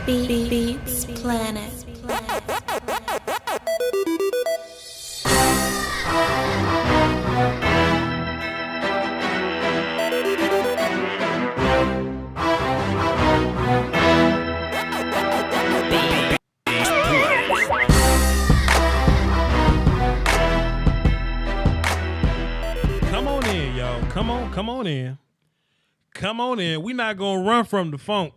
Beats Planet. Come on in, y'all. Come on in. Come on in. We're not gonna run from the funk.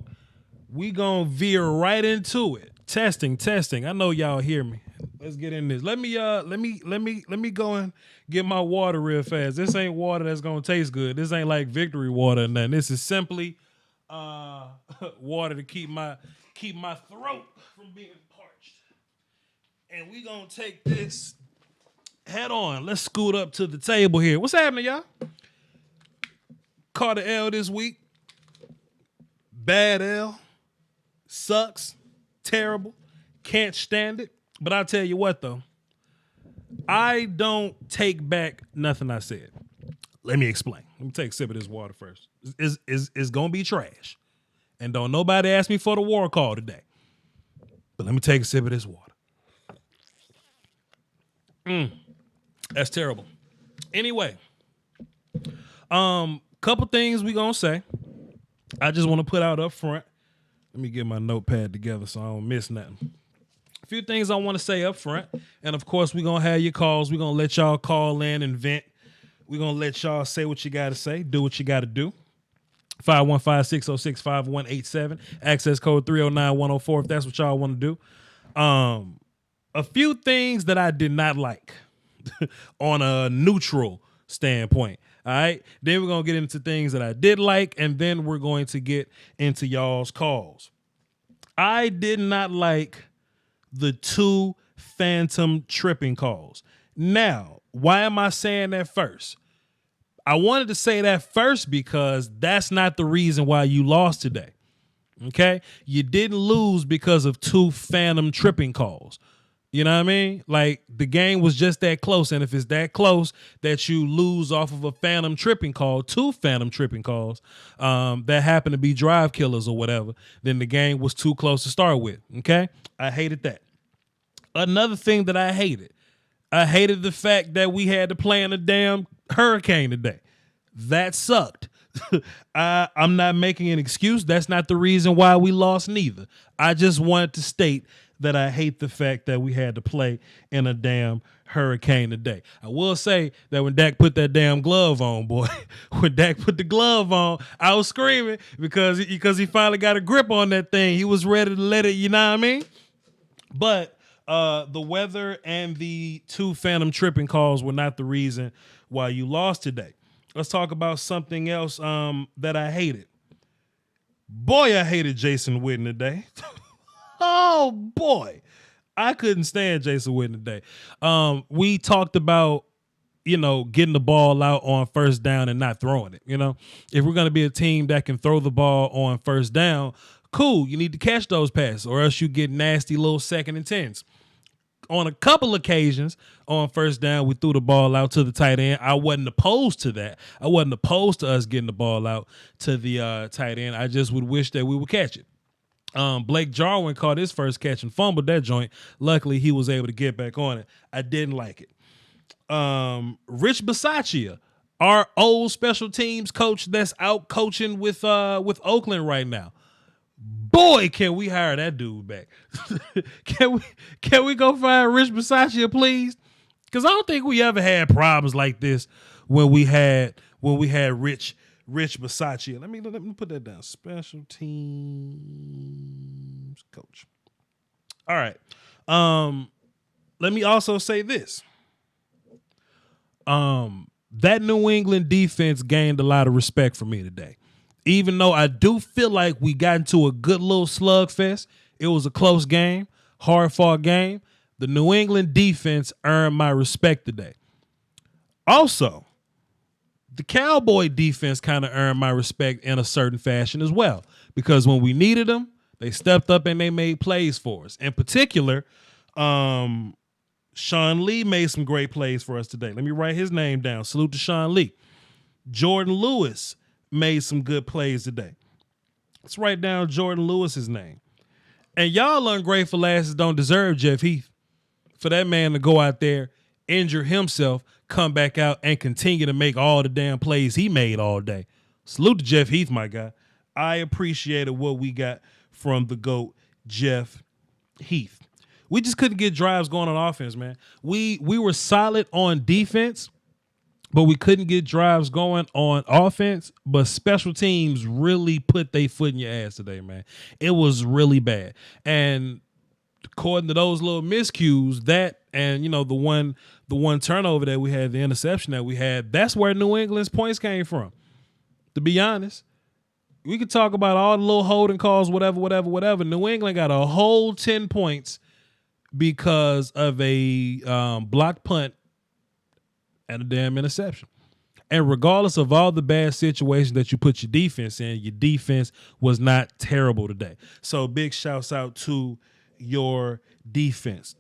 We gonna veer right into it. Testing. I know y'all hear me. Let's get in this. Let me go and get my water real fast. This ain't water that's gonna taste good. This ain't like victory water or nothing. This is simply water to keep my throat from being parched. And we gonna take this head on. Let's scoot up to the table here. What's happening, y'all? Caught an L this week. Bad L. Sucks. Terrible. Can't stand it. But I'll tell you what, though. I don't take back nothing I said. Let me explain. Let me take a sip of this water first. It's going to be trash. And don't nobody ask me for the war call today. But let me take a sip of this water. That's terrible. Anyway. Couple things we gonna say. I just want to put out up front. Let me get my notepad together so I don't miss nothing. A few things I want to say up front. And of course, we're gonna have your calls. We're gonna let y'all call in and vent. We're gonna let y'all say what you gotta say, do what you gotta do. 515-606-5187. Access code 309104 if that's what y'all want to do. A few things that I did not like on a neutral standpoint. All right. Then we're going to get into things that I did like, and then we're going to get into y'all's calls. I did not like the 2 phantom tripping calls. Now, why am I saying that first? I wanted to say that first because that's not the reason why you lost today. Okay? You didn't lose because of 2 phantom tripping calls. You know what I mean? Like, the game was just that close. And if it's that close that you lose off of a phantom tripping call, 2 phantom tripping calls that happen to be drive killers or whatever, then the game was too close to start with. Okay? I hated that. Another thing that I hated the fact that we had to play in a damn hurricane today. That sucked. I'm not making an excuse. That's not the reason why we lost neither. I just wanted to state that I hate the fact that we had to play in a damn hurricane today. I will say that when Dak put that damn glove on, boy, when Dak put the glove on, I was screaming because he finally got a grip on that thing. He was ready to let it, you know what I mean? But the weather and the 2 phantom tripping calls were not the reason why you lost today. Let's talk about something else that I hated. Boy, I hated Jason Witten today. Oh, boy. I couldn't stand Jason Witten today. We talked about, getting the ball out on first down and not throwing it. If we're going to be a team that can throw the ball on first down, cool. You need to catch those passes or else you get nasty little 2nd and 10s. On a couple occasions on first down, we threw the ball out to the tight end. I wasn't opposed to that. I wasn't opposed to us getting the ball out to the tight end. I just would wish that we would catch it. Blake Jarwin caught his first catch and fumbled that joint. Luckily, he was able to get back on it. I didn't like it. Rich Bisaccia, our old special teams coach that's out coaching with Oakland right now. Boy, can we hire that dude back? Can we go find Rich Bisaccia, please? Because I don't think we ever had problems like this when we had Rich Bisaccia. Let me put that down. Special teams coach. All right. Let me also say this. That New England defense gained a lot of respect for me today. Even though I do feel like we got into a good little slugfest, it was a close game, hard-fought game. The New England defense earned my respect today. Also, the Cowboy defense kind of earned my respect in a certain fashion as well, because when we needed them, they stepped up and they made plays for us. In particular, Sean Lee made some great plays for us today. Let me write his name down. Salute to Sean Lee. Jordan Lewis made some good plays today. Let's write down Jordan Lewis's name. And y'all ungrateful asses don't deserve Jeff Heath for that man to go out there, injure himself, come back out, and continue to make all the damn plays he made all day. Salute to Jeff Heath, my guy. I appreciated what we got from the GOAT, Jeff Heath. We just couldn't get drives going on offense, man. We were solid on defense, but we couldn't get drives going on offense. But special teams really put their foot in your ass today, man. It was really bad. And according to those little miscues, that and the one turnover that we had, the interception that we had, that's where New England's points came from. To be honest, we could talk about all the little holding calls, whatever. New England got a whole 10 points because of a blocked punt and a damn interception. And regardless of all the bad situations that you put your defense in, your defense was not terrible today. So big shouts out to your defense.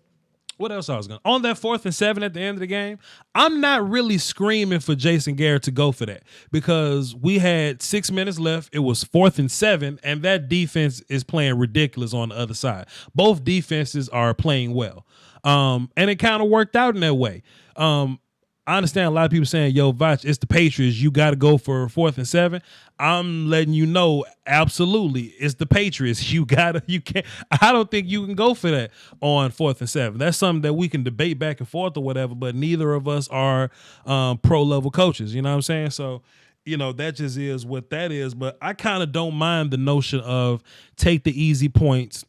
What else I was going to? On that 4th and 7 at the end of the game, I'm not really screaming for Jason Garrett to go for that because we had 6 minutes left. It was 4th and 7, and that defense is playing ridiculous on the other side. Both defenses are playing well. And it kind of worked out in that way. I understand a lot of people saying, yo, Voch, it's the Patriots. You got to go for 4th and 7. I'm letting you know, absolutely, it's the Patriots. You can't. I don't think you can go for that on 4th and 7. That's something that we can debate back and forth or whatever, but neither of us are pro-level coaches. You know what I'm saying? So, that just is what that is. But I kind of don't mind the notion of take the easy points,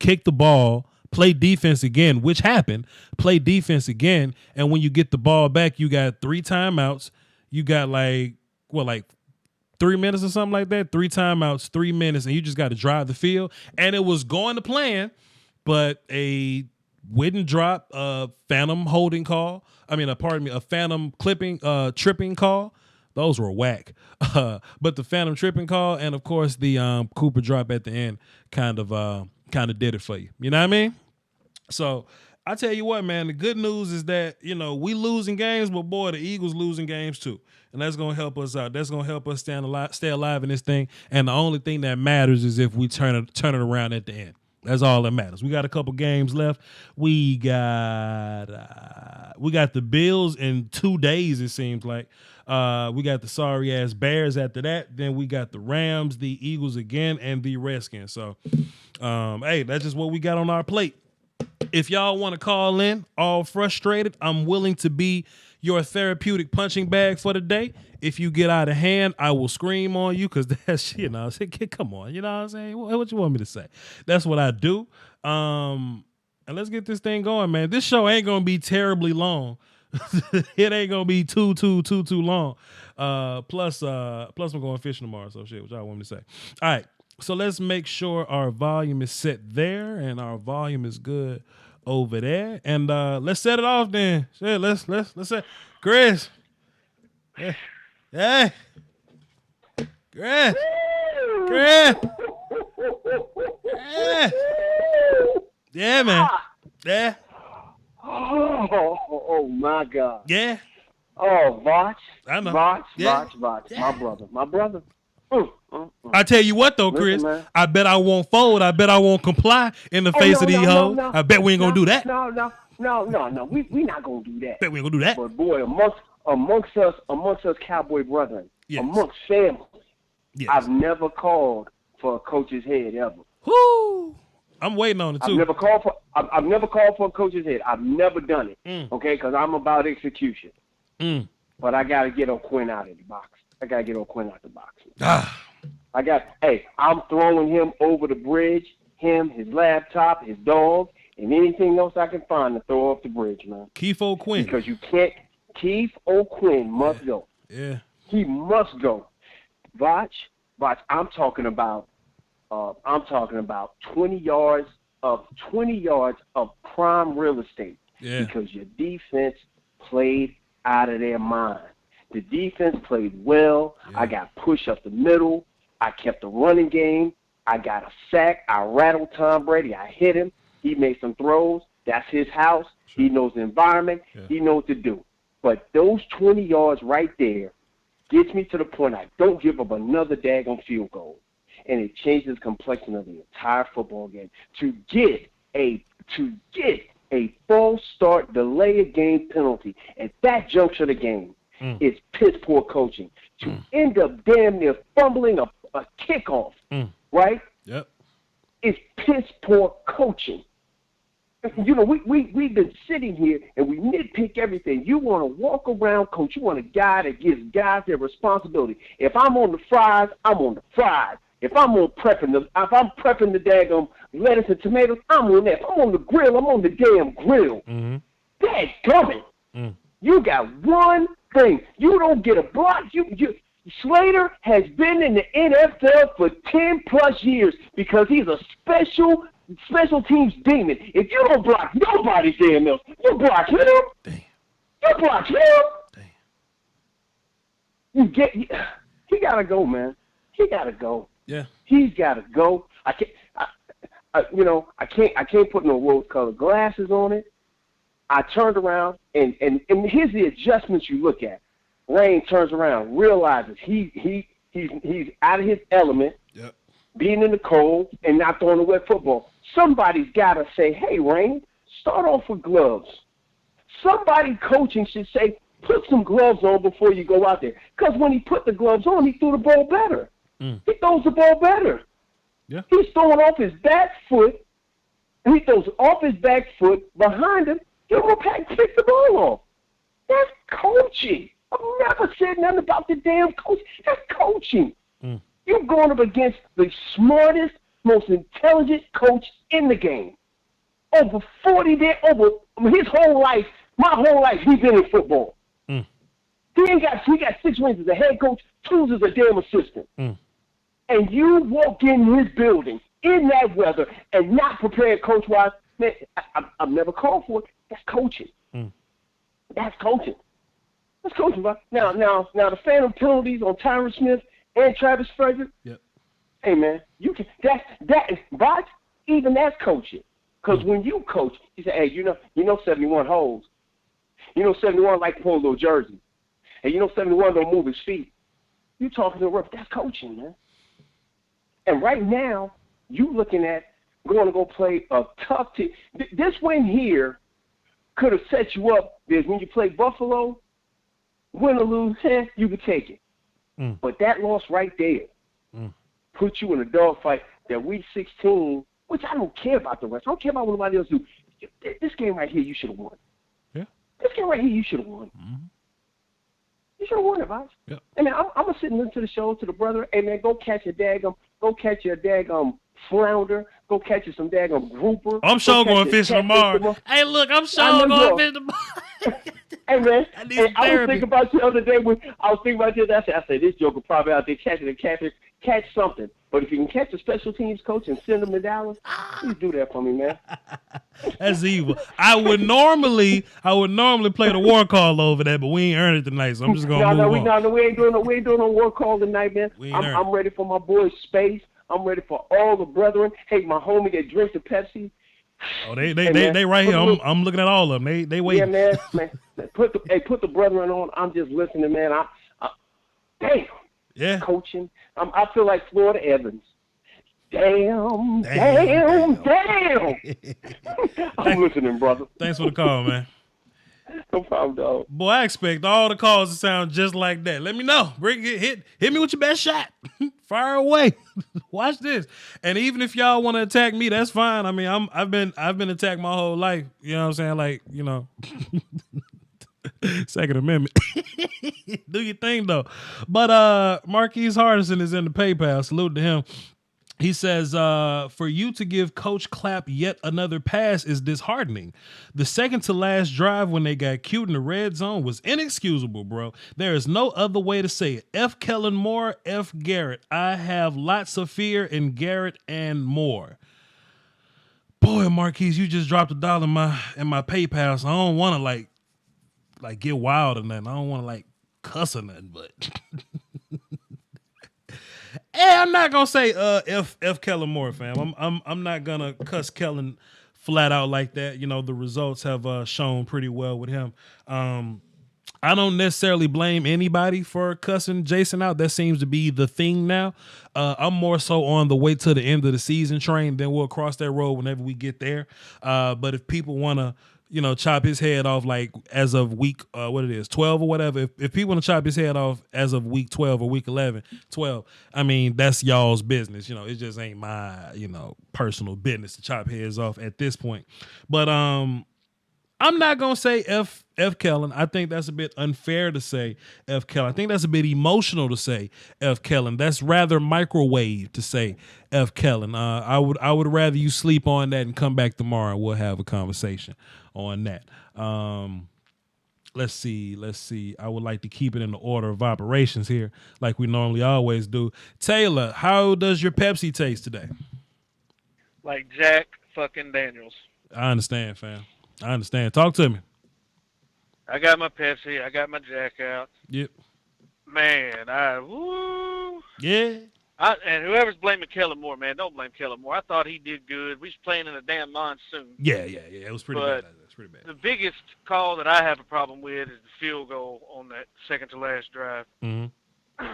kick the ball, play defense again, which happened. Play defense again, and when you get the ball back, you got 3 timeouts. You got like 3 minutes or something like that. 3 timeouts, 3 minutes, and you just got to drive the field. And it was going to plan, but a wooden drop, a phantom holding call. A phantom tripping call. Those were whack. But the phantom tripping call, and of course the Cooper drop at the end kind of did it for you. You know what I mean? So I tell you what, man, the good news is that, we losing games, but boy, the Eagles losing games too. And that's going to help us out. That's going to help us stay alive in this thing. And the only thing that matters is if we turn it around at the end. That's all that matters. We got a couple games left. We got the Bills in 2 days, it seems like. We got the sorry-ass Bears after that. Then we got the Rams, the Eagles again, and the Redskins. So, hey, that's just what we got on our plate. If y'all want to call in all frustrated, I'm willing to be your therapeutic punching bag for the day. If you get out of hand, I will scream on you because that's, come on, you know what I'm saying? What you want me to say? That's what I do. And let's get this thing going, man. This show ain't going to be terribly long. It ain't going to be too long. Plus I'm going fishing tomorrow, so shit, what y'all want me to say? All right. So let's make sure our volume is set there and our volume is good over there. And let's set it off then. Shit, let's set Chris. Hey. Chris. Yeah, man. Yeah. Oh my God. Yeah. Oh, Voch. I know. Voch. Yeah. My brother. I tell you what though, Chris, Listen, I bet I won't fold. I bet I won't comply in the face of these hoes. No. I bet we ain't gonna do that. No. We not gonna do that. Bet we ain't gonna do that. But boy, amongst us Cowboy brethren, Yes. amongst family, Yes. I've never called for a coach's head ever. Whoo! I'm waiting on it too. I've never called for a coach's head. I've never done it. Okay, because I'm about execution. But I gotta get O'Quinn out of the box. I'm throwing him over the bridge, him, his laptop, his dog, and anything else I can find to throw off the bridge, man. Keith O'Quinn. Because you can't. Keith O'Quinn must go. Yeah. He must go. Voch, I'm talking about 20 yards of prime real estate. Yeah. Because your defense played out of their mind. The defense played well. Yeah. I got push up the middle. I kept the running game. I got a sack. I rattled Tom Brady. I hit him. He made some throws. That's his house. Sure. He knows the environment. Yeah. He knows what to do. But those 20 yards right there gets me to the point I don't give up another daggone field goal. and it changes the complexion of the entire football game. To get a false start, delay a game penalty at that juncture of the game is piss poor coaching. To end up damn near fumbling a kickoff, right? Yep. It's piss poor coaching. You know, we've been sitting here and we nitpick everything. You want to walk around, coach. You want a guy that gives guys their responsibility. If I'm on the fries, I'm on the fries. If I'm prepping the daggum lettuce and tomatoes, I'm on that. If I'm on the grill, I'm on the damn grill. That's coming. You got one thing. You don't get a block. Slater has been in the NFL for 10 plus years because he's a special teams demon. If you don't block nobody's damn else, you block him. Damn. You block him. Damn. He gotta go, man. He gotta go. Yeah. He's gotta go. I can't put no rose-colored glasses on it. I turned around and here's the adjustments you look at. Rain turns around, realizes he's out of his element. Yep. Being in the cold and not throwing a wet football. Somebody's got to say, hey, Rain, start off with gloves. Somebody coaching should say, put some gloves on before you go out there. Because when he put the gloves on, he threw the ball better. He throws the ball better. Yeah. He's throwing off his back foot, and he throws off his back foot behind him. He'll go back and kick the ball off. That's coaching. I've never said nothing about the damn coach. That's coaching. You're going up against the smartest, most intelligent coach in the game. Over 40 days, his whole life, my whole life, he's been in football. He got 6 wins as a head coach, 2 as a damn assistant. And you walk in his building in that weather and not prepared coach-wise, man, I've never called for it. That's coaching. That's coaching. That's coaching, bro. Now the phantom penalties on Tyron Smith and Travis Frederick. Yep. Hey man, you can but even that's coaching. Because when you coach, you say, hey, you know 71 holds. 71 like to pull a little jersey. And 71 don't move his feet. You talking to the ref, that's coaching, man. And right now, you looking at going to go play a tough team. This win here could have set you up because when you play Buffalo, win or lose, you could take it. But that loss right there put you in a dogfight that week 16, which I don't care about the rest. I don't care about what anybody else do. This game right here, you should have won. Yeah. This game right here, you should have won. You should have won it, Voch. Yep. Hey, man, I'm going to sit and listen to the show, to the brother. Hey, man, go catch your daggum flounder. Go catch you some daggum grouper. I'm sure going fishing tomorrow. Hey, look, I'm sure going fishing tomorrow. Hey, man, I was thinking about you the other day I said, this joker probably out there catch something. But if you can catch a special teams coach and send them to Dallas, please do that for me, man. That's evil. I would normally play the war call over that, but we ain't earned it tonight, so I'm just gonna move on. No, we ain't doing no war call tonight, man. I'm ready for my boy Space. I'm ready for all the brethren. Hey, my homie that drinks the Pepsi. Oh, they right here. I'm looking at all of them. They waiting. Yeah, man. Put the brethren on. I'm just listening, man. Damn. Yeah. Coaching. I feel like Florida Evans. Damn. I'm listening, brother. Thanks for the call, man. No problem, dog. Boy, I expect all the calls to sound just like that. Let me know. Hit me with your best shot. Fire away. Watch this. And even if y'all want to attack me, that's fine. I mean, I've been attacked my whole life. You know what I'm saying? Like, Second Amendment. Do your thing though. But Marquise Hardison is in the PayPal. Salute to him. He says, for you to give Coach Clapp yet another pass is disheartening. The second to last drive when they got cute in the red zone was inexcusable, bro. There is no other way to say it. F. Kellen Moore, F. Garrett. I have lots of fear in Garrett and Moore. Boy, Marquise, you just dropped $1 in my PayPal, so I don't want to like get wild or nothing. I don't want to cuss or nothing, but hey, I'm not gonna say F Kellen Moore, fam. I'm not gonna cuss Kellen flat out like that. The results have shown pretty well with him. I don't necessarily blame anybody for cussing Jason out. That seems to be the thing now. I'm more so on the wait till the end of the season train. Then we'll cross that road whenever we get there. But if people want to, chop his head off like as of week, 12 or whatever. If people want to chop his head off as of week 12 or week 11, 12, I mean, that's y'all's business. It just ain't my, personal business to chop heads off at this point. But, I'm not gonna say F Kellen. I think that's a bit unfair to say F Kellen. I think that's a bit emotional to say F Kellen. That's rather microwave to say F Kellen. I would rather you sleep on that and come back tomorrow and we'll have a conversation on that. Let's see. I would like to keep it in the order of operations here, like we normally always do. Taylor, how does your Pepsi taste today? Like Jack fucking Daniels. I understand, fam. I understand. Talk to me. I got my Pepsi. I got my Jack out. Yep. Man, woo. Yeah. And whoever's blaming Kellen Moore, man, don't blame Kellen Moore. I thought he did good. We was playing in a damn monsoon. Yeah. It was pretty bad. It's pretty bad. The biggest call that I have a problem with is the field goal on that second to last drive. Mm-hmm.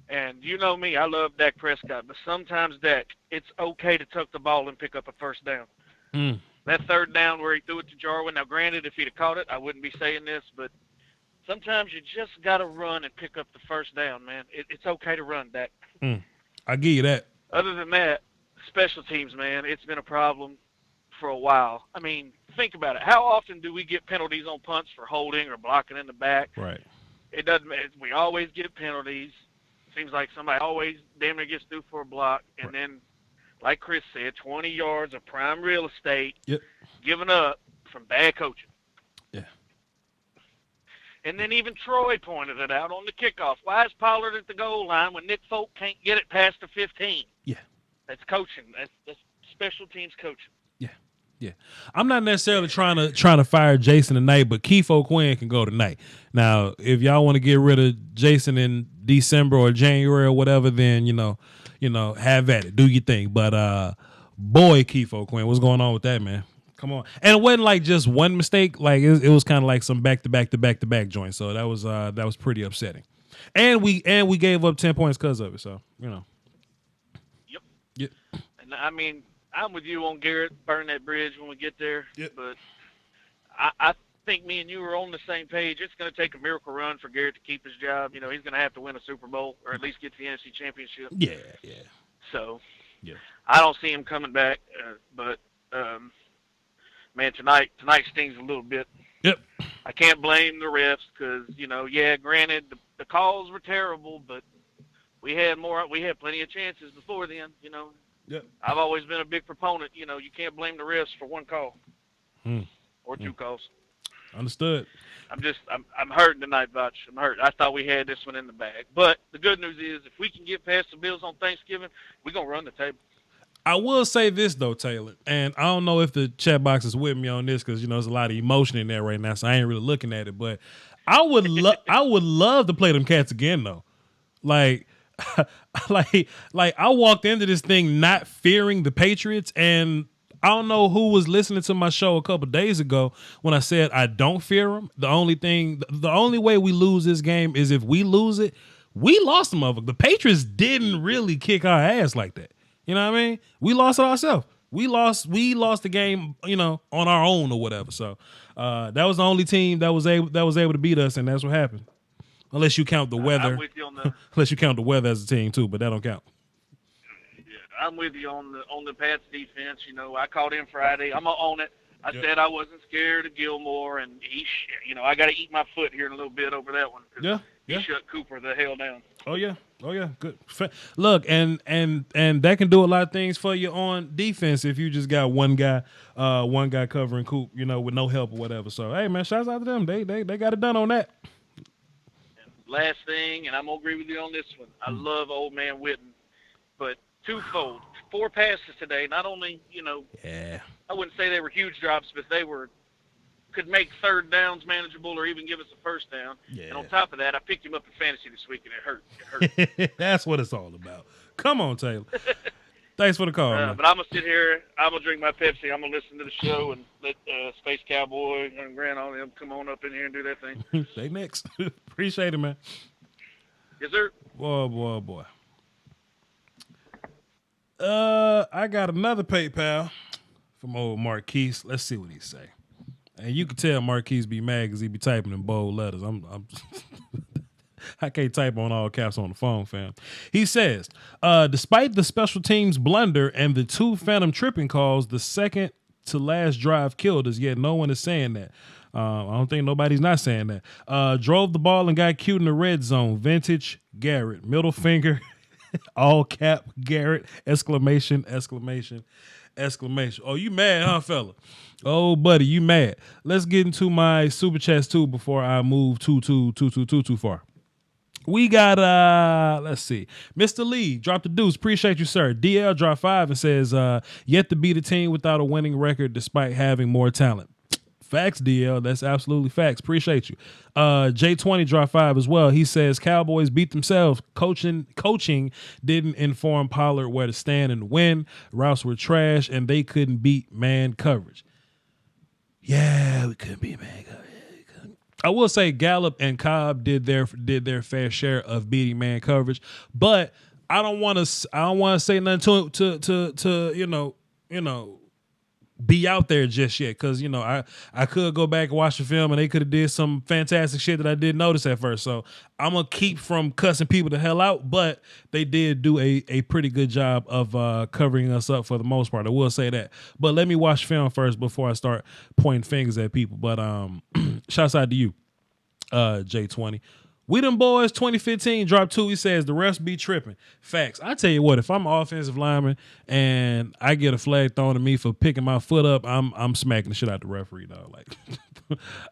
And you know me, I love Dak Prescott, but sometimes, Dak, it's okay to tuck the ball and pick up a first down. Mm. That third down where he threw it to Jarwin. Now, granted, if he'd have caught it, I wouldn't be saying this, but sometimes you just got to run and pick up the first down, man. It's okay to run, Dak. I give you that. Other than that, special teams, man, it's been a problem for a while. I mean, think about it. How often do we get penalties on punts for holding or blocking in the back? Right. It doesn't matter. We always get penalties. Seems like somebody always damn near gets through for a block, and then, like Chris said, 20 yards of prime real estate given up from bad coaching. Yeah. And then even Troy pointed it out on the kickoff. Why is Pollard at the goal line when Nick Folk can't get it past the 15? Yeah. That's coaching. That's special teams coaching. Yeah. I'm not necessarily trying to fire Jason tonight, but Keith O'Quinn can go tonight. Now, if y'all want to get rid of Jason in December or January or whatever, then have at it. Do your thing. But boy, Keith O'Quinn, what's going on with that, man? Come on. And it wasn't like just one mistake. Like it was kind of like some back to back joints. So that was pretty upsetting. And we gave up 10 points because of it. So Yep. And I mean, I'm with you on Garrett, burn that bridge when we get there. Yep. But I think me and you are on the same page. It's going to take a miracle run for Garrett to keep his job. He's going to have to win a Super Bowl or at least get to the NFC Championship. Yeah. So yeah. I don't see him coming back. But, man, tonight stings a little bit. Yep. I can't blame the refs because, granted, the calls were terrible, but we had plenty of chances before then, Yep. I've always been a big proponent. You can't blame the refs for one call or two calls. Understood. I'm hurting tonight, Voch. I'm hurt. I thought we had this one in the bag. But the good news is if we can get past the Bills on Thanksgiving, we're going to run the table. I will say this, though, Taylor, and I don't know if the chat box is with me on this because, there's a lot of emotion in there right now, so I ain't really looking at it. But I would love to play them cats again, though. Like I walked into this thing not fearing the Patriots, and I don't know who was listening to my show a couple days ago when I said I don't fear them. The only way we lose this game is if we lose it. We lost the motherfucker. The Patriots didn't really kick our ass like that. You know what I mean? We lost it ourselves. We lost the game, on our own or whatever. So that was the only team that was able to beat us, and that's what happened. Unless you count the weather. I'm with you on the. Unless you count the weather as a team too, but that don't count. Yeah, I'm with you on the Pats defense. I called in Friday. I'm gonna own it. I said I wasn't scared of Gilmore, and I got to eat my foot here in a little bit over that one. Yeah. He shut Cooper the hell down. Oh yeah, good. Look, and that can do a lot of things for you on defense if you just got one guy covering Coop, with no help or whatever. So hey, man, shouts out to them. They got it done on that. Last thing, and I'm going to agree with you on this one. I love old man Witten, but twofold. 4 passes today, not only, I wouldn't say they were huge drops, but they could make third downs manageable or even give us a first down. Yeah. And on top of that, I picked him up in fantasy this week, and it hurt. It hurt. That's what it's all about. Come on, Taylor. Thanks for the call, man. But I'm going to sit here. I'm going to drink my Pepsi. I'm going to listen to the show and let Space Cowboy and Grant all them come on up in here and do that thing. They next. Appreciate it, man. Yes, sir. Boy. I got another PayPal from old Marquise. Let's see what he say. And you can tell Marquise be mad because he be typing in bold letters. I'm I can't type on all caps on the phone, fam. He says, despite the special teams blunder and the 2 phantom tripping calls, the second to last drive killed us, yet no one is saying that. I don't think nobody's not saying that. Drove the ball and got cute in the red zone. Vintage Garrett. Middle finger. All cap Garrett. Exclamation. Oh, you mad, huh, fella? Oh, buddy, you mad. Let's get into my super chats too before I move too far. We got, let's see. Mr. Lee, drop the deuce. Appreciate you, sir. DL dropped 5 and says, yet to beat a team without a winning record despite having more talent. Facts, DL. That's absolutely facts. Appreciate you. J20 dropped 5 as well. He says, Cowboys beat themselves. Coaching didn't inform Pollard where to stand and win. Routes were trash, and they couldn't beat man coverage. Yeah, we couldn't beat man coverage. I will say Gallup and Cobb did their fair share of beating man coverage, but I don't want to say nothing to you know be out there just yet, because you know I could go back and watch the film and they could have did some fantastic shit that I didn't notice at first. So I'm gonna keep from cussing people the hell out, but they did do a pretty good job of covering us up for the most part. I will say that. But let me watch film first before I start pointing fingers at people. But shouts out to you, J20. We them boys 2015 dropped 2. He says the refs be tripping. Facts. I tell you what, if I'm an offensive lineman and I get a flag thrown at me for picking my foot up, I'm smacking the shit out the referee, dog. Like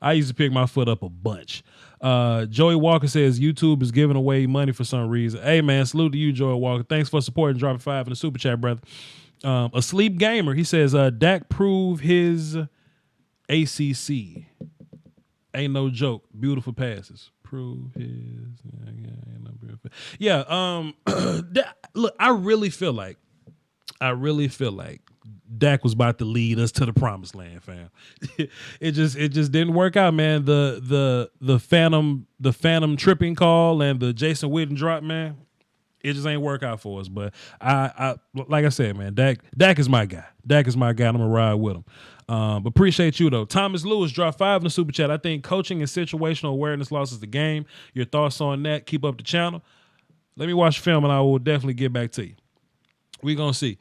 I used to pick my foot up a bunch. Joey Walker says YouTube is giving away money for some reason. Hey man, salute to you, Joey Walker. Thanks for supporting dropping 5 in the super chat, brother. Asleep Gamer, he says Dak prove his ACC. Ain't no joke. Beautiful passes. Prove his. Yeah. Look, I really feel like Dak was about to lead us to the promised land, fam. It just didn't work out, man. The phantom tripping call and the Jason Witten drop, man. It just ain't work out for us. But I like I said, man, Dak is my guy. Dak is my guy. I'm gonna ride with him. But appreciate you though. Thomas Lewis dropped 5 in the super chat. I think coaching and situational awareness losses the game. Your thoughts on that? Keep up the channel. Let me watch film and I will definitely get back to you. We gonna see.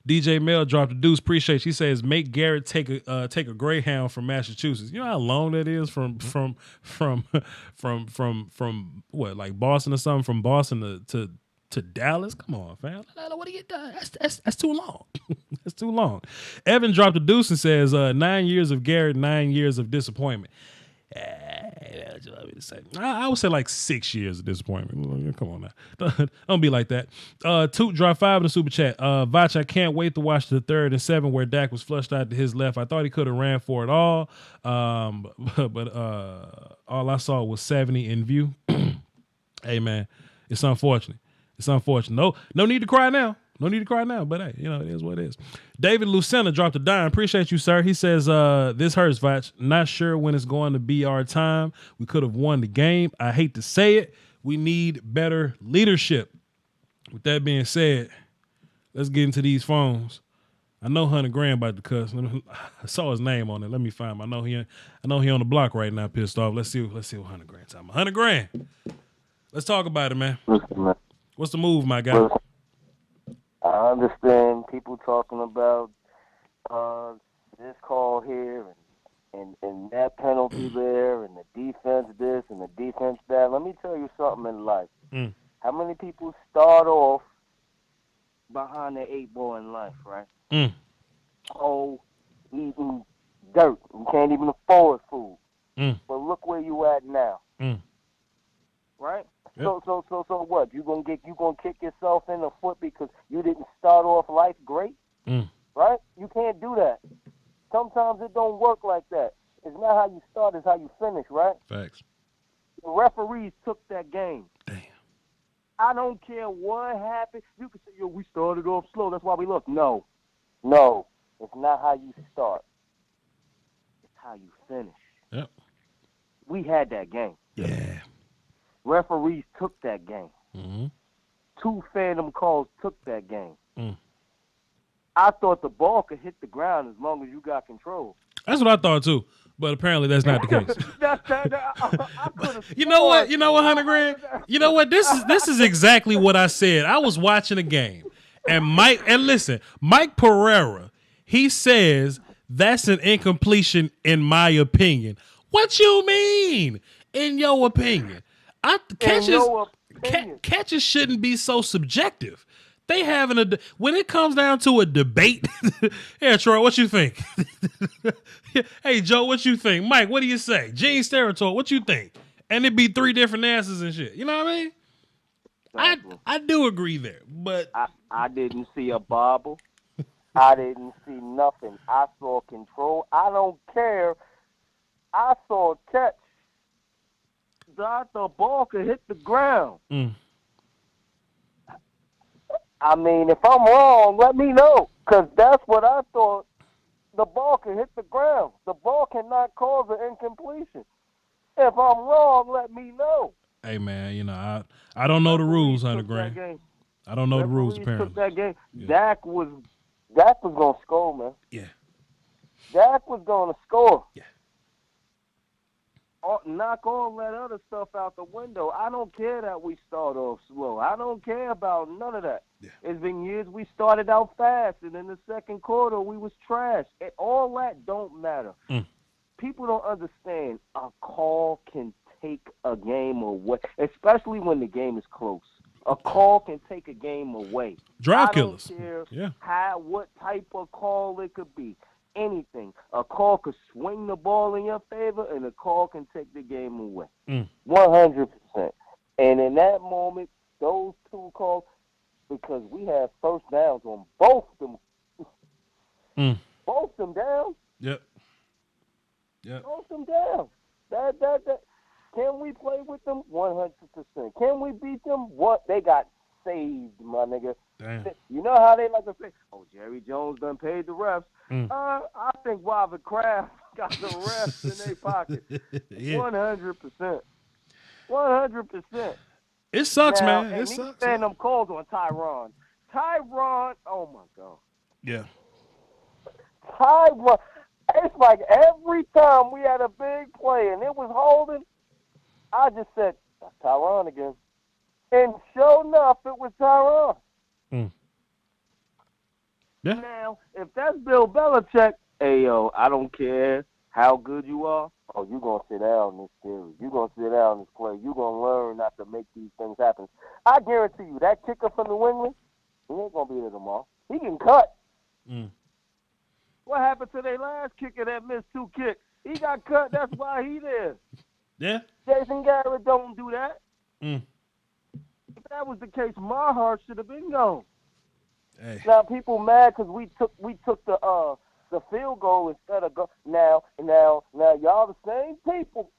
DJ Mel dropped a deuce. Appreciate you. He says make Garrett take a Greyhound from Massachusetts. You know how long that is from what, like Boston or something? From Boston to Dallas? Come on, fam. What do you do? That's too long. That's too long. Evan dropped a deuce and says 9 years of Garrett, 9 years of disappointment. I would say like 6 years of disappointment. Come on now. Don't be like that. Toot dropped 5 in the super chat. Voch, I can't wait to watch the 3rd and 7 where Dak was flushed out to his left. I thought he could have ran for it all. But all I saw was 70 in view. Hey man, it's unfortunate. No need to cry now. But hey, it is what it is. David Lucena dropped a dime. Appreciate you, sir. He says, this hurts, Voch. Not sure when it's going to be our time. We could have won the game. I hate to say it. We need better leadership. With that being said, let's get into these phones. I know Hunter Graham about to cuss. I saw his name on it. Let me find him. I know he on the block right now, pissed off. Let's see what Hunter Graham's talking about. Hunter Graham. Let's talk about it, man. What's the move, my guy? I understand people talking about this call here and that penalty there and the defense this and the defense that. Let me tell you something in life. How many people start off behind the 8 ball in life, right? Oh, eating dirt. You can't even afford food. But look where you at now. Right? Yep. So what? You gonna kick yourself in the foot because you didn't start off life great? Right? You can't do that. Sometimes it don't work like that. It's not how you start, it's how you finish, right? Facts. The referees took that game. Damn. I don't care what happened. You can say, yo, we started off slow. That's why we lost. No, it's not how you start. It's how you finish. Yep. We had that game. Yeah. Referees took that game. Mm-hmm. 2 phantom calls took that game. Mm. I thought the ball could hit the ground as long as you got control. That's what I thought too. But apparently that's not the case. I could've You know what? sworn. You know what, 100 grand? You know what? This is exactly what I said. I was watching a game, and Mike Pereira, he says that's an incompletion in my opinion. What you mean? In your opinion? Catches shouldn't be so subjective. They having when it comes down to a debate. Yeah, Troy, what you think? Hey, Joe, what you think? Mike, what do you say? Gene Steratore, what you think? And it be 3 different answers and shit. You know what I mean? Exactly. I do agree there, but I didn't see a bobble. I didn't see nothing. I saw control. I don't care. I saw a catch. The ball could hit the ground. I mean, if I'm wrong, let me know, because that's what I thought. The ball can hit the ground. The ball cannot cause an incompletion. If I'm wrong, let me know. Hey, man, you know, I don't know the rules, 100 grand. I don't know the rules, apparently. Took that game. Yeah. Dak was going to score, man. Yeah. Dak was going to score. Yeah. Knock all that other stuff out the window. I don't care that we start off slow. I don't care about none of that. Yeah. It's been years we started out fast, and in the second quarter we was trash. All that don't matter. People don't understand a call can take a game away, especially when the game is close. A call can take a game away. Drive killers. I don't care Yeah. what type of call it could be. Anything. A call could swing the ball in your favor, and a call can take the game away. 100%. And in that moment, those 2 calls, because we had first downs on both of them. Both them down. Yep. Both them down. That. Can we play with them? 100%. Can we beat them? What? They got saved, my nigga. Damn. You know how they like to say, oh, Jerry Jones done paid the refs. I think Robert Kraft got the refs in their pocket. 100%. 100%. It sucks, now, man. It sucks. And them calls on Tyron. Oh, my God. Yeah. Tyron. It's like every time we had a big play and it was holding, I just said, that's Tyron again. And sure enough, it was Tyron. Yeah. Now, if that's Bill Belichick, hey, yo, I don't care how good you are. Oh, you're going to sit down in this series. You're going to sit down in this play. You're going to learn not to make these things happen. I guarantee you, that kicker from the Wingman, he ain't going to be there tomorrow. He can cut. What happened to their last kicker that missed 2 kicks? He got cut. That's why he there. Yeah. Jason Garrett don't do that. If that was the case, my heart should have been gone. Hey. Now people mad because we took the field goal instead of go. Now y'all the same people.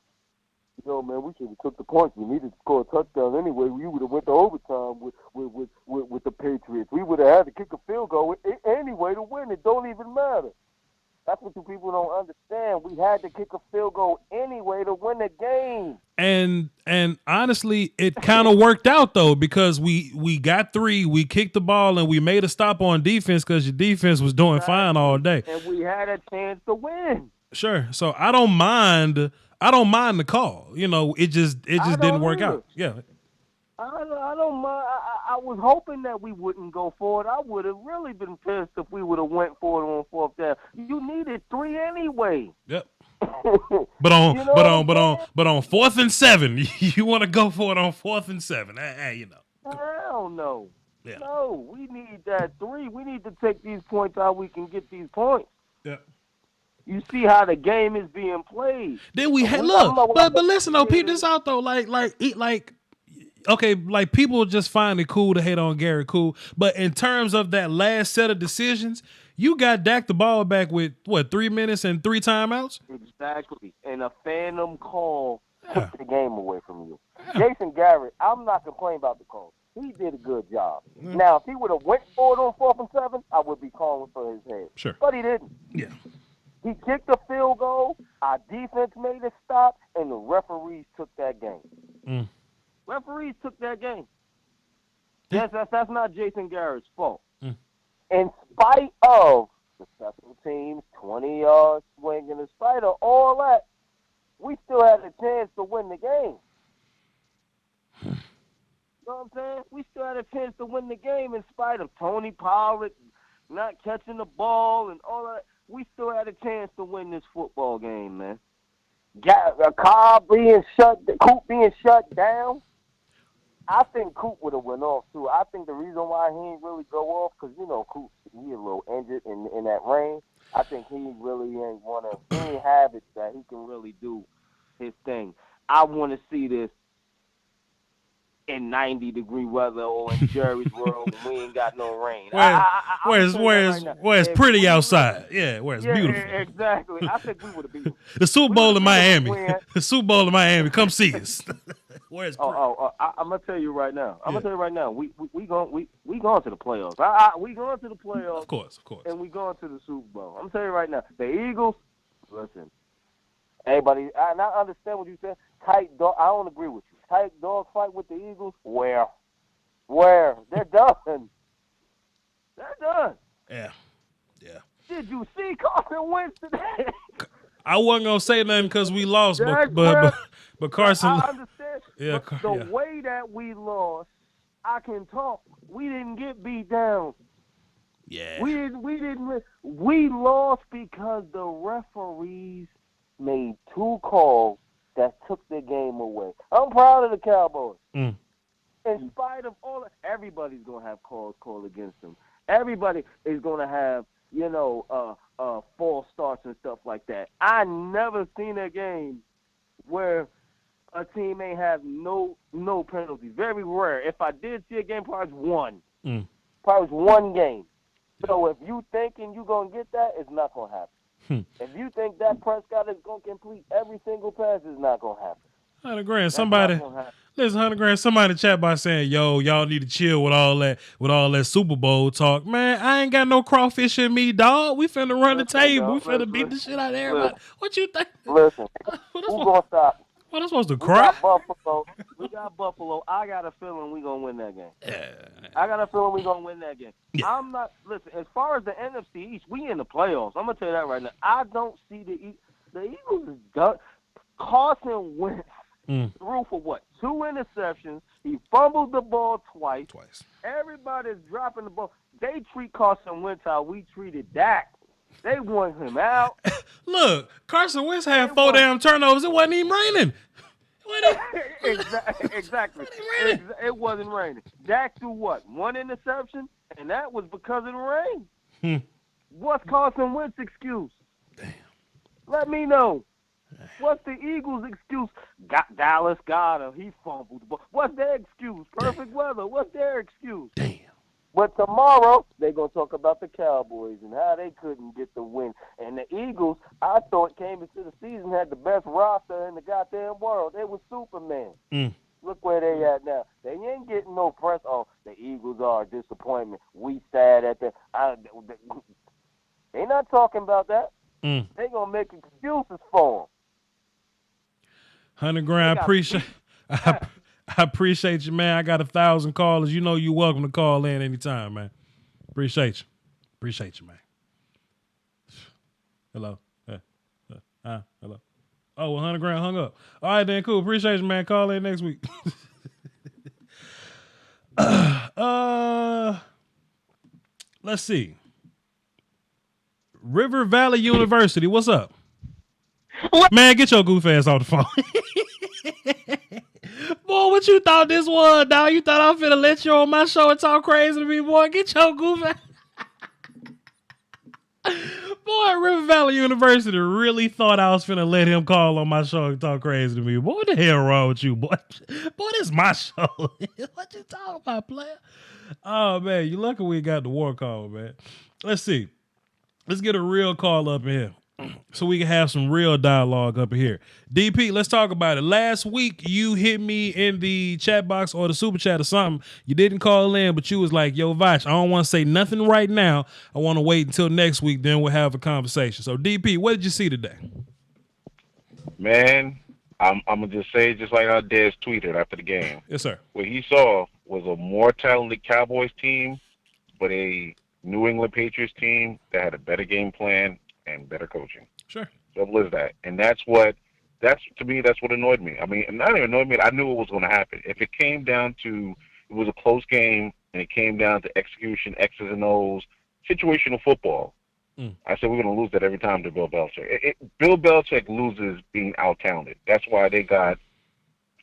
Yo, man, we should have took the points. We needed to score a touchdown anyway. We would have went to overtime with the Patriots. We would have had to kick a field goal anyway to win. It don't even matter. That's what you people don't understand. We had to kick a field goal anyway to win the game. And honestly, it kind of worked out though, because we got 3, we kicked the ball, and we made a stop on defense because your defense was doing fine all day. And we had a chance to win. Sure. So I don't mind the call. You know, it just didn't work out. Yeah. I don't mind. I was hoping that we wouldn't go for it. I would have really been pissed if we would have went for it on 4th down. You needed 3 anyway. Yep. But on 4th and 7, you want to go for it on 4th and 7? You know. Hell no. Yeah. No, we need that 3. We need to take these points out. We can get these points. Yeah. You see how the game is being played. Then we had look, but listen though, peep this out though. Like okay, like people just find it cool to hate on Garrett, cool. But in terms of that last set of decisions, you got Dak the ball back with, 3 minutes and 3 timeouts? Exactly. And a phantom call took the game away from you. Jason Garrett, I'm not complaining about the call. He did a good job. Now, if he would have went for it on 4th and 7, I would be calling for his head. Sure. But he didn't. Yeah. He kicked a field goal, our defense made a stop, and the referees took that game. Referees took that game. Yes, that's not Jason Garrett's fault. In spite of the special teams, 20-yard swing, and in spite of all that, we still had a chance to win the game. You know what I'm saying? We still had a chance to win the game in spite of Tony Pollard not catching the ball and all that. We still had a chance to win this football game, man. Cobb being Coop being shut down. I think Coop would have went off too. I think the reason why he ain't really go off, because Coop, he a little injured in that rain. I think he really he ain't have it that he can really do his thing. I want to see this in 90-degree weather or in Jerry's world when we ain't got no rain. Where it's pretty outside. Yeah, where it's beautiful. Exactly. I think we would have beat them. The Super Bowl in Miami. The Super Bowl in Miami. Come see us. Where it's pretty. I'm gonna tell you right now. We going to the playoffs. We going to the playoffs. Of course. And we going to the Super Bowl. I'm gonna tell you right now. The Eagles. Listen, everybody. I understand what you said. Tight dog. I don't agree with you. Tight dog fight with the Eagles. Where? They're done. They're done. Yeah. Did you see Carson Wentz today? I wasn't gonna say nothing because we lost, but Carson. I understand. Yeah, the way that we lost, I can talk. We didn't get beat down. Yeah. We didn't. We lost because the referees made 2 calls that took the game away. I'm proud of the Cowboys. In spite of all that, everybody's gonna have calls called against them. Everybody is gonna have, false starts and stuff like that. I never seen a game where a team ain't have no penalties. Very rare. If I did see a game, probably was one. Probably was one game. So if you thinking you gonna get that, it's not gonna happen. If you think that Prescott is gonna complete every single pass, it's not gonna happen. $100,000. Somebody listen, $100,000. Somebody in the chat by saying, "Yo, y'all need to chill with all that Super Bowl talk." Man, I ain't got no crawfish in me, dog. We finna run the table. We finna beat the shit out of everybody. What you think? Listen, who's gonna stop? What, I'm supposed to cry? We got Buffalo. I got a feeling we gonna win that game. Yeah. I got a feeling we gonna win that game. Yeah. Listen, as far as the NFC East, we in the playoffs. I'm gonna tell you that right now. I don't see the Eagles is done. Carson Wentz threw for what? 2 interceptions. He fumbled the ball twice. Everybody's dropping the ball. They treat Carson Wentz how we treated Dak. They want him out. Look, Carson Wentz had 4 damn turnovers. It wasn't even raining. Exactly. It wasn't raining. Dak threw what? 1 interception, and that was because of the rain. What's Carson Wentz's excuse? Damn. Let me know. What's the Eagles' excuse? Dallas got him. He fumbled the ball. What's their excuse? Perfect weather. What's their excuse? Damn. But tomorrow, they're going to talk about the Cowboys and how they couldn't get the win. And the Eagles, I thought came into the season, had the best roster in the goddamn world. They were Superman. Look where they at now. They ain't getting no press. Oh, the Eagles are a disappointment. We sad at the they not talking about that. They going to make excuses for them. $100,000. I appreciate you, man. I got 1,000 callers. You know you're welcome to call in anytime, man. Appreciate you, man. Hello. Hello. Oh, well, $100,000 hung up. All right, then, cool. Appreciate you, man. Call in next week. Let's see. River Valley University, what's up? Man, get your goof ass off the phone. Boy, what you thought this was, dog? You thought I'm finna let you on my show and talk crazy to me, boy? Get your goof ass. Boy, River Valley University really thought I was finna let him call on my show and talk crazy to me. Boy, what the hell wrong with you, boy? Boy, this is my show. What you talking about, player? Oh, man, you lucky we got the war call, man. Let's see. Let's get a real call up in here. so we can have some real dialogue up here. DP, let's talk about it. Last week, you hit me in the chat box or the super chat or something. You didn't call in, but you was like, yo, Voch, I don't want to say nothing right now. I want to wait until next week, then we'll have a conversation. So, DP, what did you see today? Man, I'm gonna just say just like how Dez tweeted after the game. Yes, sir. What he saw was a more talented Cowboys team, but a New England Patriots team that had a better game plan and better coaching. Sure. Simple as that. And that's to me, that's what annoyed me. I mean, not even annoyed me. I knew it was going to happen. If it came down to, it was a close game, and it came down to execution, X's and O's, situational football, I said we're going to lose that every time to Bill Belichick. Bill Belichick loses being out-talented. That's why they got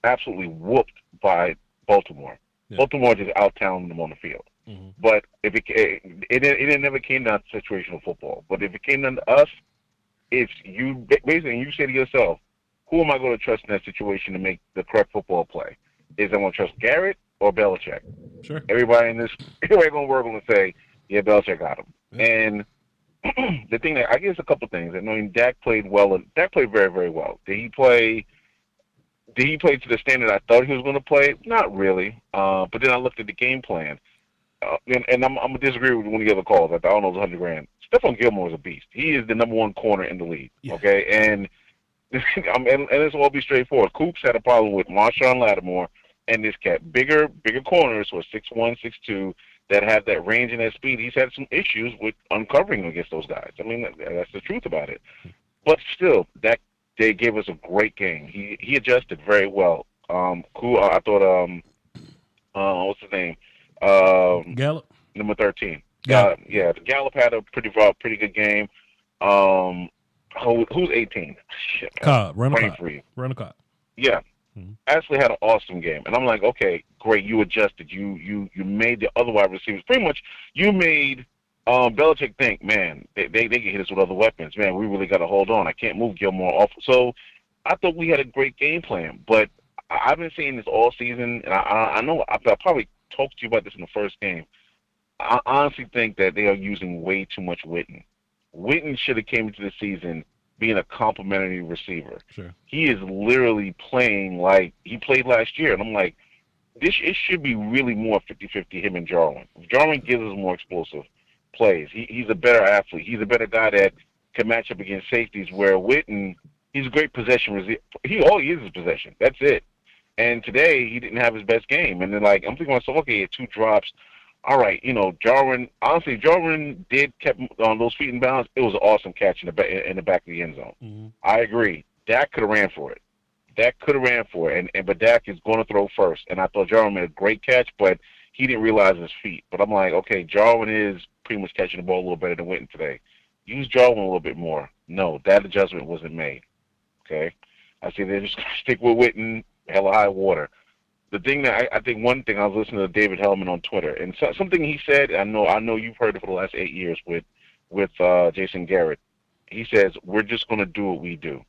absolutely whooped by Baltimore. Yeah. Baltimore just out-talented them on the field. Mm-hmm. But if it never came down to situational football. But if it came down to us, it's you basically, you say to yourself, who am I going to trust in that situation to make the correct football play? Is I going to trust Garrett or Belichick? Sure. Everybody going to work on and say, yeah, Belichick got him. Yeah. And the thing that I guess a couple things. I mean, Dak played well. Dak played very, very well. Did he play to the standard I thought he was going to play? Not really. But then I looked at the game plan. And I'm going to disagree with one of the other calls. I don't know, it was $100,000. Stephon Gilmore is a beast. He is the number one corner in the league. Yeah. Okay, and this will all be straightforward. Coops had a problem with Marshawn Lattimore and this cat. Bigger corners, so 6'1", 6'2", that have that range and that speed. He's had some issues with uncovering against those guys. I mean, that's the truth about it. But still, they gave us a great game. He adjusted very well. Cool. I thought. What's his name? Gallup. Number 13. Gallup. Yeah, Gallup had a pretty good game. Who's 18? Shit, Cobb. Run a Cobb. Yeah. Mm-hmm. Actually had an awesome game. And I'm like, okay, great, you adjusted. You made the other wide receivers. Pretty much you made Belichick think, man, they can hit us with other weapons. Man, we really got to hold on. I can't move Gilmore off. So I thought we had a great game plan. But I've been saying this all season, and I know I probably talked to you about this in the first game. I honestly think that they are using way too much Witten. Witten should have came into the season being a complimentary receiver. Sure. He is literally playing like he played last year. And I'm like, it should be really more 50-50 him and Jarwin. Jarwin gives us more explosive plays. He's a better athlete. He's a better guy that can match up against safeties, where Witten, he's a great possession receiver. All he is possession. That's it. And today, he didn't have his best game. And then, like, I'm thinking to myself, okay, he had 2 drops. All right, Jarwin, honestly, Jarwin kept on those feet in bounds. It was an awesome catch in the back of the end zone. Mm-hmm. I agree. Dak could have ran for it. But Dak is going to throw first. And I thought Jarwin made a great catch, but he didn't realize his feet. But I'm like, okay, Jarwin is pretty much catching the ball a little better than Witten today. Use Jarwin a little bit more. No, that adjustment wasn't made. Okay? I see they're just going to stick with Witten, hella high water. The thing that I think, one thing, I was listening to David Hellman on Twitter, and something he said, I know you've heard it for the last 8 years with Jason Garrett. He says, we're just going to do what we do.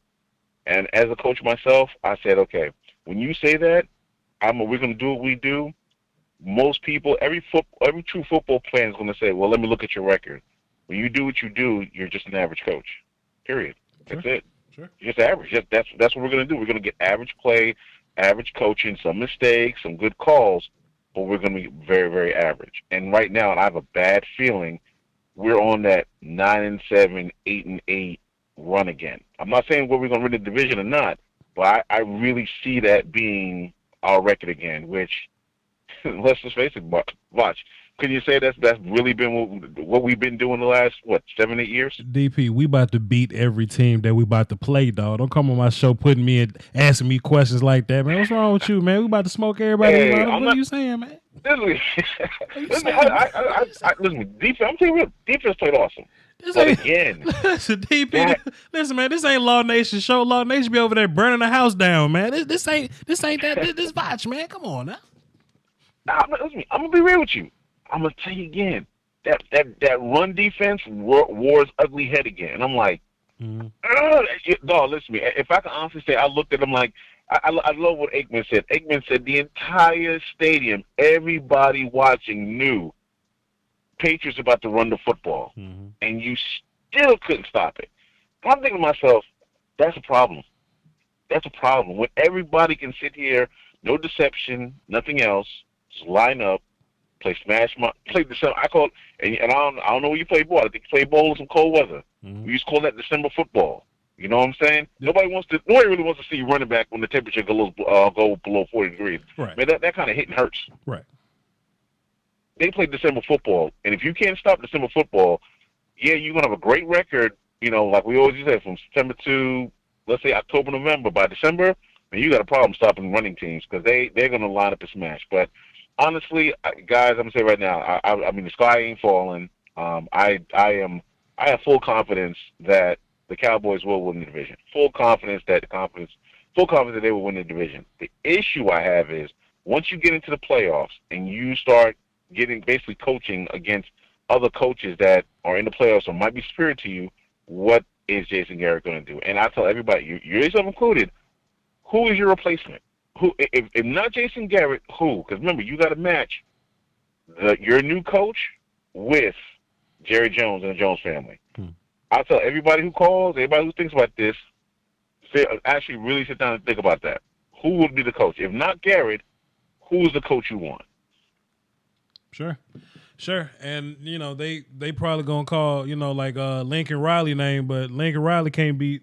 And as a coach myself, I said, okay, when you say that, we're going to do what we do, most people, every true football player is going to say, well, let me look at your record. When you do what you do, you're just an average coach. Period. That's it. Sure. You're just average. That's what we're going to do. We're going to get average play, average coaching, some mistakes, some good calls, but we're going to be very, very average. And right now, and I have a bad feeling, we're on that 9-7, 8-8 run again. I'm not saying whether we're going to win the division or not, but I really see that being our record again, which, let's just face it, Voch, can you say that's really been what we've been doing the last, 7-8 years? DP, we about to beat every team that we about to play, dog. Don't come on my show putting me and asking me questions like that, man. What's wrong with you, man? We about to smoke everybody. Hey, what are you saying, man? Listen, defense, I'm telling you, defense played awesome. Listen, DP, listen, man, this ain't Law Nation show. Law Nation be over there burning the house down, man. This ain't that. This Voch, man. Come on now. Listen, I'm gonna be real with you. I'm gonna tell you again. That run defense wore its ugly head again, and I'm like, dog. Listen to me. If I can honestly say, I looked at him like, I love what Aikman said. Aikman said the entire stadium, everybody watching knew Patriots about to run the football, and you still couldn't stop it. I'm thinking to myself, that's a problem. That's a problem. When everybody can sit here, no deception, nothing else, just line up, play play December. I call it, and I don't know where you play ball. I think you play ball in some cold weather. Mm-hmm. We used to call that December football. You know what I'm saying? Yep. Nobody really wants to see you running back when the temperature go below 40 degrees. Right. Man, that kind of hitting hurts. Right. They play December football, and if you can't stop December football, yeah, you're gonna have a great record. You know, like we always say, from September to, let's say, October, November. By December, man, you got a problem stopping running teams because they're gonna line up and smash. But honestly, guys, I'm gonna say right now, I mean, the sky ain't falling. I have full confidence that the Cowboys will win the division. Full confidence that they will win the division. The issue I have is once you get into the playoffs and you start getting basically coaching against other coaches that are in the playoffs or might be superior to you, what is Jason Garrett going to do? And I tell everybody, you yourself included, who is your replacement? Who, if not Jason Garrett, who? Because remember, you got to match your new coach with Jerry Jones and the Jones family. I tell everybody who calls, everybody who thinks about this, actually really sit down and think about that. Who would be the coach? If not Garrett, who's the coach you want? Sure. And, you know, they probably going to call, you know, like Lincoln Riley name, but Lincoln Riley can't beat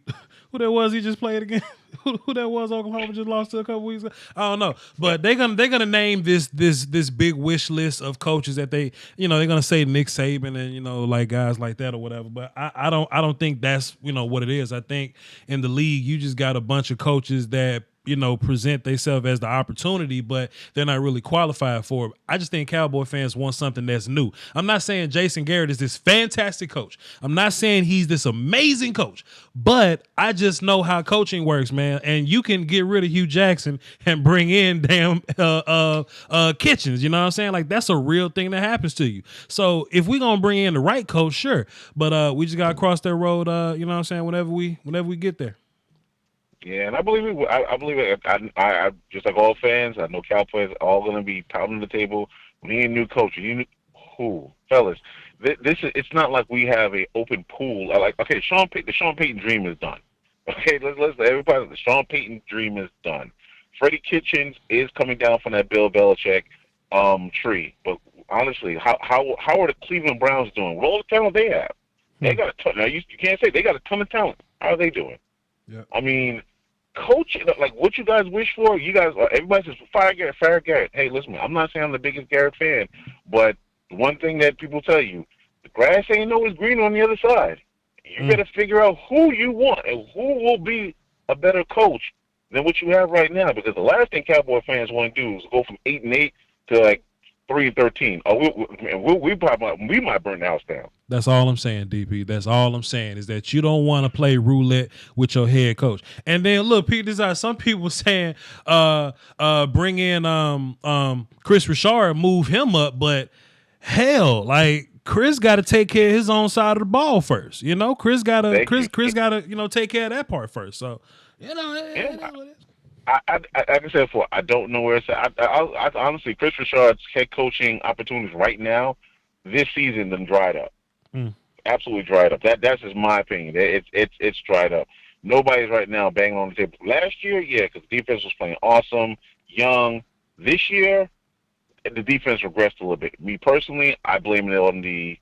who that was he just played again? who that was Oklahoma just lost to a couple weeks ago? I don't know. But they're gonna name this big wish list of coaches that they, you know, they're gonna say Nick Saban and, you know, like guys like that or whatever. But I don't think that's, you know, what it is. I think in the league you just got a bunch of coaches that, you know, present themselves as the opportunity, but they're not really qualified for it. I just think Cowboy fans want something that's new. I'm not saying Jason Garrett is this fantastic coach. I'm not saying he's this amazing coach, but I just know how coaching works, man. And you can get rid of Hugh Jackson and bring in damn Kitchens. You know what I'm saying? Like, that's a real thing that happens to you. So if we're gonna bring in the right coach, sure. But we just gotta cross that road, you know what I'm saying, whenever we get there. Yeah, and I believe it. I believe it. I just like all fans, I know Cowboys are all going to be pounding the table. We need a new coach. Who, fellas? It's not like we have an open pool. Like, okay, the Sean Payton dream is done. Okay, let's everybody. The Sean Payton dream is done. Freddie Kitchens is coming down from that Bill Belichick tree. But honestly, how are the Cleveland Browns doing with all the talent they have? They got a ton. Now you can't say they got a ton of talent. How are they doing? Yeah. I mean, coaching, like what you guys wish for, everybody says, fire Garrett. Hey, listen, I'm not saying I'm the biggest Garrett fan, but one thing that people tell you, the grass ain't always green on the other side. You got to figure out who you want and who will be a better coach than what you have right now, because the last thing Cowboy fans want to do is go from 8-8 to like 3-13. We might burn the house down. That's all I'm saying, DP. That's all I'm saying is that you don't want to play roulette with your head coach. And then look, Pete, this is some people saying bring in Chris Richard, move him up, but hell, like Chris got to take care of his own side of the ball first. You know, Chris got to, you know, take care of that part first. So, you know, it is what it is. Like I said before, I don't know where it's at. I honestly, Chris Richard's head coaching opportunities right now, this season, done dried up. Absolutely dried up. That's just my opinion. It's dried up. Nobody's right now banging on the table. Last year, yeah, because the defense was playing awesome, young. This year, the defense regressed a little bit. Me personally, I blame it on the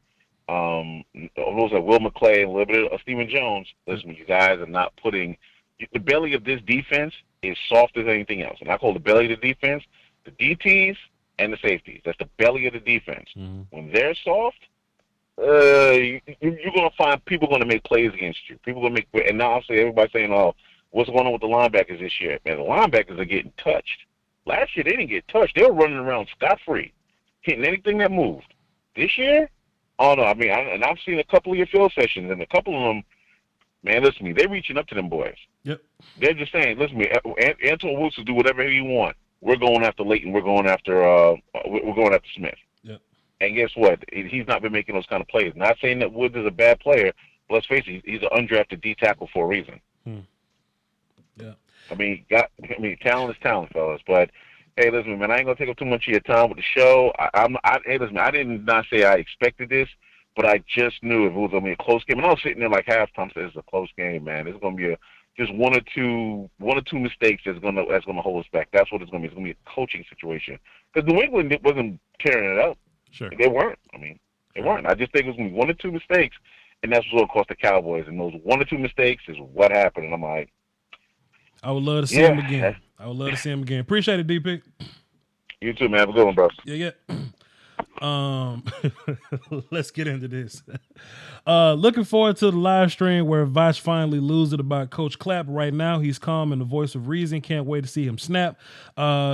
Will McClay and a little bit of Stephen Jones. Listen, you guys are not putting the belly of this defense is soft as anything else, and I call the belly of the defense the DTs and the safeties. That's the belly of the defense. When they're soft, you're going to find people going to make plays against you. People going to make, and now I'll say everybody's saying, "Oh, what's going on with the linebackers this year?" Man, the linebackers are getting touched. Last year they didn't get touched; they were running around scot-free, hitting anything that moved. This year, oh no, I mean, I've seen a couple of your field sessions, and a couple of them, man, listen to me, they're reaching up to them boys. Yep. They're just saying, listen to me, Antoine Wilson do whatever you want. We're going after Leighton. We're going after Smith. Yep. And guess what? He's not been making those kind of plays. Not saying that Woods is a bad player, but let's face it, he's an undrafted D tackle for a reason. Yeah. I mean, talent is talent, fellas. But hey, listen, man, I ain't gonna take up too much of your time with the show. Hey, listen, I did not say I expected this, but I just knew if it was going to be a close game. And I was sitting there like halftime, said it's a close game, man. It's going to be just one or two mistakes that's going to hold us back. That's what it's going to be. It's going to be a coaching situation. Because New England wasn't tearing it up. Sure. They weren't. I mean, they weren't. I just think it was going to be one or two mistakes, and that's what cost the Cowboys. And those one or two mistakes is what happened. And I'm like, I would love to see him again. I would love to see him again. Appreciate it, D-Pick. You too, man. Have a good one, bro. Yeah. Let's get into this. Looking forward to the live stream where Voch finally loses it about Coach Clapp. Right now, he's calm and the voice of reason. Can't wait to see him snap.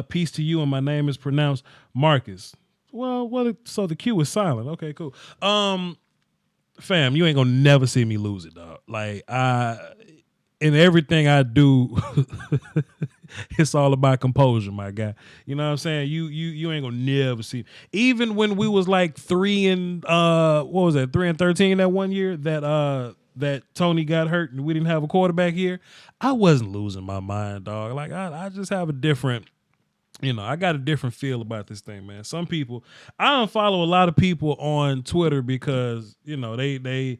Peace to you, and my name is pronounced Marcus. Well, so the Q is silent. Okay, cool. Fam, you ain't gonna never see me lose it, dog. Like in everything I do, it's all about composure, my guy. You know what I'm saying? You ain't gonna never see. Even when we was like 3-13 that one year that Tony got hurt and we didn't have a quarterback here, I wasn't losing my mind, dog. Like I just have a different, I got a different feel about this thing, man. Some people, I don't follow a lot of people on Twitter because I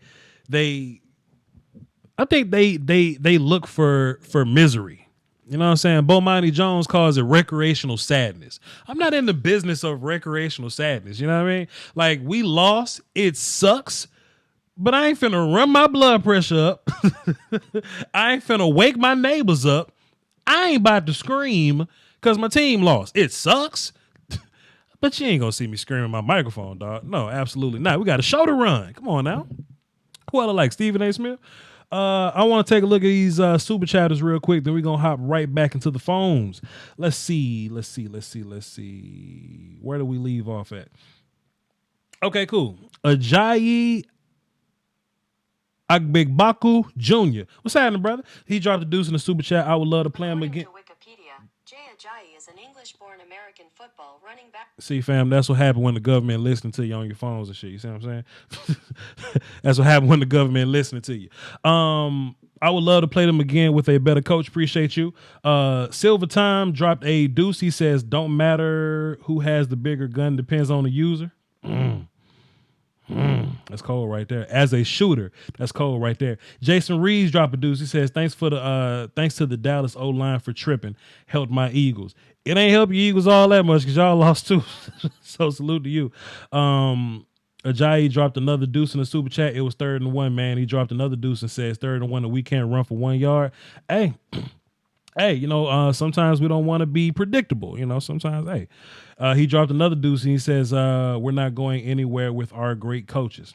think they look for misery. You know what I'm saying? Bomani Jones calls it recreational sadness. I'm not in the business of recreational sadness. You know what I mean? Like, we lost. It sucks. But I ain't finna run my blood pressure up. I ain't finna wake my neighbors up. I ain't about to scream because my team lost. It sucks. But you ain't gonna see me screaming my microphone, dog. No, absolutely not. We got a show to run. Come on now. Who I look like? Stephen A. Smith? I want to take a look at these super chatters real quick. Then we're going to hop right back into the phones. Let's see. Where do we leave off at? Okay, cool. Ajayi Agbegbaku Jr. What's happening, brother? He dropped a deuce in the super chat. I would love to play him again. Jay Ajayi is an English-born American football running back. See, fam, that's what happened when the government listening to you on your phones and shit. You see what I'm saying? That's what happened when the government listening to you. I would love to play them again with a better coach. Appreciate you. Silver Time dropped a deuce. He says, don't matter who has the bigger gun, depends on the user. That's cold right there. As a shooter, that's cold right there. Jason Reeves dropped a deuce. He says, thanks to the Dallas O-line for tripping. Helped my Eagles. It ain't help your Eagles all that much because y'all lost too. So salute to you. Ajayi dropped another deuce in the super chat. It was 3rd and 1, man. He dropped another deuce and says 3rd and 1 and we can't run for 1 yard. Hey, sometimes we don't want to be predictable. Sometimes, he dropped another deuce and he says, we're not going anywhere with our great coaches.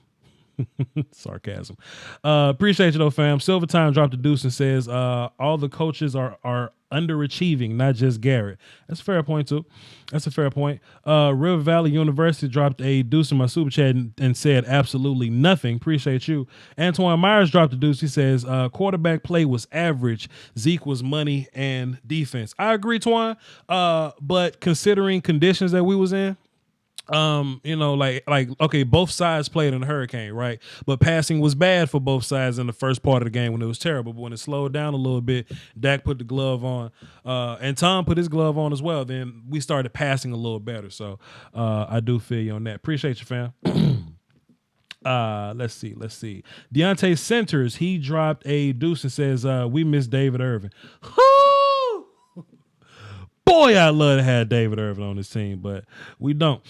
Sarcasm. Appreciate you though, fam. Silver Time dropped a deuce and says, all the coaches are underachieving, not just Garrett. That's a fair point too. That's a fair point. River Valley University dropped a deuce in my super chat and said absolutely nothing. Appreciate you. Antoine Myers dropped a deuce. He says, quarterback play was average. Zeke was money and defense. I agree, Twan. But considering conditions that we was in, okay, both sides played in a hurricane, right? But passing was bad for both sides in the first part of the game when it was terrible. But when it slowed down a little bit, Dak put the glove on, and Tom put his glove on as well. Then we started passing a little better. So I do feel you on that. Appreciate you, fam. Let's see. Deontay Centers, he dropped a deuce and says, we miss David Irvin. Boy, I'd love to have David Irvin on this team, but we don't.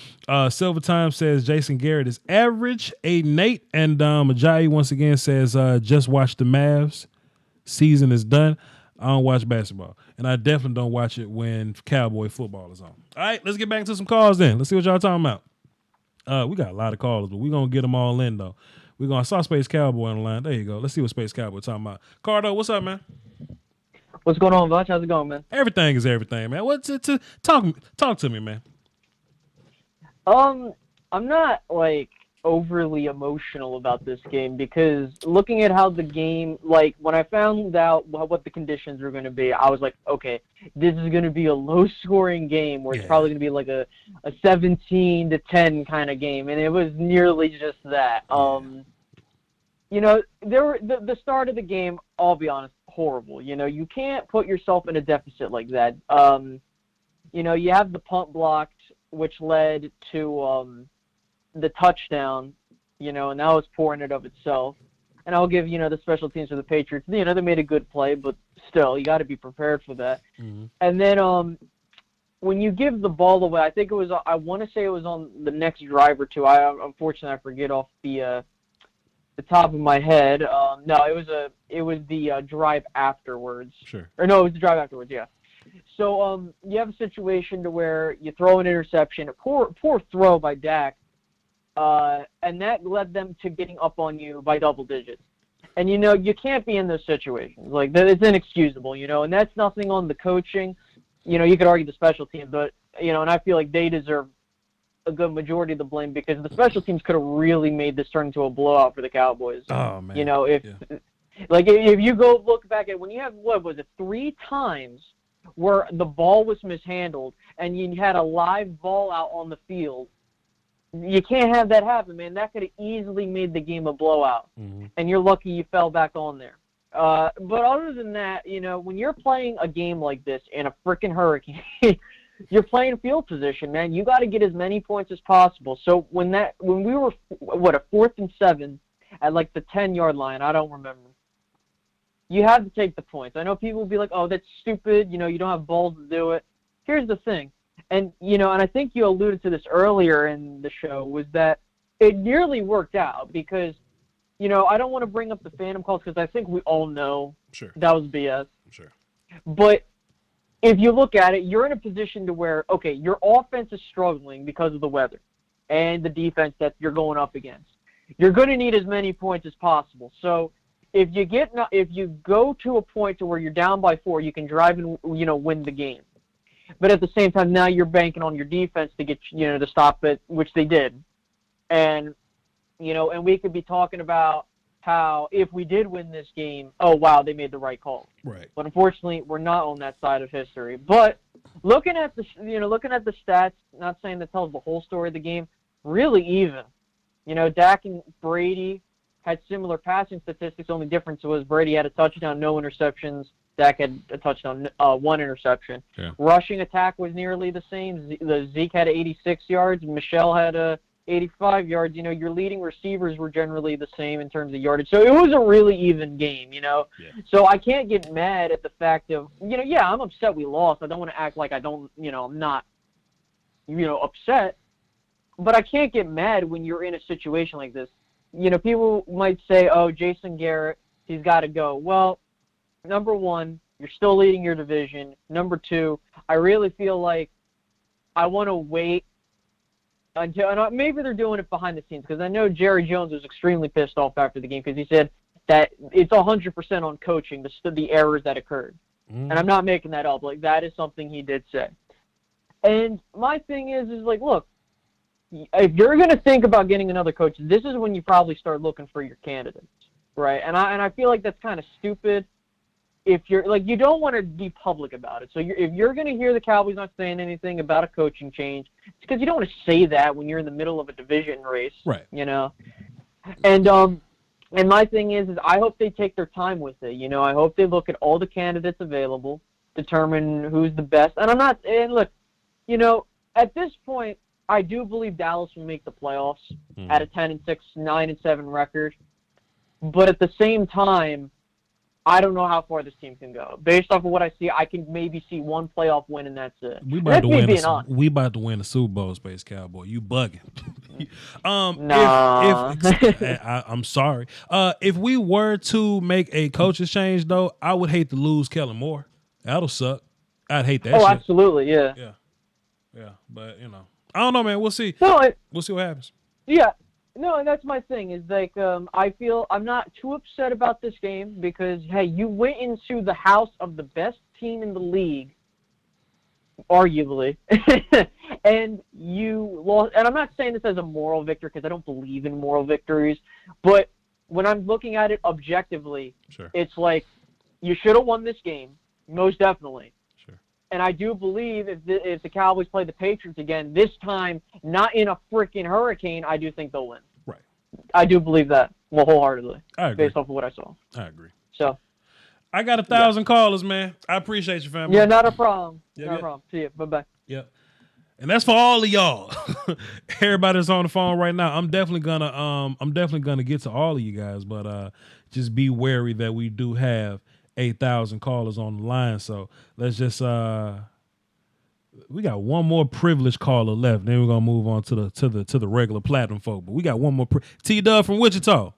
Silver Time says Jason Garrett is average. Nate and Ajayi once again says just watch the Mavs. Season is done. I don't watch basketball, and I definitely don't watch it when Cowboy football is on. All right, let's get back into some calls then. Let's see what y'all talking about. We got a lot of callers, but we're going to get them all in, though. I saw Space Cowboy on the line. There you go. Let's see what Space Cowboy talking about. Cardo, what's up, man? What's going on, Voch? How's it going, man? Everything is everything, man. What's it to talk to me, man? I'm not overly emotional about this game because looking at how the game, when I found out what the conditions were going to be, I was like, okay, this is going to be a low-scoring game where it's probably going to be like a 17-10 kind of game, and it was nearly just that. The start of the game, I'll be honest, horrible. You can't put yourself in a deficit like that. You have the punt blocked, which led to the touchdown, and that was poor in and of itself. And I'll give, the special teams for the Patriots, they made a good play, but still, you got to be prepared for that. Mm-hmm. And then when you give the ball away, I want to say it was on the next drive or two. Unfortunately, I forget off the top of my head. No, it was the drive afterwards. Sure. Or no, it was the drive afterwards, yeah. So you have a situation to where you throw an interception, a poor throw by Dak, and that led them to getting up on you by double digits. And, you can't be in those situations. Like, it's inexcusable, and that's nothing on the coaching. You could argue the special teams, but, and I feel like they deserve a good majority of the blame because the special teams could have really made this turn into a blowout for the Cowboys. Oh, man. If you go look back at when you have, 3 times where the ball was mishandled and you had a live ball out on the field, you can't have that happen, man. That could have easily made the game a blowout, and you're lucky you fell back on there. But other than that, when you're playing a game like this in a freaking hurricane, you're playing field position, man. You got to get as many points as possible. So when we were a 4th and 7 at like the 10-yard line, I don't remember. You have to take the points. I know people will be like, "Oh, that's stupid. You don't have balls to do it." Here's the thing. And, and I think you alluded to this earlier in the show, was that it nearly worked out because, I don't want to bring up the phantom calls because I think we all know that was BS. Sure. But if you look at it, you're in a position to where, okay, your offense is struggling because of the weather and the defense that you're going up against. You're going to need as many points as possible. So if you go to a point to where you're down by 4, you can drive and, win the game. But at the same time, now you're banking on your defense to get, to stop it, which they did. And, and we could be talking about how if we did win this game, oh, wow, they made the right call. Right. But unfortunately, we're not on that side of history. But looking at the stats, not saying that tells the whole story of the game, really even. Dak and Brady had similar passing statistics. Only difference was Brady had a touchdown, no interceptions. Dak had a touchdown, 1 interception. Yeah. Rushing attack was nearly the same. Zeke had 86 yards. Michelle had 85 yards. Your leading receivers were generally the same in terms of yardage. So it was a really even game, Yeah. So I can't get mad at the fact of, yeah, I'm upset we lost. I don't want to act like I don't, I'm not, upset. But I can't get mad when you're in a situation like this. People might say, oh, Jason Garrett, he's got to go. Well, number 1, you're still leading your division. Number 2, I really feel like I want to wait until, and maybe they're doing it behind the scenes because I know Jerry Jones was extremely pissed off after the game because he said that it's 100% on coaching, the errors that occurred. And I'm not making that up. Like, that is something he did say. And my thing is like, look, if you're going to think about getting another coach, this is when you probably start looking for your candidates, right? And I feel like that's kind of stupid. If you're like, you don't want to be public about it. So if you're going to hear the Cowboys not saying anything about a coaching change, it's because you don't want to say that when you're in the middle of a division race, right? And my thing is I hope they take their time with it. I hope they look at all the candidates available, determine who's the best. And look, at this point, I do believe Dallas will make the playoffs at a 10-6, 9-7 record. But at the same time, I don't know how far this team can go. Based off of what I see, I can maybe see 1 playoff win, and that's it. We about to win the Super Bowl, Space Cowboy. You bugging. Nah. I'm sorry. If we were to make a coach's change, though, I would hate to lose Kellen Moore. That'll suck. I'd hate that shit. Oh, absolutely, yeah. Yeah, but, I don't know, man. We'll see. We'll see what happens. Yeah. No, and that's my thing is like I feel I'm not too upset about this game because, hey, you went into the house of the best team in the league, arguably, and you lost. And I'm not saying this as a moral victory because I don't believe in moral victories, but when I'm looking at it objectively, it's like you should have won this game, most definitely. And I do believe if the Cowboys play the Patriots again, this time not in a freaking hurricane, I do think they'll win. Right. I do believe that wholeheartedly. I agree. Based off of what I saw. I agree. So. I got 1,000 callers, man. I appreciate you, family. Yeah, not a problem. Yep, not a problem. See you. Bye-bye. Yep. And that's for all of y'all. Everybody that's on the phone right now. I'm definitely gonna get to all of you guys, but just be wary that we do have 8,000 callers on the line. So let's just we got one more privileged caller left. Then we're gonna move on to the regular platinum folk. But we got one more T-Dub from Wichita.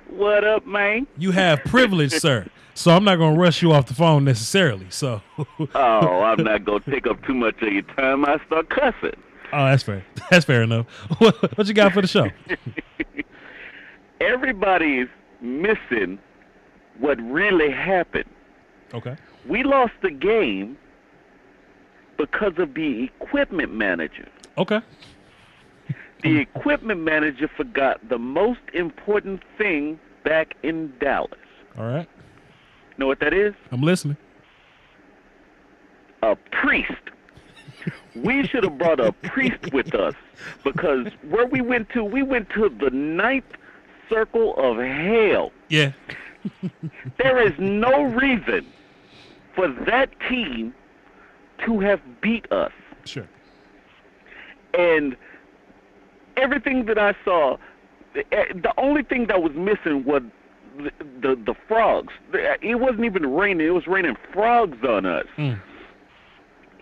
What up, man? You have privilege, sir. So I'm not gonna rush you off the phone necessarily. So Oh, I'm not gonna take up too much of your time. I start cussing. Oh, that's fair. That's fair enough. What you got for the show? Everybody's missing what really happened. Okay. We lost the game because of the equipment manager. Okay. The equipment manager forgot the most important thing back in Dallas. All right. Know what that is? I'm listening. A priest. We should have brought a priest with us because where we went to the ninth circle of hell. Yeah. There is no reason for that team to have beat us. Sure. And everything that I saw, the only thing that was missing was the frogs. It wasn't even raining. It was raining frogs on us. Mm.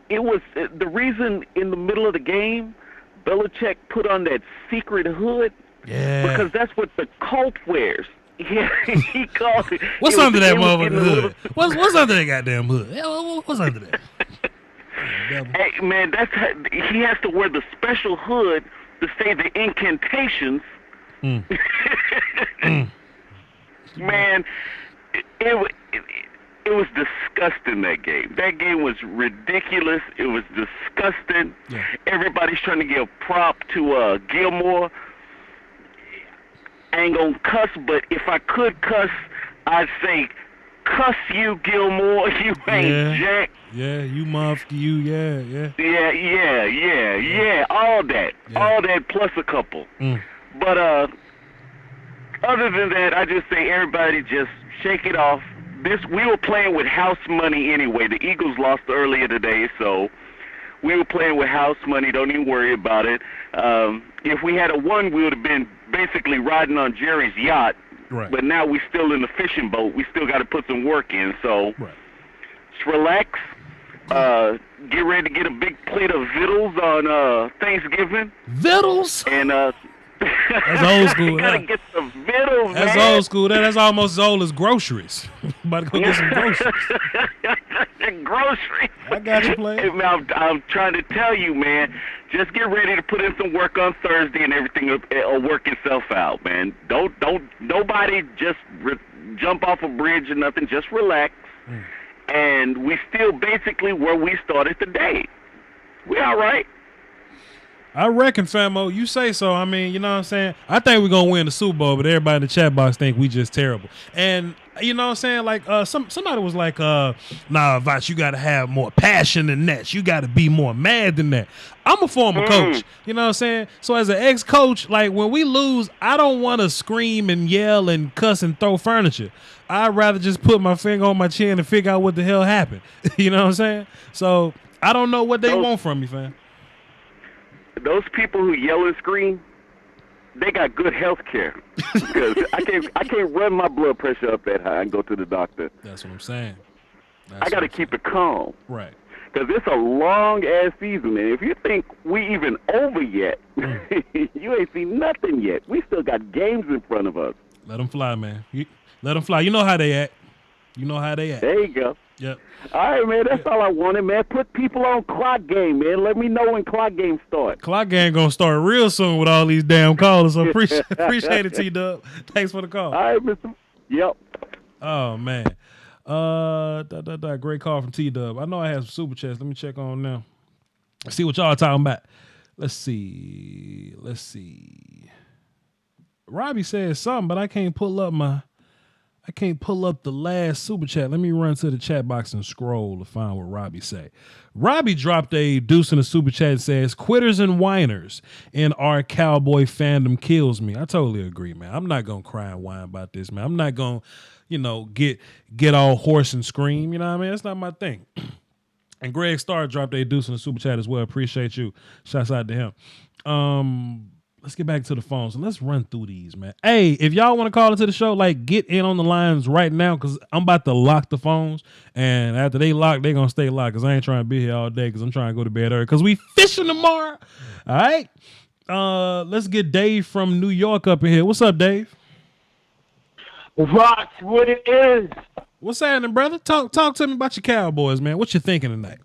It was the reason in the middle of the game, Belichick put on that secret hood. Yeah. Because that's what the cult wears. Yeah, he called it. What's under that motherfucking hood? What's under that goddamn hood? What's under that? Hey, man, he has to wear the special hood to say the incantations. Mm. Man, it was disgusting, that game. That game was ridiculous. It was disgusting. Yeah. Everybody's trying to give prop to Gilmore. I ain't gonna cuss, but if I could cuss, I'd say, cuss you, Gilmore. You ain't jack. Yeah, you motherfucker, you, yeah. Yeah, all that. Yeah. All that plus a couple. Mm. But other than that, I just say everybody just shake it off. We were playing with house money anyway. The Eagles lost earlier today, so we were playing with house money. Don't even worry about it. If we had a won, we would have been basically riding on Jerry's yacht. Right. But now we're still in the fishing boat. We still got to put some work in. So just relax. Get ready to get a big plate of vittles on Thanksgiving. Vittles? And that's old school. Gotta get some vittles, that's man. old school. That's almost as old as groceries. About to go get some groceries. Groceries. I got you, player. Hey, I'm trying to tell you, man. Just get ready to put in some work on Thursday, and everything will work itself out, man. Don't nobody just jump off a bridge or nothing. Just relax. Mm. And we still basically where we started the day. We all right. I reckon, Famo, you say so. I mean, you know what I'm saying? I think we're going to win the Super Bowl, but everybody in the chat box think we just terrible. And, you know what I'm saying? Like, somebody was like, nah, Voch, you got to have more passion than that. You got to be more mad than that. I'm a former coach. You know what I'm saying? So as an ex-coach, like, when we lose, I don't want to scream and yell and cuss and throw furniture. I'd rather just put my finger on my chin and figure out what the hell happened. You know what I'm saying? So I don't know what they want from me, fam. Those people who yell and scream, they got good health care. Because I can't run my blood pressure up that high and go to the doctor. That's what I'm saying. I got to keep it calm. Right. Because it's a long-ass season, and if you think we even over yet, you ain't seen nothing yet. We still got games in front of us. Let them fly, man. Let them fly. You know how they act. There you go. Yep. All right, man. That's all I wanted, man. Put people on clock game, man. Let me know when clock game starts. Clock game gonna start real soon with all these damn callers. So appreciate it, T-Dub. Thanks for the call. All right, Mr. Yep. Oh man. Great call from T-Dub. I know I have some super chats. Let me check on now. See what y'all talking about. Let's see. Robbie said something, but I can't pull up the last super chat. Let me run to the chat box and scroll to find what Robbie say. Robbie dropped a deuce in the super chat and says, quitters and whiners in our Cowboy fandom kills me. I totally agree, man. I'm not going to cry and whine about this, man. I'm not going to, get all hoarse and scream. You know what I mean? That's not my thing. And Greg Starr dropped a deuce in the super chat as well. Appreciate you. Shouts out to him. Let's get back to the phones and let's run through these, man. Hey, if y'all want to call into the show, like get in on the lines right now because I'm about to lock the phones. And after they lock, they're going to stay locked because I ain't trying to be here all day because I'm trying to go to bed early because we fishing tomorrow. All right. Let's get Dave from New York up in here. What's up, Dave? Watch what it is. What's happening, brother? Talk to me about your Cowboys, man. What you thinking tonight?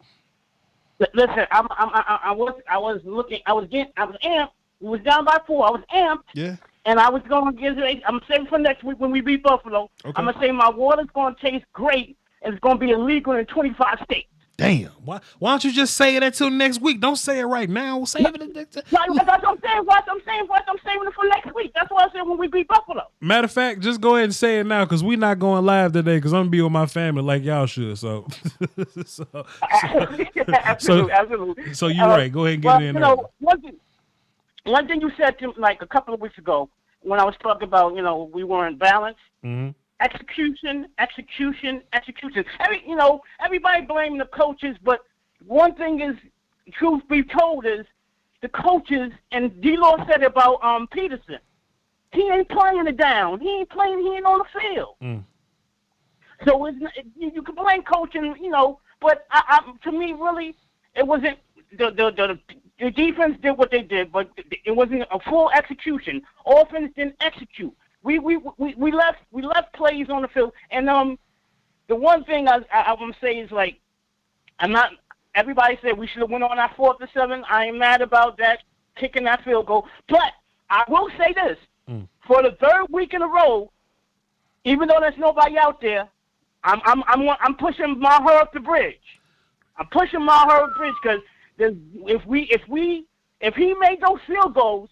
Listen, I was amped. We was down by 4. I was amped. Yeah. And I was going to give it. I'm saving for next week when we beat Buffalo. Okay. I'm gonna say my water's going to taste great, and it's going to be illegal in 25 states. Damn. Why don't you just say it until next week? Don't say it right now. Save it. That's what I'm saying. I'm saving it for next week. That's what I said when we beat Buffalo. Matter of fact, just go ahead and say it now because we're not going live today because I'm going to be with my family like y'all should. So Absolutely. So you're right. Go ahead and get it in there. One thing you said to like a couple of weeks ago when I was talking about, we weren't balanced. Mm-hmm. Execution. Everybody blaming the coaches, but one thing is, truth be told, is the coaches, and D-Law said it about Peterson. He ain't playing it down. He ain't on the field. Mm. So you can blame coaching, but to me, really, it wasn't the defense did what they did, but it wasn't a full execution. Offense didn't execute. We left plays on the field, and the one thing I want to say is like I'm not. Everybody said we should have went on our 4th and 7. I ain't mad about that kicking that field goal, but I will say this: for the 3rd week in a row, even though there's nobody out there, I'm pushing Maher up the bridge. I'm pushing Maher up the bridge because if he made those field goals,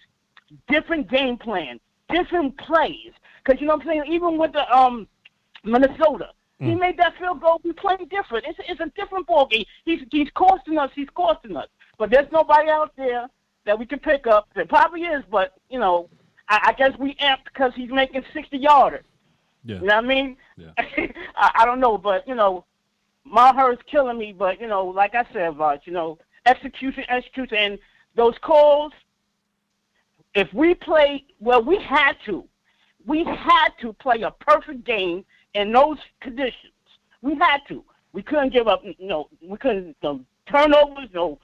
different game plan. Different plays, because you know what I'm saying. Even with the Minnesota, he made that field goal. We playing different. It's a different ball game. He's costing us. But there's nobody out there that we can pick up. There probably is, but I guess we amped because he's making 60-yarders. Yeah. You know what I mean? Yeah. I don't know, but Maher is killing me. But like I said, Voch, execution, and those calls. If we play, we had to play a perfect game in those conditions. We had to. We couldn't give up. We couldn't turnovers, no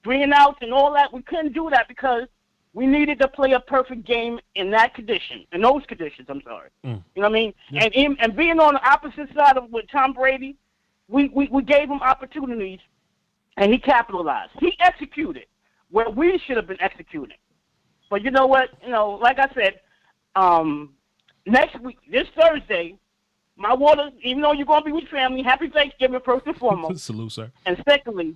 bringing outs and all that. We couldn't do that because we needed to play a perfect game in that condition, in those conditions. I'm sorry. You know what I mean? Yeah. And being on the opposite side of with Tom Brady, we gave him opportunities, and he capitalized. He executed where we should have been executing. But you know what? Like I said, next week, this Thursday, my water, even though you're going to be with family, happy Thanksgiving first and foremost. Salute, sir. And secondly,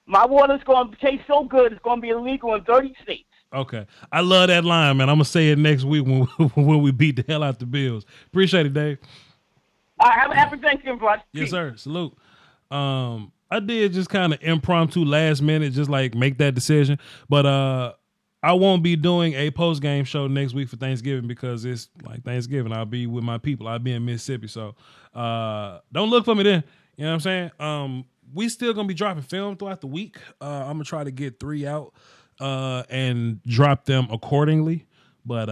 my water's going to taste so good, it's going to be illegal in 30 states. Okay. I love that line, man. I'm going to say it next week when we beat the hell out the Bills. Appreciate it, Dave. All right, have a happy Thanksgiving, bro. Yes, sir. Salute. I did just kind of impromptu last minute, just like make that decision. But I won't be doing a post-game show next week for Thanksgiving because it's like Thanksgiving. I'll be with my people. I'll be in Mississippi. So don't look for me then. You know what I'm saying? We still going to be dropping film throughout the week. I'm going to try to get 3 out and drop them accordingly. But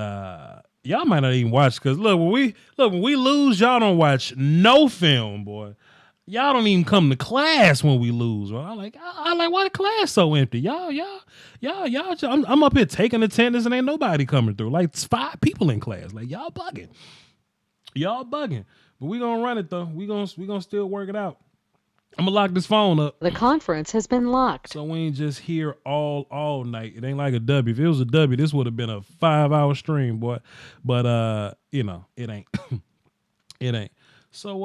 y'all might not even watch because when we lose, y'all don't watch no film, boy. Y'all don't even come to class when we lose. Bro. I like, why the class so empty? Y'all. I'm up here taking attendance and ain't nobody coming through. Like, it's 5 people in class. Like, y'all bugging. But we gonna run it though. We gonna still work it out. I'm gonna lock this phone up. The conference has been locked. So we ain't just here all night. It ain't like a W. If it was a W, this would have been a 5-hour stream, boy. But it ain't. It ain't. So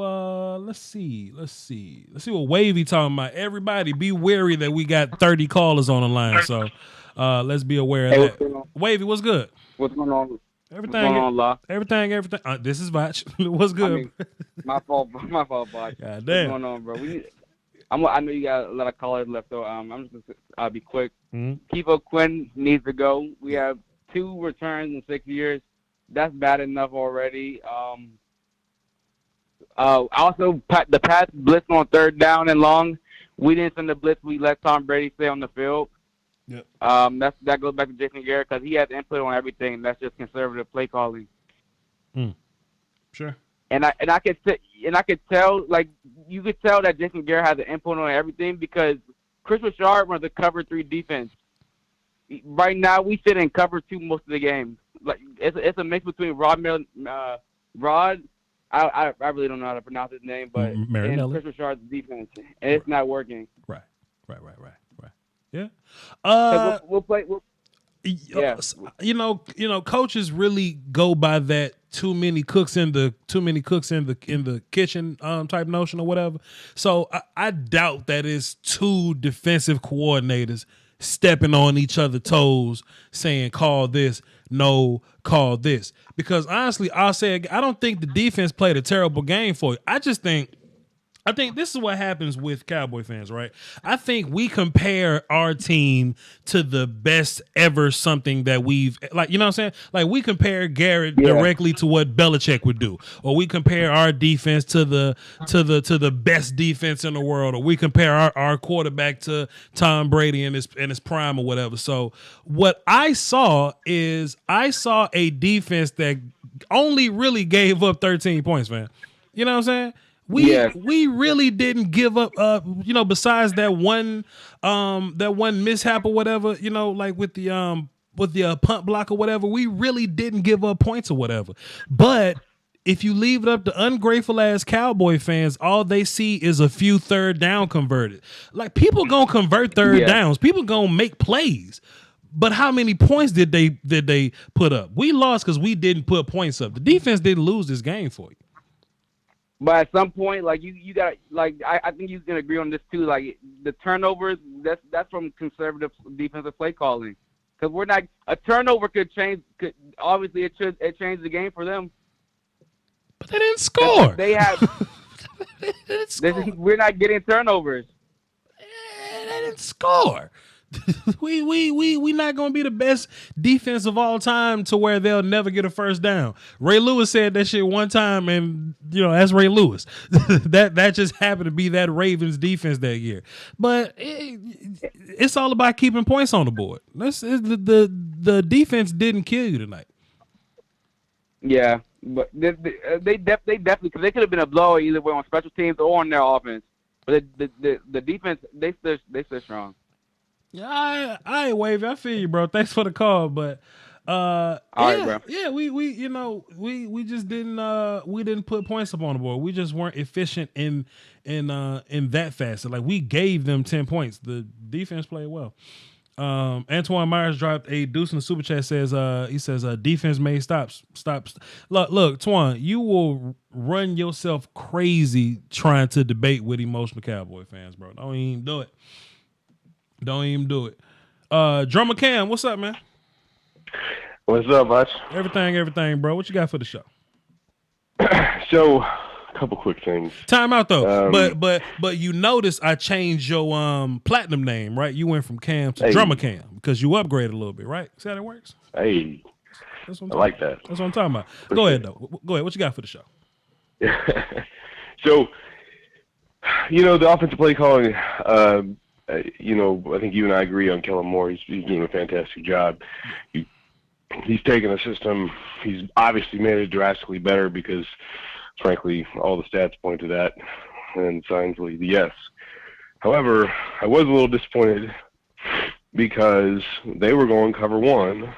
let's see what Wavy talking about. Everybody be wary that we got 30 callers on the line. So let's be aware of that. Wavy, what's good? What's going on? Everything. What's going on, Law? Everything. This is Voch. What's good? I mean, my fault, Voch. God damn. What's going on, bro? I know you got a lot of callers left, though. I'm just gonna be quick. Mm-hmm. Kifo Quinn needs to go. We have 2 returns in 6 years. That's bad enough already. Also, the Pats blitz on 3rd down and long. we didn't send the blitz. We let Tom Brady stay on the field. Yep. That goes back to Jason Garrett because he has input on everything. That's just conservative play calling. Sure. And I could tell, like, you could tell that Jason Garrett has an input on everything because Chris Richard runs a cover 3 defense. Right now, we sit in cover 2 most of the game. Like, it's a mix between Rod. I really don't know how to pronounce his name, but and Chris Richard's defense, and it's not working. Right. Yeah. We'll play. Yeah. You know, coaches really go by that too many cooks in the kitchen type notion or whatever. So I doubt that it's 2 defensive coordinators stepping on each other's toes, saying call this, no, call this. Because honestly, I'll say I don't think the defense played a terrible game for you. I think this is what happens with Cowboy fans, right? I think we compare our team to the best ever something that we've, like, you know what I'm saying? Like, we compare Garrett directly to what Belichick would do, or we compare our defense to the best defense in the world, or we compare our quarterback to Tom Brady in his prime or whatever. So what I saw a defense that only really gave up 13 points, man. You know what I'm saying? We really didn't give up, besides that one mishap or whatever, like with the punt block or whatever, we really didn't give up points or whatever. But if you leave it up to ungrateful ass Cowboy fans, all they see is a few third down converted. Like, people gonna convert third downs. People gonna make plays. But how many points did they put up? We lost because we didn't put points up. The defense didn't lose this game for you. But at some point, like, you got, like, I think you can agree on this too. Like, the turnovers, that's from conservative defensive play calling, because we're not, a turnover could obviously it changed the game for them. But they didn't score. They have. We're not getting turnovers. They didn't score. we not gonna be the best defense of all time to where they'll never get a first down. Ray Lewis said that shit one time, and that's Ray Lewis. that just happened to be that Ravens defense that year. But it's all about keeping points on the board. The defense didn't kill you tonight. Yeah, but they definitely, because they could have been a blow either way on special teams or on their offense. But the defense, they still strong. Yeah, I ain't wavy. I feel you, bro. Thanks for the call, but all right, bro. Yeah, we just didn't put points up on the board. We just weren't efficient in that facet. Like, we gave them 10 points. The defense played well. Antoine Myers dropped a deuce in the super chat. He says defense made stops. Look, Twan, you will run yourself crazy trying to debate with emotional Cowboy fans, bro. Don't even do it. Drummer Cam, what's up, man? What's up, Voch? Everything, bro. What you got for the show? So, a couple quick things. Time out though. But you notice I changed your platinum name, right? You went from Cam to Drummer Cam because you upgraded a little bit, right? See how that works? Hey, I like that. That's what I'm talking about. Go ahead though. Go ahead. What you got for the show? So, the offensive play calling. I think you and I agree on Kellen Moore. He's doing a fantastic job. He's taken a system. He's obviously made it drastically better because, frankly, all the stats point to that, and signs lead to yes. However, I was a little disappointed because they were going cover 1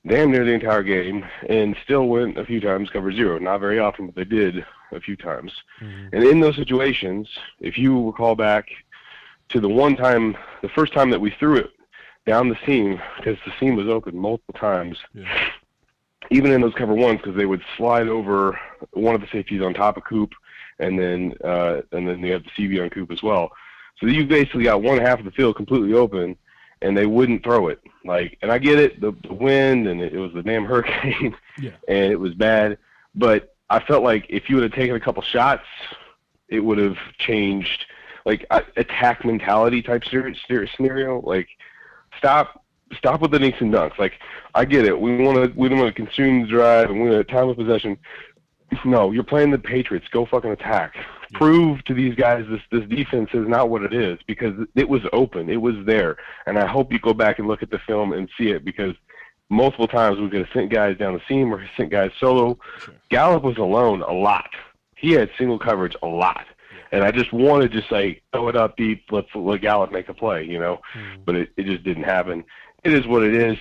damn near the entire game and still went a few times cover 0. Not very often, but they did a few times. Mm-hmm. And in those situations, if you recall back to the first time that we threw it down the seam, because the seam was open multiple times, even in those cover 1s, because they would slide over one of the safeties on top of Coop, and then they have the CB on Coop as well. So you basically got one half of the field completely open, and they wouldn't throw it. And I get it, the wind, and it was the damn hurricane, and it was bad. But I felt like if you would have taken a couple shots, it would have changed. Like, attack mentality type scenario. Like, stop with the dinks and dunks. Like, I get it. We don't want to consume the drive and we want time of possession. No, you're playing the Patriots. Go fucking attack. prove to these guys this defense is not what it is, because it was open. It was there. And I hope you go back and look at the film and see it, because multiple times we could have sent guys down the seam or sent guys solo. Sure. Gallup was alone a lot. He had single coverage a lot. And I just wanted to say, throw it up deep, let Gallup make a play, But it just didn't happen. It is what it is.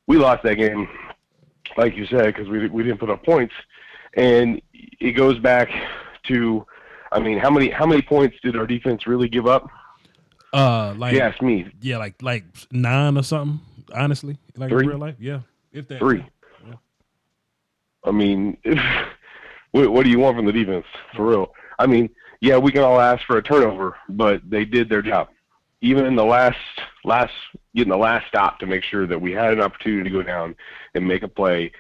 We lost that game, like you said, because we didn't put up points. And it goes back to, how many points did our defense really give up? You asked me. Yeah, like 9 or something, honestly. Like 3? In real life, yeah. If that. 3. Yeah. What do you want from the defense, for real? Yeah, we can all ask for a turnover, but they did their job. Even in the last stop to make sure that we had an opportunity to go down and make a play,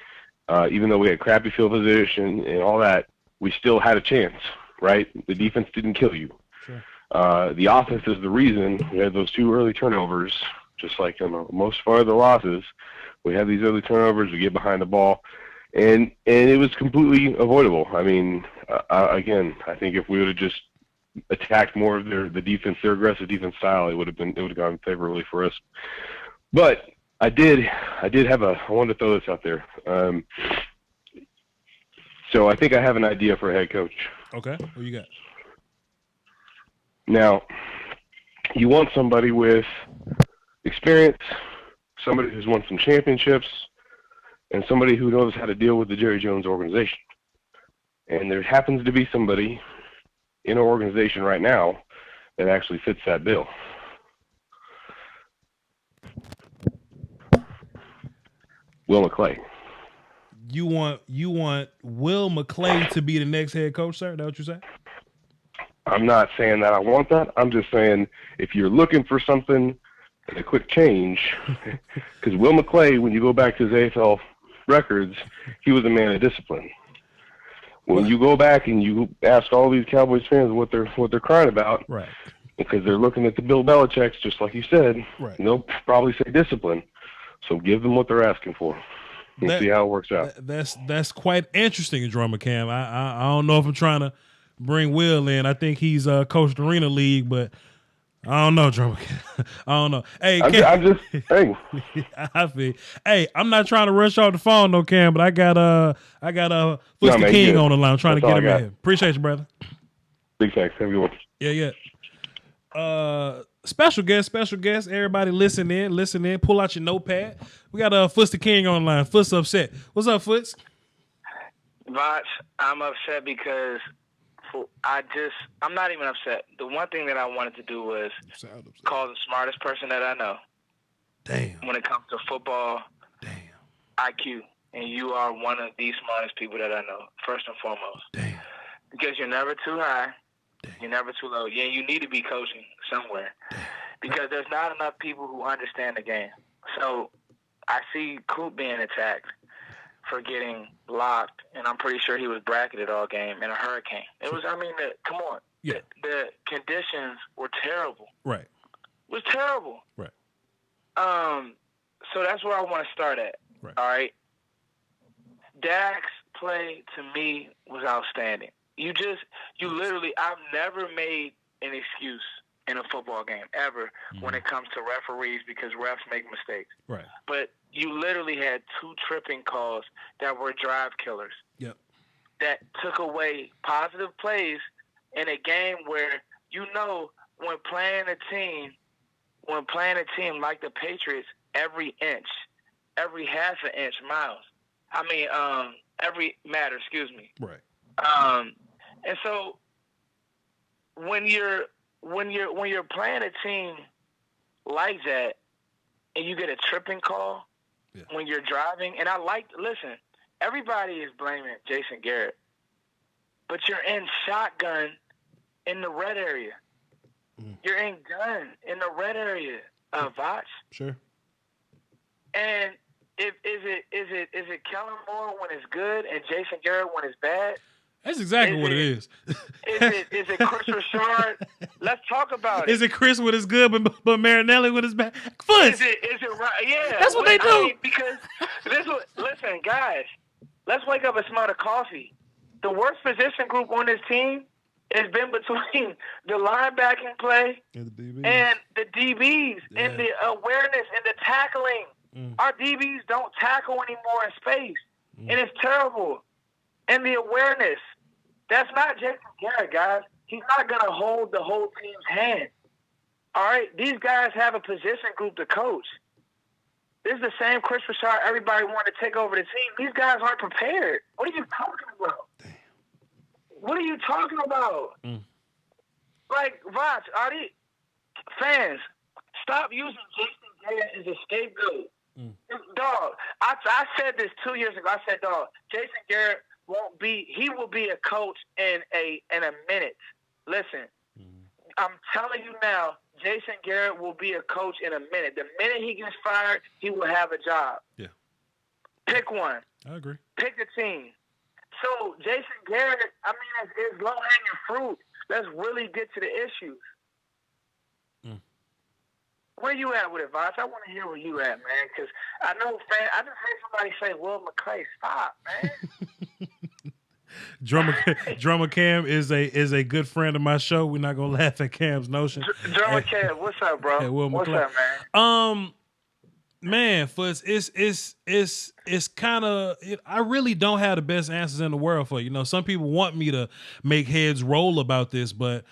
even though we had crappy field position and all that, we still had a chance, right? The defense didn't kill you. Sure. The offense is the reason we had those 2 early turnovers, just like in most of the losses. We have these early turnovers, we get behind the ball, and it was completely avoidable. Again, I think if we would have just attacked more of the defense, their aggressive defense style, it would have gone favorably for us. But I wanted to throw this out there. So I think I have an idea for a head coach. Okay, what you got? Now, you want somebody with experience, somebody who's won some championships, and somebody who knows how to deal with the Jerry Jones organization. And there happens to be somebody in our organization right now that actually fits that bill. Will McClay. You want Will McClay to be the next head coach, sir? Is that what you say? I'm not saying that I want that. I'm just saying if you're looking for something and a quick change, because Will McClay, when you go back to his AFL records, he was a man of discipline. When you go back and you ask all these Cowboys fans what they're crying about, right? Because they're looking at the Bill Belichick's, just like you said, right? They'll probably say discipline. So give them what they're asking for. And see how it works out. That's quite interesting, Drummer Cam. I don't know if I'm trying to bring Will in. I think he's coached Arena League, but I don't know, Drummer Cam. I don't know. Hey, I'm just hey. I feel. Hey, I'm not trying to rush off the phone, no, Cam, but I got Footsie King on the line. I'm trying to get him in here. Appreciate you, brother. Big thanks. Have a good one. Yeah. Special guest. Everybody listen in. Pull out your notepad. We got Footsie King on the line. Foot's upset. What's up, Foots? Voch, I'm upset because I'm not even upset. The one thing that I wanted to do was call the smartest person that I know. Damn. When it comes to football, IQ, and you are one of the smartest people that I know, first and foremost. Damn. Because you're never too high, you're never too low. Yeah, you need to be coaching somewhere. Because there's not enough people who understand the game. So I see Coop being attacked for getting blocked, and I'm pretty sure he was bracketed all game in a hurricane. It was, come on. Yeah. The conditions were terrible. Right. It was terrible. Right. So that's where I want to start at. Right. All right. Dak's play to me was outstanding. You literally, I've never made an excuse in a football game ever when it comes to referees because refs make mistakes. Right. But you literally had 2 tripping calls that were drive killers. Yep. That took away positive plays in a game where when playing a team like the Patriots, every inch, every half an inch every matter, excuse me. Right. And so when you're playing a team like that and you get a tripping call when you're driving, and listen, everybody is blaming Jason Garrett, but you're in shotgun in the red area. You're in gun in the red area, Voch. Sure. And is it Kellen Moore when it's good and Jason Garrett when it's bad? That's exactly what it is. Is it Chris Richard? Let's talk about it. Is it Chris when it's good, but Marinelli when it's bad? Is it right? Yeah. That's what they do. Because listen, guys, let's wake up and smell the coffee. the worst position group on this team has been between the linebacking play and the DBs and the awareness and the tackling. Our DBs don't tackle anymore in space, and it's terrible. And the awareness. That's not Jason Garrett, guys. He's not going to hold the whole team's hand. All right? These guys have a position group to coach. This is the same Chris Richard everybody wanted to take over the team. These guys aren't prepared. What are you talking about? Damn. What are you talking about? Like, Voch, are these fans, stop using Jason Garrett as a scapegoat. Dog, I said this 2 years ago. I said, dog, Jason Garrett he will be a coach in a minute. Listen, I'm telling you now, Jason Garrett will be a coach in a minute. The minute he gets fired, he will have a job. Yeah. Pick one. I agree. Pick a team. So Jason Garrett, I mean, it's low-hanging fruit. Let's really get to the issues. Where you at with it, Voch? I want to hear where you at, man, because I know, I just heard somebody say, Will McClay, stop, man. Drummer Cam is a good friend of my show. We're not gonna laugh at Cam's notion. Drummer Cam, what's up, bro? Hey, Will what's McClay. up, man? Man, Fuzz, it's kind of. I really don't have the best answers in the world for you. You know, some people want me to make heads roll about this, but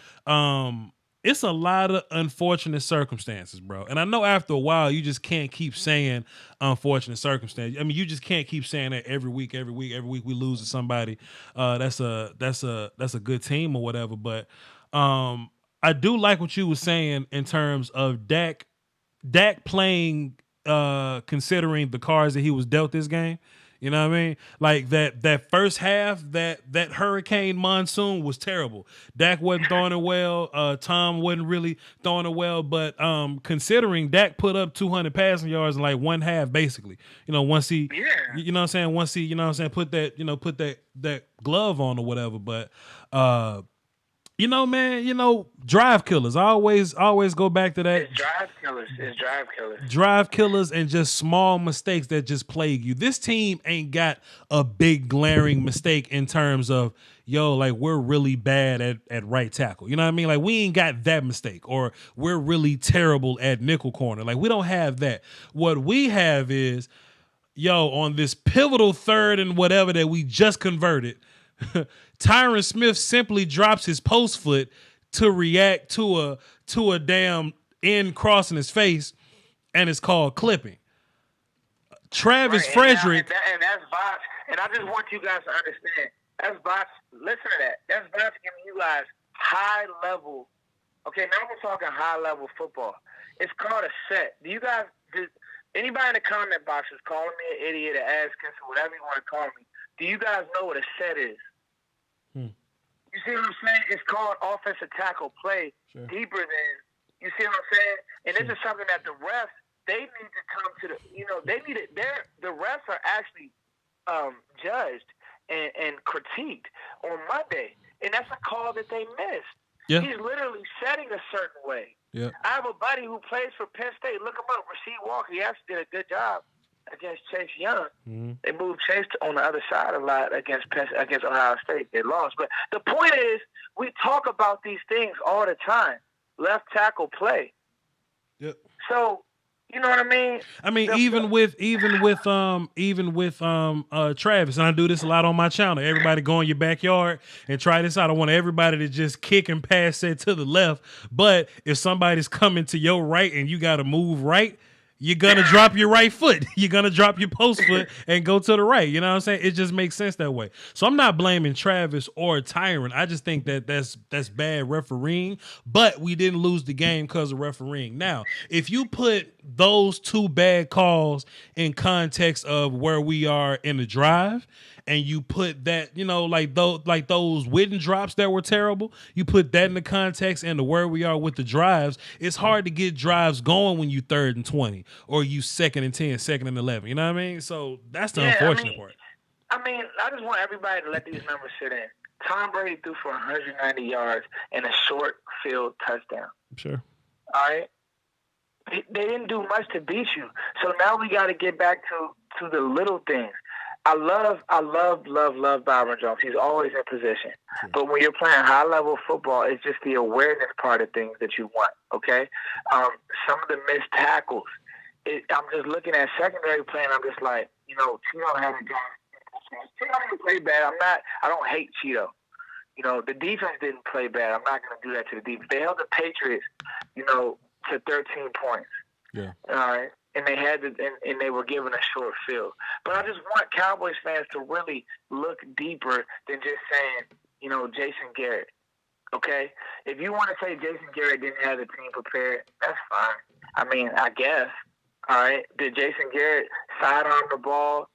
it's a lot of unfortunate circumstances, bro. And I know after a while, you just can't keep saying unfortunate circumstances. I mean, you just can't keep saying that every week we lose to somebody. That's a good team or whatever. But I do like what you were saying in terms of Dak playing, considering the cards that he was dealt this game. You know what I mean? Like that first half, that hurricane monsoon was terrible. Dak wasn't throwing it well. Tom wasn't really throwing it well. But considering Dak put up 200 passing yards in like one half, basically. You know, once he, you know what I'm saying? Once he, you know what I'm saying, put that glove on or whatever. But you know, man, you know, drive killers. I always go back to that. It's drive killers. It's drive killers. Drive killers and just small mistakes that just plague you. This team ain't got a big glaring mistake in terms of, like we're really bad at right tackle. You know what I mean? Like we ain't got that mistake, or we're really terrible at nickel corner. Like we don't have that. What we have is, on this pivotal third and whatever that we just converted, Tyron Smith simply drops his post foot to react to a damn end crossing his face, and it's called clipping. Travis Frederick. And that's Voch. And I just want you guys to understand. That's Voch. Listen to that. That's Voch giving you guys high level. Okay, now we're talking high level football. It's called a set. Anybody in the comment box is calling me an idiot, an ass kisser, whatever you want to call me. Do you guys know what a set is? You see what I'm saying? It's called offensive tackle play, deeper than, you see what I'm saying? And this is something that the refs, they need to come to the refs are actually judged and critiqued on Monday. And that's a call that they missed. Yeah. He's literally setting a certain way. Yeah. I have a buddy who plays for Penn State. Look him up, Rasheed Walker. He actually did a good job against Chase Young. They moved Chase on the other side a lot against Ohio State. They lost. But the point is, we talk about these things all the time. Left tackle play. Yep. So, you know what I mean? I mean, even with Travis, and I do this a lot on my channel. Everybody go in your backyard and try this out. I want everybody to just kick and pass it to the left. But if somebody's coming to your right and you got to move right, you're going to drop your right foot. You're going to drop your post foot and go to the right. You know what I'm saying? It just makes sense that way. So I'm not blaming Travis or Tyron. I just think that that's bad refereeing, but we didn't lose the game because of refereeing. Now, if you put those two bad calls in context of where we are in the drive, and you put that, like those Witten drops that were terrible, you put that in the context and to where we are with the drives, it's hard to get drives going when you 3rd and 20 or you 2nd and 10, 2nd and 11. You know what I mean? So that's the unfortunate part. I just want everybody to let these numbers sit in. Tom Brady threw for 190 yards and a short field touchdown. Sure. All right? They didn't do much to beat you. So now we got to get back to the little things. love Byron Jones. He's always in position. Sure. But when you're playing high-level football, it's just the awareness part of things that you want, okay? Some of the missed tackles. I'm just looking at secondary play, and I'm just like, Cheeto had a guy. Cheeto didn't play bad. I don't hate Cheeto. The defense didn't play bad. I'm not going to do that to the defense. They held the Patriots, to 13 points. Yeah. All right. And they had and they were given a short field. But I just want Cowboys fans to really look deeper than just saying, Jason Garrett. Okay? If you want to say Jason Garrett didn't have the team prepared, that's fine. I mean, I guess. All right. Did Jason Garrett sidearm the ball,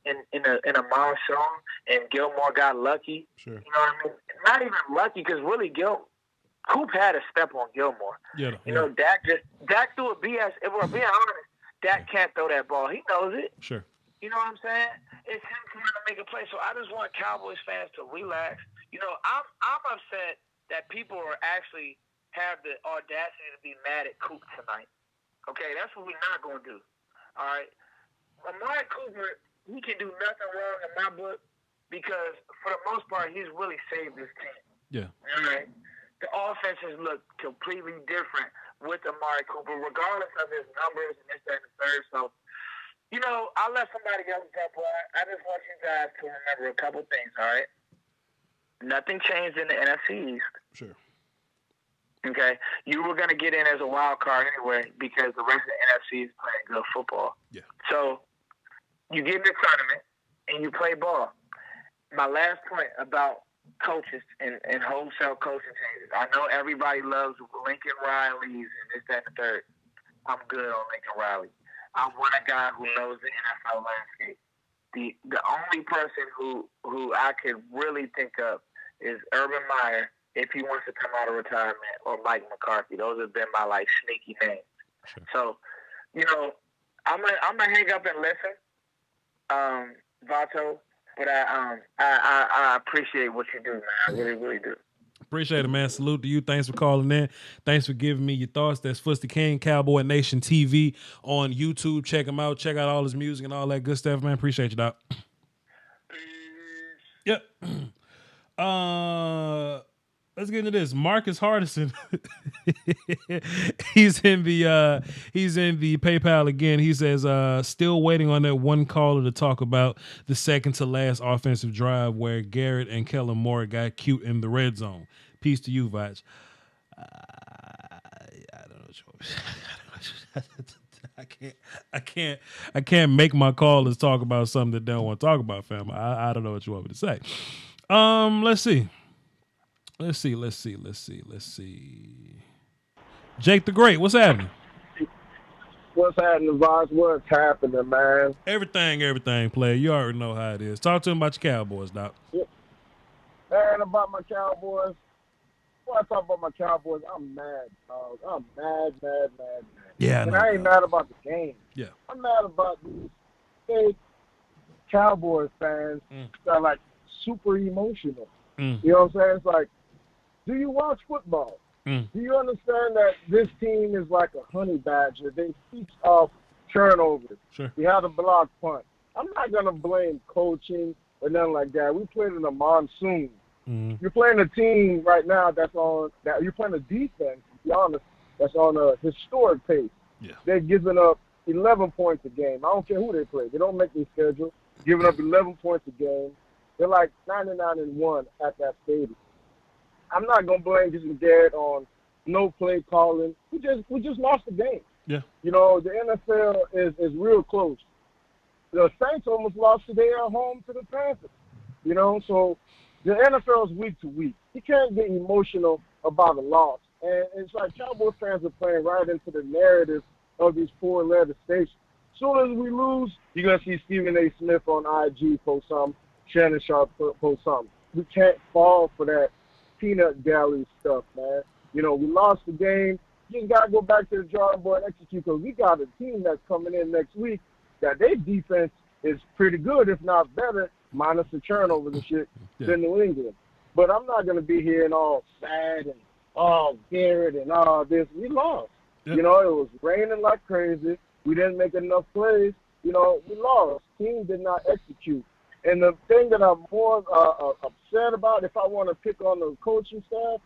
in a milestone, and Gilmore got lucky? Sure. You know what I mean? Not even lucky, because really Coop had a step on Gilmore. Yeah. Dak threw a BS. If we're being honest, Dak can't throw that ball. He knows it. Sure. You know what I'm saying? It's him trying to make a play. So I just want Cowboys fans to relax. I'm upset that people actually have the audacity to be mad at Coop tonight. Okay, that's what we're not going to do. All right? Amari Cooper, he can do nothing wrong in my book, because for the most part, he's really saved this team. Yeah. All right? The offenses look completely different with Amari Cooper, regardless of his numbers and this, that, and the third. So, I'll let somebody else jump on. I just want you guys to remember a couple things, all right? Nothing changed in the NFC East. Sure. Okay? You were going to get in as a wild card anyway, because the rest of the NFC is playing good football. Yeah. So, you get in the tournament, and you play ball. My last point about coaches and wholesale coaching changes. I know everybody loves Lincoln Riley's and this, that, and the third. I'm good on Lincoln Riley. I want a guy who knows the NFL landscape. The only person who I could really think of is Urban Meyer, if he wants to come out of retirement, or Mike McCarthy. Those have been my sneaky names. Sure. So, I'm gonna hang up and listen, Vato. But I appreciate what you do, man. I really, really do. Appreciate it, man. Salute to you. Thanks for calling in. Thanks for giving me your thoughts. That's Foots the King, Cowboy Nation TV on YouTube. Check him out. Check out all his music and all that good stuff, man. Appreciate you, Doc. Yep. Let's get into this. Marcus Hardison. he's in the PayPal again. He says, still waiting on that one caller to talk about the second to last offensive drive where Garrett and Kellen Moore got cute in the red zone. Peace to you, Voch. I don't know what you I can't make my callers talk about something that they don't want to talk about, fam. I don't know what you want me to say. Let's see. Jake the Great, what's happening? What's happening, Voch? What's happening, man? Everything, player. You already know how it is. Talk to him about your Cowboys, Doc. Yeah. And about my Cowboys. Before I talk about my Cowboys, I'm mad, dog. I'm mad. Yeah, and I ain't mad about the game. Yeah. I'm mad about these fake Cowboys fans that are super emotional. You know what I'm saying? It's like, do you watch football? Do you understand that this team is like a honey badger? They feast off turnovers. Sure. We had a block punt. I'm not going to blame coaching or nothing like that. We played in a monsoon. You're playing a team right now you're playing a defense, to be honest, that's on a historic pace. Yeah. They're giving up 11 points a game. I don't care who they play. They don't make their schedule. Giving up 11 points a game. They're 99-1 at that stadium. I'm not gonna blame Jason Garrett on no play calling. We just lost the game. Yeah. The NFL is real close. The Saints almost lost today at home to the Panthers. So the NFL is week to week. You can't get emotional about a loss. And it's like Cowboys fans are playing right into the narrative of these four-letter stations. As soon as we lose, you're gonna see Stephen A. Smith on IG post something. Shannon Sharp post something. We can't fall for that peanut gallery stuff, man. We lost the game. You just got to go back to the drawing board and execute, because we got a team that's coming in next week that their defense is pretty good, if not better, minus the turnovers and shit, than New England. But I'm not going to be here and all sad and Garrett and all this. We lost. It was raining like crazy. We didn't make enough plays. We lost. team did not execute. And the thing that I'm more upset about, if I want to pick on the coaching staff,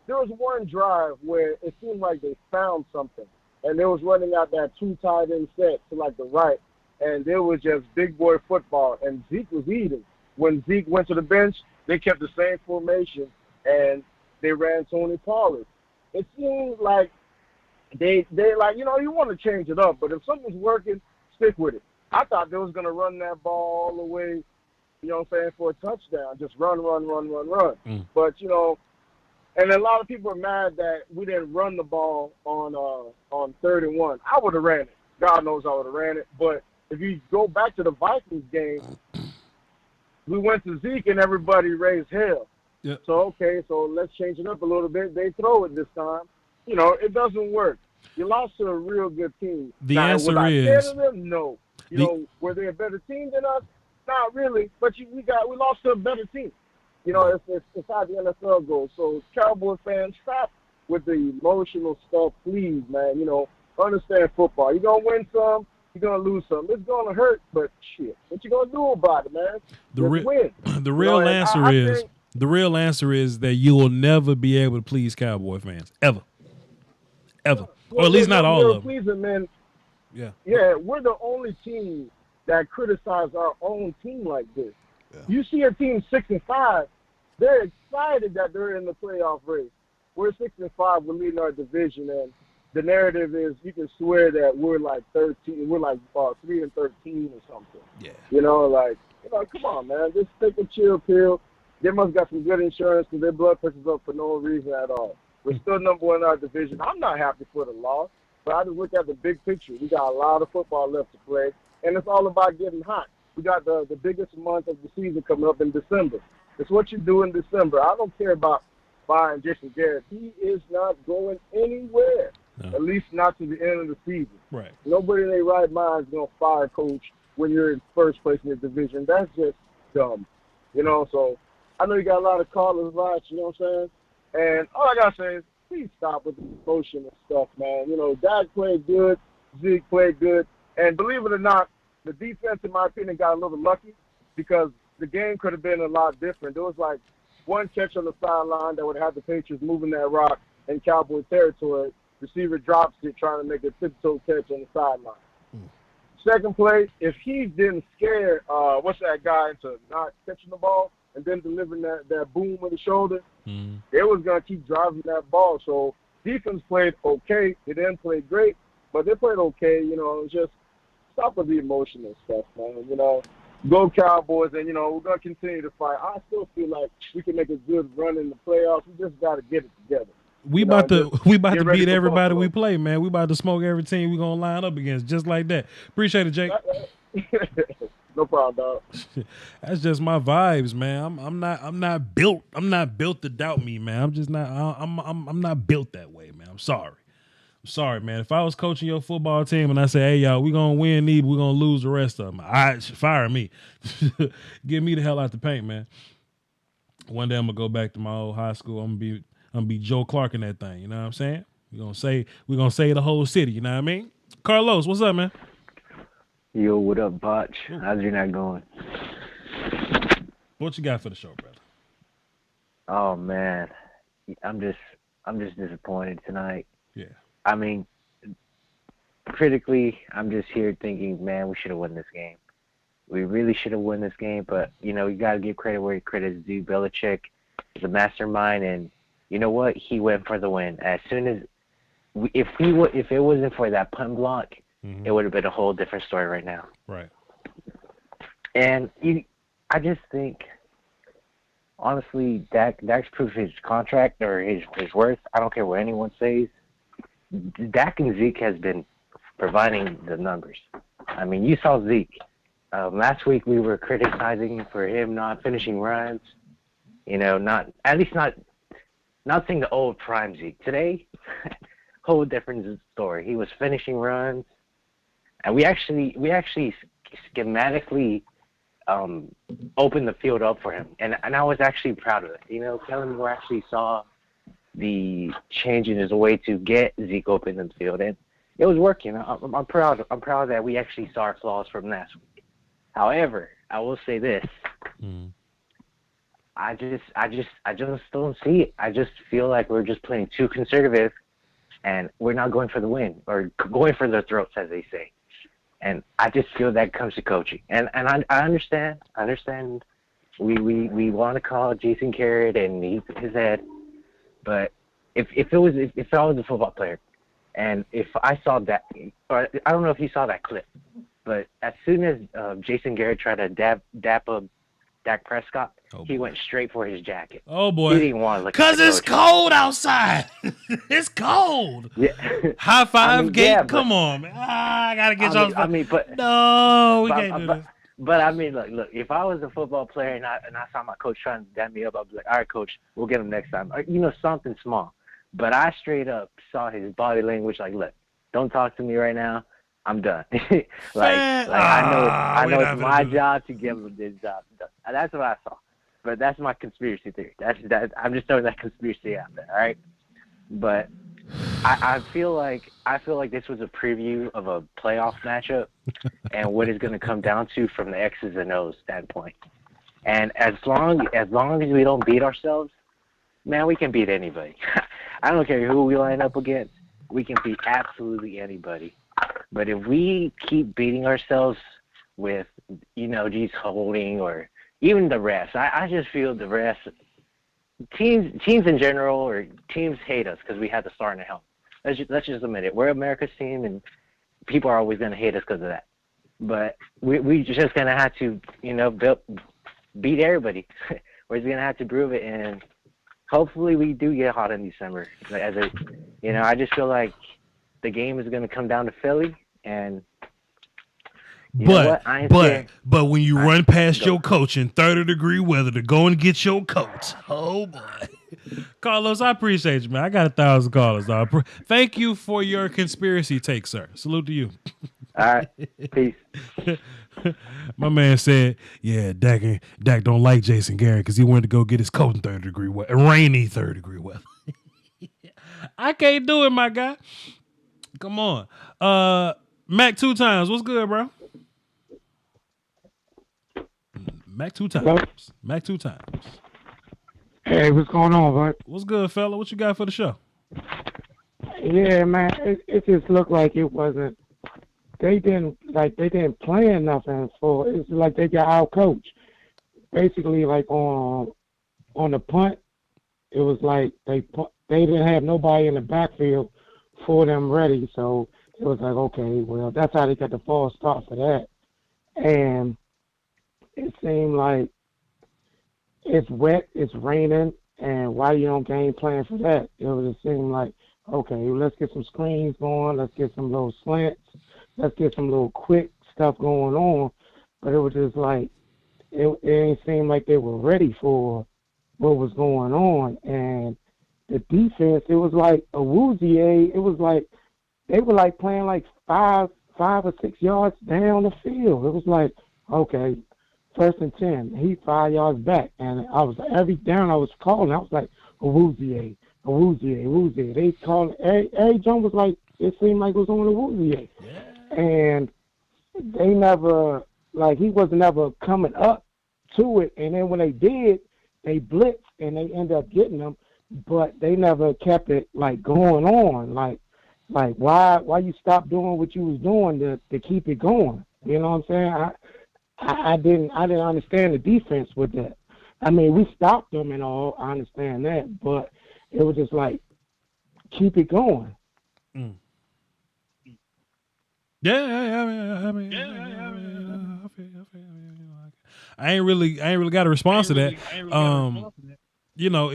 there was one drive where it seemed like they found something, and they was running out that 2 tight end set to like the right, and it was just big boy football, and Zeke was eating. When Zeke went to the bench, they kept the same formation, and they ran Tony Pollard. It seemed like they like, you know, you want to change it up, but if something's working, stick with it. I thought they was going to run that ball all the way, you know what I'm saying, for a touchdown, just run. But, you know, and a lot of people are mad that we didn't run the ball on 3rd and 1. I would have ran it. God knows I would have ran it. But if you go back to the Vikings game, we went to Zeke and everybody raised hell. Yep. So, okay, so let's change it up a little bit. They throw it this time. You know, it doesn't work. You lost to a real good team. The now, answer was I is scared of them? No. You know, were they a better team than us? Not really. But we lost to a better team. You know, it's how the NFL goes. So, Cowboy fans, stop with the emotional stuff, please, man. You know, understand football. You're going to win some, you're going to lose some. It's going to hurt, but shit, what you going to do about it, man? Just win. The real answer is the real answer is that you will never be able to please Cowboy fans ever, or at least not all of them. Pleasing, man. Yeah, we're the only team that criticize our own team like this. Yeah. You see a team 6-5, they're excited that they're in the playoff race. We're 6-5, we're leading our division, and the narrative is you can swear that we're like 13, we're like 3-13 or something. Yeah. You know, come on, man, just take a chill pill. They must got some good insurance because their blood pressure's up for no reason at all. We're still number 1 in our division. I'm not happy for the loss, but I just look at the big picture. We got a lot of football left to play, and it's all about getting hot. We got the biggest month of the season coming up in December. It's what you do in December. I don't care about buying Jason Garrett. He is not going anywhere, at least not to the end of the season. Right. Nobody in their right mind is going to fire a coach when you're in first place in your division. That's just dumb. You know, so I know you got a lot of callers watch, you know what I'm saying? And all I got to say is please stop with the emotional stuff, man. You know, Dak played good, Zeke played good, and believe it or not, the defense, in my opinion, got a little lucky because the game could have been a lot different. There was like one catch on the sideline that would have the Patriots moving that rock in Cowboy territory. Receiver drops it trying to make a tiptoe catch on the sideline. Second play, if he didn't scare what's that guy into not catching the ball and then delivering that boom with the shoulder, they was going to keep driving that ball. So defense played okay. They didn't play great, but they played okay. You know, just stop with the emotional stuff, man. You know, go Cowboys, and, you know, we're going to continue to fight. I still feel like we can make a good run in the playoffs. We just got to get it together. We about to beat everybody we play, man. We about to smoke every team we gonna line up against, just like that. Appreciate it, Jake. No problem, dog. That's just my vibes, man. I'm not built to doubt me, man. I'm just not. I'm not built that way, man. I'm sorry, man. If I was coaching your football team and I say, hey, y'all, we gonna win these, we gonna lose the rest of them, fire me. Get me the hell out the paint, man. One day I'm gonna go back to my old high school. I'm gonna be Joe Clark in that thing. You know what I'm saying? We're gonna say the whole city. You know what I mean? Carlos, what's up, man? Yo, what up, Voch? How's your night going? What you got for the show, brother? Oh man, I'm just disappointed tonight. Yeah. I mean, critically, I'm just here thinking, man, we should have won this game. We really should have won this game, but you know, you got to give credit where credit is due. Belichick is a mastermind, and you know what? He went for the win. As soon as if it wasn't for that punt block, it would have been a whole different story right now. Right. And I just think, honestly, Dak's proved his contract or his worth. I don't care what anyone says. Dak and Zeke has been providing the numbers. I mean, you saw Zeke. Last week we were criticizing for him not finishing runs. You know, not seeing the old prime Zeke. Today, whole different story. He was finishing runs, and we actually schematically opened the field up for him, and I was actually proud of it. You know, Kellen Moore actually saw the change in his way to get Zeke open in the field, and it was working. I'm proud. I'm proud that we actually saw our flaws from last week. However, I will say this. I just don't see it. I just feel like we're just playing too conservative, and we're not going for the win or going for the throats, as they say. And I just feel that comes to coaching. And I understand. We want to call Jason Garrett and his head, but if I was a football player, and if I saw that, or I don't know if you saw that clip, but as soon as Jason Garrett tried to dap up Dak Prescott, he went straight for his jacket. Oh boy! He didn't want to look. Cause it's cold outside. It's cold. Yeah. High five, Gate. Yeah, Come on, man. I gotta get y'all. But no, we can't do this. But I mean, look. If I was a football player and I saw my coach trying to dap me up, I'd be like, all right, coach, we'll get him next time. Or, something small. But I straight up saw his body language. Like, look, don't talk to me right now. I'm done. I know it's my job to give him this job. That's what I saw. But that's my conspiracy theory. I'm just throwing that conspiracy out there, all right? But I feel like this was a preview of a playoff matchup and what it's going to come down to from the X's and O's standpoint. And as long as we don't beat ourselves, man, we can beat anybody. I don't care who we line up against. We can beat absolutely anybody. But if we keep beating ourselves with, just holding or even the refs, I just feel the refs, teams in general or teams hate us because we had the star in the helmet. Let's just admit it. We're America's team, and people are always going to hate us because of that. But we just going to have to, beat everybody. We're just going to have to prove it, and hopefully we do get hot in December. I just feel like the game is going to come down to Philly, and but when you run past your coach in 30-degree weather to go and get your coat, oh boy. Carlos, I appreciate you, man. I got 1,000 callers, dog. Thank you for your conspiracy take, sir. Salute to you. All right. Peace. My man said, yeah, Dak don't like Jason Garrett because he wanted to go get his coat in 30-degree weather, rainy 30-degree weather. I can't do it, my guy. Come on. Mac 2 times. What's good, bro? Mac 2 times. Hello? Mac 2 times. Hey, what's going on, bud? What's good, fella? What you got for the show? Yeah, man, it just looked like it wasn't. They didn't plan nothing for. It's like they got out coached. Basically, like on the punt, it was like they didn't have nobody in the backfield for them ready. So it was like, okay, well, that's how they got the false start for that. And it seemed like it's wet, it's raining, and why you don't game plan for that? It would just seem like, okay, let's get some screens going, let's get some little slants, let's get some little quick stuff going on. But it was just like, it didn't seem like they were ready for what was going on. And the defense, it was like a woozy. It was like they were like playing like 5 or 6 yards down the field. It was like, okay, 1st and 10, he 5 yards back, and I was every down I was calling, I was like a woozy. They called every jump was like it seemed like it was on a woozy, and they never he wasn't ever coming up to it, and then when they did, they blitzed and they ended up getting them, but they never kept it like going on, like why you stop doing what you was doing to keep it going, you know what I'm saying? I didn't understand the defense with that. I mean, we stopped them and all. I understand that, but it was just like keep it going. Mm. I ain't really got a response to that. It's I don't know.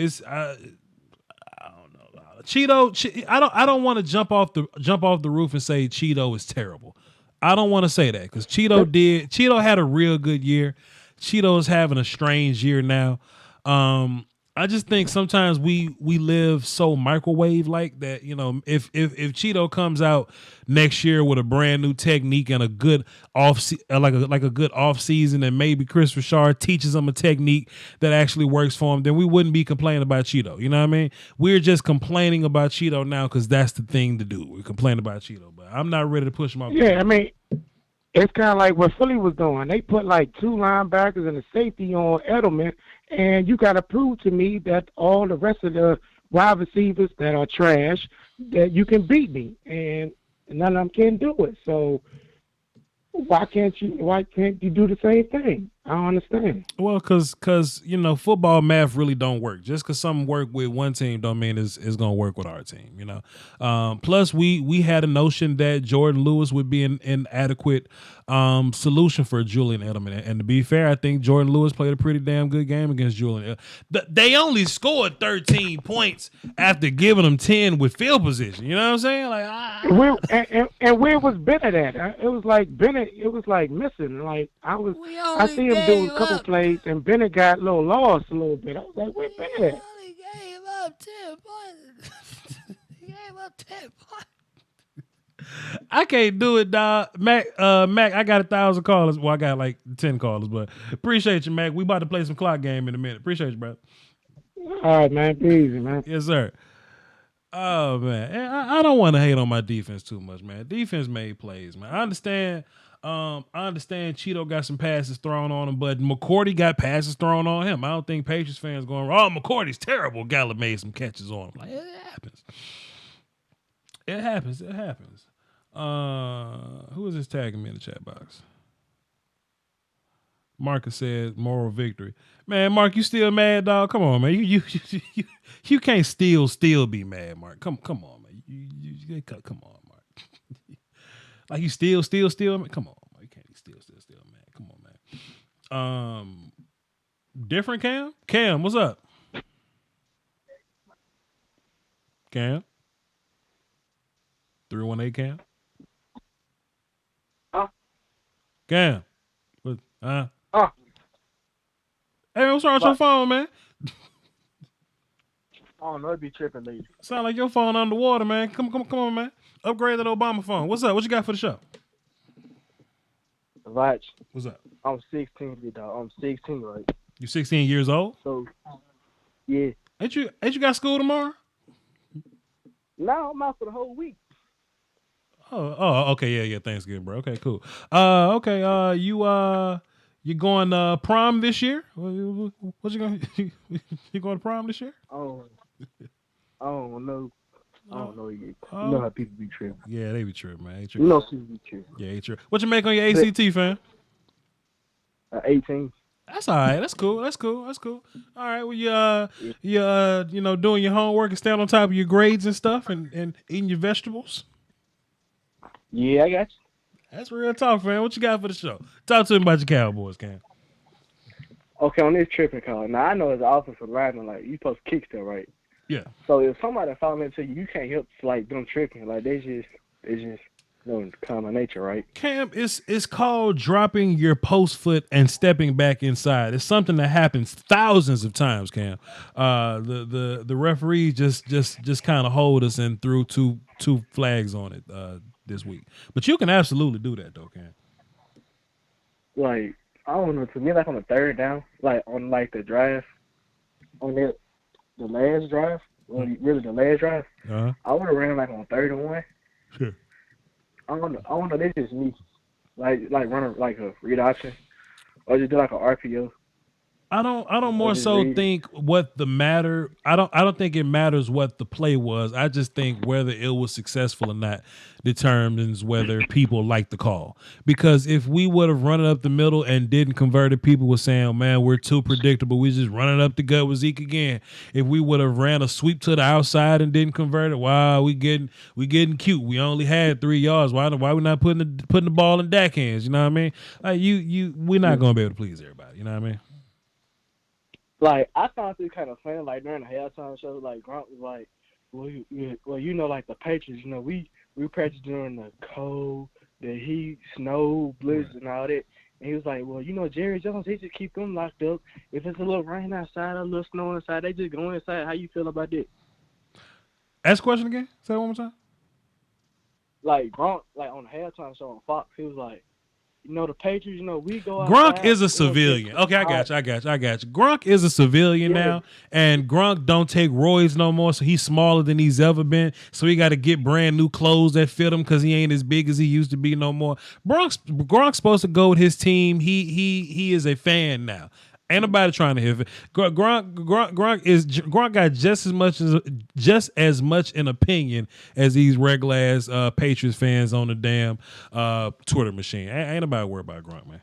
Cheeto, I don't want to jump off the roof and say Cheeto is terrible. I don't want to say that because Cheeto had a real good year. Cheeto's having a strange year now. I just think sometimes we live so microwave like that. If Cheeto comes out next year with a brand new technique and a good like a good off season, and maybe Chris Richard teaches him a technique that actually works for him, then we wouldn't be complaining about Cheeto. You know what I mean? We're just complaining about Cheeto now because that's the thing to do. We're complaining about Cheeto, but I'm not ready to push him off. Yeah, I mean, it's kind of like what Philly was doing. They put like 2 linebackers and a safety on Edelman, and you got to prove to me that all the rest of the wide receivers that are trash, that you can beat me, and none of them can do it. So why can't you do the same thing? I don't understand. Well, cause football math really don't work. Just cause something work with one team don't mean it's gonna work with our team. Plus we had a notion that Jordan Lewis would be an inadequate solution for Julian Edelman. And to be fair, I think Jordan Lewis played a pretty damn good game against Julian. They only scored 13 points after giving them 10 with field position. You know what I'm saying? And where was Bennett at? It was like Bennett. It was like missing. Like I see him do a couple plays, and Bennett got a little lost a little bit. I was like, where Bennett at? He gave up 10 points. He gave up 10 points. I can't do it, dog. Mac, I got 1,000 callers. Well, I got like 10 callers, but appreciate you, Mac. We about to play some clock game in a minute. Appreciate you, bro. All right, man. Be easy, man. Yes, sir. Oh, man. I don't want to hate on my defense too much, man. Defense made plays, man. I understand Cheeto got some passes thrown on him, but McCourty got passes thrown on him. I don't think Patriots fans going, oh, McCourty's terrible. Gallup made some catches on him. Like, it happens. It happens. It happens. Who is this tagging me in the chat box? Marcus said moral victory. Man, Mark, you still mad, dog? Come on, man. You can't still be mad, Mark. Come on, man. You come on, Mark. Like you still, man. Come on, Mark. You can't be still, man. Come on, man. Different Cam? Cam, what's up? Cam? 318 Cam? Cam? What? Hey, what's wrong with your phone, man? I don't know, it be tripping, lady. Sound like your phone underwater, man. Come on, man. Upgrade that Obama phone. What's up? What you got for the show? Voch. What's up? I'm 16, dog. I'm 16, right? You 16 years old? So, yeah. Ain't you got school tomorrow? No, I'm out for the whole week. Oh, okay, yeah, Thanksgiving, bro. Okay, cool. Okay, you going prom this year? What you going? You going to prom this year? Oh, I don't know. I don't know yet. You know how people be tripping. Yeah, they be tripping, man. You know people be tripping. Yeah, they tripping. What you make on your ACT, fam? 18. That's all right. That's cool. All right. Well, you doing your homework and staying on top of your grades and stuff, and eating your vegetables. Yeah, I got you. That's real talk, man. What you got for the show? Talk to me about your Cowboys, Cam. Okay, on this tripping call. Now I know as an offensive lineman, like you supposed to kick still, right? Yeah. So if somebody follow into you, you can't help like them tripping. Like it's just common nature, right? Cam, it's called dropping your post foot and stepping back inside. It's something that happens thousands of times, Cam. The referee just kind of hold us and threw two flags on it this week. But you can absolutely do that though, Cam. Like I don't know. To me, like on the third down, like on like the drive, on the last drive, really the last drive, I would have ran like on 3rd-and-1. Sure. I don't know. This is me. Like run like a read option, or just do like a RPO. I don't more so think what the matter. I don't think it matters what the play was. I just think whether it was successful or not determines whether people like the call. Because if we would have run it up the middle and didn't convert it, people were saying, oh, man, we're too predictable. We just running up the gut with Zeke again. If we would have ran a sweep to the outside and didn't convert it, wow, we getting cute. We only had 3 yards. Why we not putting the ball in Dak hands? You know what I mean? Like we're not gonna be able to please everybody. You know what I mean? Like I found this kind of funny. Like during the halftime show, like Grant was like, "Well, you know, like the Patriots, you know, we practice during the cold, the heat, snow, blizzard, and all that." And he was like, "Well, you know, Jerry Jones, they just keep them locked up. If it's a little rain outside, a little snow inside, they just go inside. How you feel about that?" Ask the question again. Say it one more time. Like Grant, like on the halftime show on Fox, he was like, the Patriots, we go Gronk outside, is a get civilian. Okay, I got you. Gronk is a civilian Yeah. now, and Gronk don't take roids no more, so he's smaller than he's ever been. So he got to get brand new clothes that fit him because he ain't as big as he used to be no more. Gronk's supposed to go with his team. He is a fan now. Ain't nobody trying to hit it. Gronk got just as much an opinion as these regular ass Patriots fans on the damn Twitter machine. Ain't nobody worried about Gronk, man.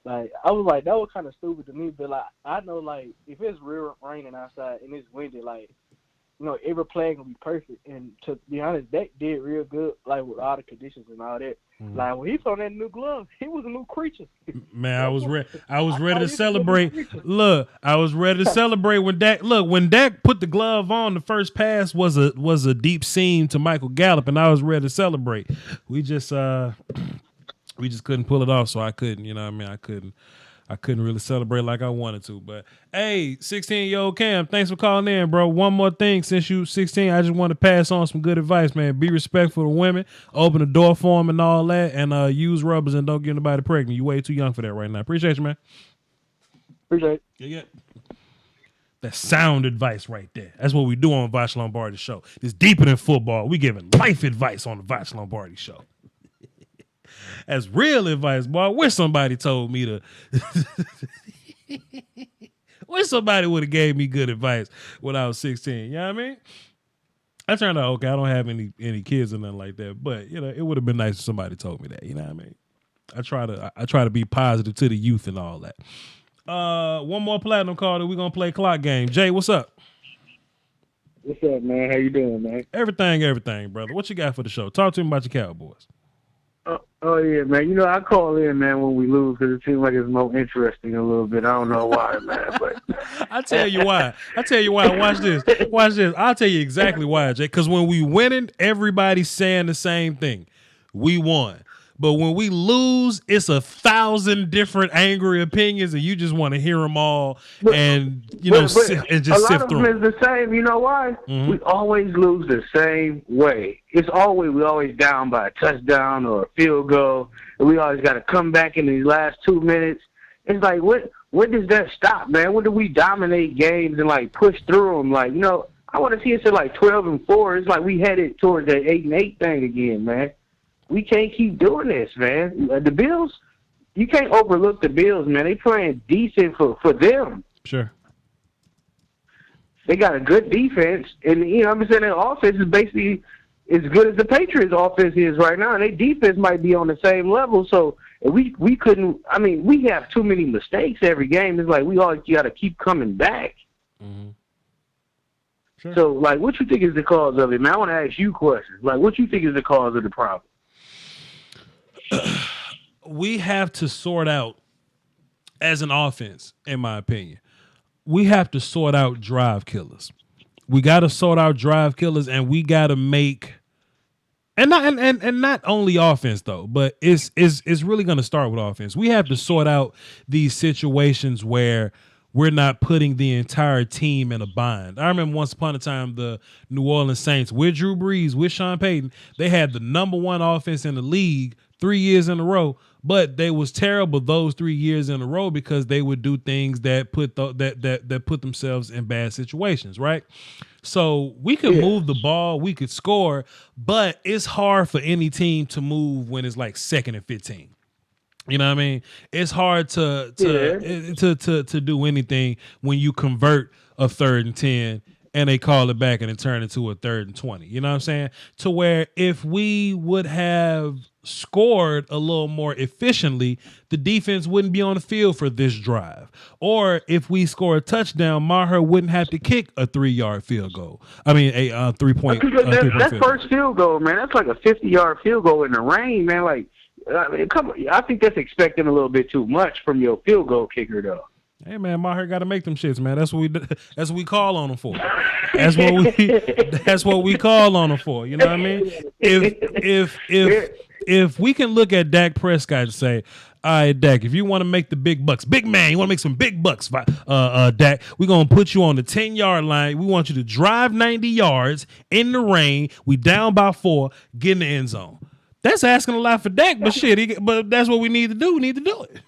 Like, I was like, that was kind of stupid to me, but like, I know, like, if it's real raining outside and it's windy, like, every play gonna be perfect. And to be honest, Dak did real good, like, with all the conditions and all that. Mm-hmm. Like, when he saw that new glove, he was a new creature. Man, I was ready to celebrate. Look, I was ready to celebrate when Dak put the glove on. The first pass was a deep seam to Michael Gallup, and I was ready to celebrate. We just couldn't pull it off, so I couldn't. You know what I mean? I couldn't really celebrate like I wanted to. But hey, 16-year-old Cam, thanks for calling in, bro. One more thing, since you 16, I just want to pass on some good advice, man. Be respectful to women, open the door for them and all that, and use rubbers and don't get anybody pregnant. You way too young for that right now. Appreciate you, man. Appreciate it. Yeah. That's sound advice right there. That's what we do on Voch Lombardi show. It's deeper than football. We giving life advice on the Voch Lombardi show. That's real advice, boy. I wish somebody told me to. Wish somebody would have gave me good advice when I was 16. You know what I mean? I turned out okay. I don't have any kids or nothing like that, but it would have been nice if somebody told me that. You know what I mean? I try to be positive to the youth and all that. One more platinum call that we're gonna play clock game. Jay, what's up? What's up, man? How you doing, man? Everything, brother. What you got for the show? Talk to me about your Cowboys. Oh yeah, man. I call in, man, when we lose because it seems like it's more interesting a little bit. I don't know why, man, but I tell you why. Watch this. I'll tell you exactly why, Jay. Because when we winning, everybody's saying the same thing. We won. But when we lose, it's 1,000 different angry opinions, and you just want to hear them all and and just sift through. A lot of them is the same. You know why? Mm-hmm. We always lose the same way. We always down by a touchdown or a field goal, and we always got to come back in these last 2 minutes. It's like, when does that stop, man? When do we dominate games and like push through them? Like, I want to see us at like 12-4. It's like we headed towards that 8-8 thing again, man. We can't keep doing this, man. The Bills, you can't overlook the Bills, man. They playing decent for them. Sure. They got a good defense, and I'm saying their offense is basically as good as the Patriots' offense is right now, and their defense might be on the same level. So we couldn't. I mean, we have too many mistakes every game. It's like we always got to keep coming back. Mm-hmm. Sure. So, like, what you think is the cause of it, man? I want to ask you questions. Like, what you think is the cause of the problem? We have to sort out, as an offense, in my opinion, we have to sort out drive killers. We got to sort out drive killers, and we got to make, and not only offense though, but it's really going to start with offense. We have to sort out these situations where we're not putting the entire team in a bind. I remember once upon a time, the New Orleans Saints with Drew Brees, with Sean Payton, they had the number one offense in the league 3 years in a row, but they was terrible those 3 years in a row because they would do things that put that put themselves in bad situations, right? So we could move the ball, we could score, but it's hard for any team to move when it's like 2nd and 15. You know what I mean? It's hard to do anything when you convert a 3rd and 10 and they call it back and it turn into a 3rd and 20. You know what I'm saying? To where if we would have scored a little more efficiently, the defense wouldn't be on the field for this drive. Or if we score a touchdown, Maher wouldn't have to kick a 3-yard field goal. I mean, a 3-point. That first field goal, man, that's like a 50-yard field goal in the rain, man. Like, come on, I think that's expecting a little bit too much from your field goal kicker, though. Hey man, Maher got to make them shits, man. That's what we call on them for. That's what we call on them for. You know what I mean? If we can look at Dak Prescott and say, all right, Dak, if you want to make the big bucks, big man, you want to make some big bucks, Dak, we're going to put you on the 10-yard line. We want you to drive 90 yards in the rain. We down by 4, get in the end zone. That's asking a lot for Dak, but shit, but that's what we need to do. We need to do it.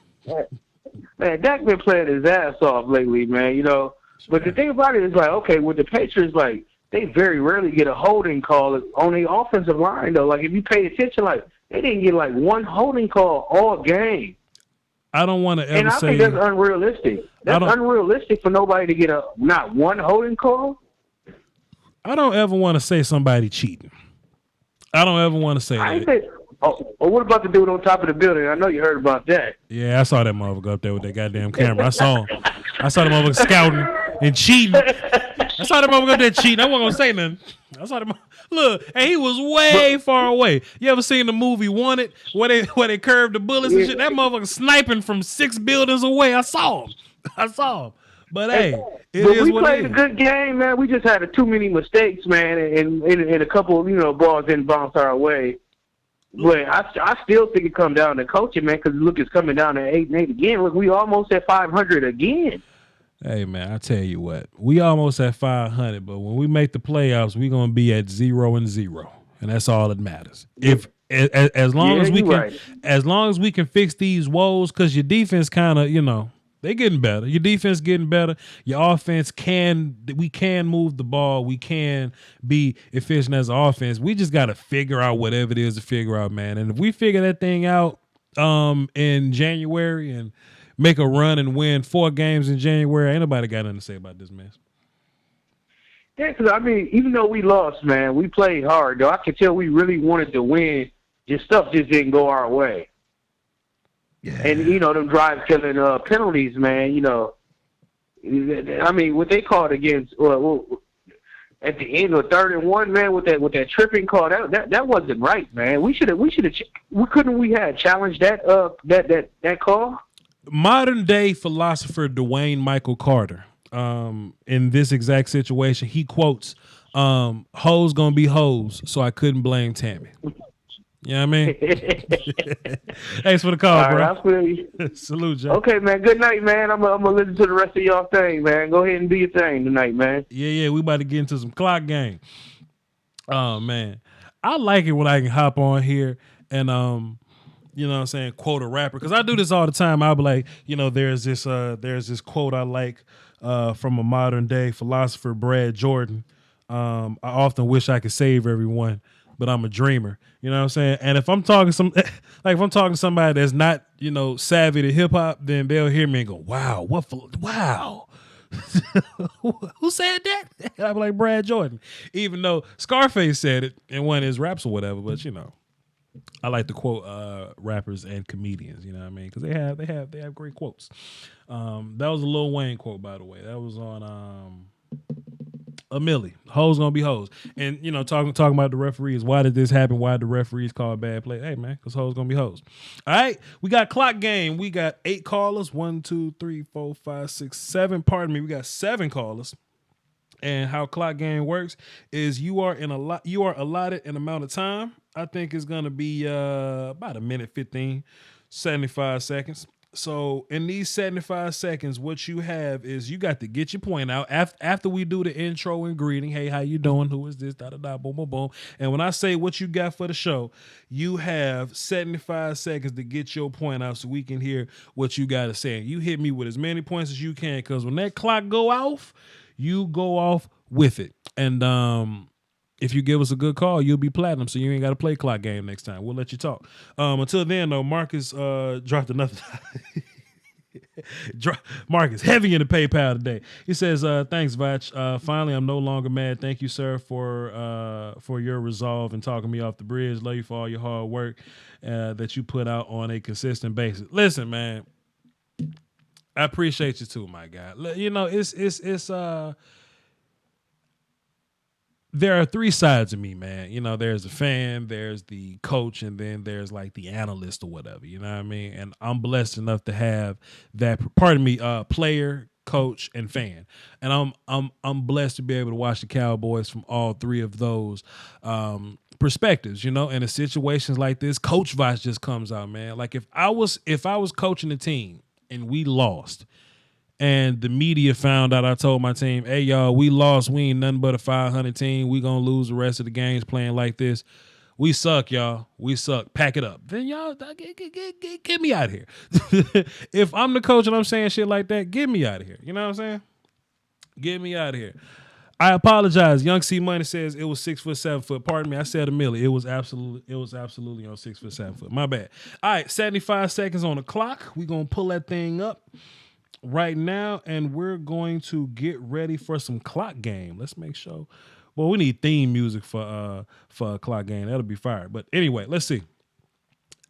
Man, Dak been playing his ass off lately, man. You know, but the thing about it is like, okay, with the Patriots, like they very rarely get a holding call on the offensive line though. Like if you pay attention, like they didn't get like one holding call all game. I don't want to ever and I say think that's unrealistic. That's unrealistic for nobody to get not one holding call. I don't ever want to say somebody cheating. I don't ever want to say I that. think. Oh, what about the dude on top of the building? I know you heard about that. Yeah, I saw that motherfucker up there with that goddamn camera. I saw him. I saw the motherfucker scouting and cheating. I saw the motherfucker up there cheating. I wasn't gonna say nothing. I saw the look, and he was way far away. You ever seen the movie Wanted, where they curved the bullets and shit? That motherfucker sniping from 6 buildings away. I saw him. But hey, we played a good game, man. We just had too many mistakes, man, and a couple, balls didn't bounce our way. But I still think it come down to coaching, man, because look, it's coming down to 8-8 again. Look, we almost at 500 again. Hey, man, I tell you what, we almost at 500, but when we make the playoffs, we're gonna be at 0-0, and that's all that matters. If as long as we can, as long as we can fix these woes, because your defense kind of, they getting better. Your defense getting better. Your offense we can move the ball. We can be efficient as an offense. We just got to figure out whatever it is to figure out, man. And if we figure that thing out in January and make a run and win 4 games in January, ain't nobody got nothing to say about this mess. Yeah, because, I mean, even though we lost, man, we played hard, though. I could tell we really wanted to win. Just stuff just didn't go our way. Yeah. And, them drive-killing penalties, man, I mean, what they called against at the end of 3rd and 1, man, with that tripping call, that wasn't right, man. Couldn't we have challenged that call? Modern day philosopher Dwayne Michael Carter, in this exact situation, he quotes, "Hoes gonna be hoes," so I couldn't blame Tammy. You know what I mean? Thanks for the call, bro. I feel you. Salute, Joe. Okay, man. Good night, man. I'm gonna listen to the rest of y'all thing, man. Go ahead and do your thing tonight, man. Yeah. We about to get into some clock game. Oh man, I like it when I can hop on here and you know what I'm saying, quote a rapper, because I do this all the time. I'll be like, there's this quote I like from a modern day philosopher, Brad Jordan. I often wish I could save everyone, but I'm a dreamer. You know what I'm saying? And if I'm talking if I'm talking to somebody that's not, savvy to hip hop, then they'll hear me and go, wow, wow. Who said that? I'm like, Brad Jordan. Even though Scarface said it in one of his raps or whatever, but I like to quote rappers and comedians, you know what I mean? Because they have great quotes. That was a Lil Wayne quote, by the way. That was on a Millie. Hoes gonna be hoes. And talking about the referees. Why did this happen? Why did the referees call a bad play? Hey man, because hoes gonna be hoes. All right, we got clock game. We got 8 callers. 1, 2, 3, 4, 5, 6, 7. Pardon me. We got 7 callers. And how clock game works is you are allotted an amount of time. I think it's gonna be about a minute 15, 75 seconds. So in these 75 seconds, what you have is you got to get your point out after we do the intro and greeting. Hey, how you doing? Who is this? Da da da. Boom boom boom. And when I say what you got for the show, you have 75 seconds to get your point out so we can hear what you got to say. You hit me with as many points as you can, because when that clock go off, you go off with it. And if you give us a good call, you'll be platinum, so you ain't got to play clock game next time. We'll let you talk. Until then, though, Marcus dropped another. Marcus, heavy in the PayPal today. He says, thanks, Voch. Finally, I'm no longer mad. Thank you, sir, for your resolve and talking me off the bridge. Love you for all your hard work that you put out on a consistent basis. Listen, man, I appreciate you too, my guy. It's there are 3 sides of me, man. There's the fan, there's the coach, and then there's like the analyst or whatever. You know what I mean? And I'm blessed enough to have that. Pardon me, player, coach, and fan. And I'm blessed to be able to watch the Cowboys from all 3 of those perspectives. And in situations like this, Coach Voch just comes out, man. Like if I was coaching the team and we lost, and the media found out I told my team, hey, y'all, we lost. We ain't nothing but a 500 team. We going to lose the rest of the games playing like this. We suck, y'all. We suck. Pack it up. Then y'all get me out of here. If I'm the coach and I'm saying shit like that, get me out of here. You know what I'm saying? Get me out of here. I apologize. Young C Money says it was 6 foot, 7 foot. Pardon me. I said a milli. It was absolutely on 6 foot, 7 foot. My bad. All right, 75 seconds on the clock. We're gonna pull that thing up right now, and we're going to get ready for some clock game. Let's make sure. Well, we need theme music for a clock game. That'll be fire. But anyway, let's see.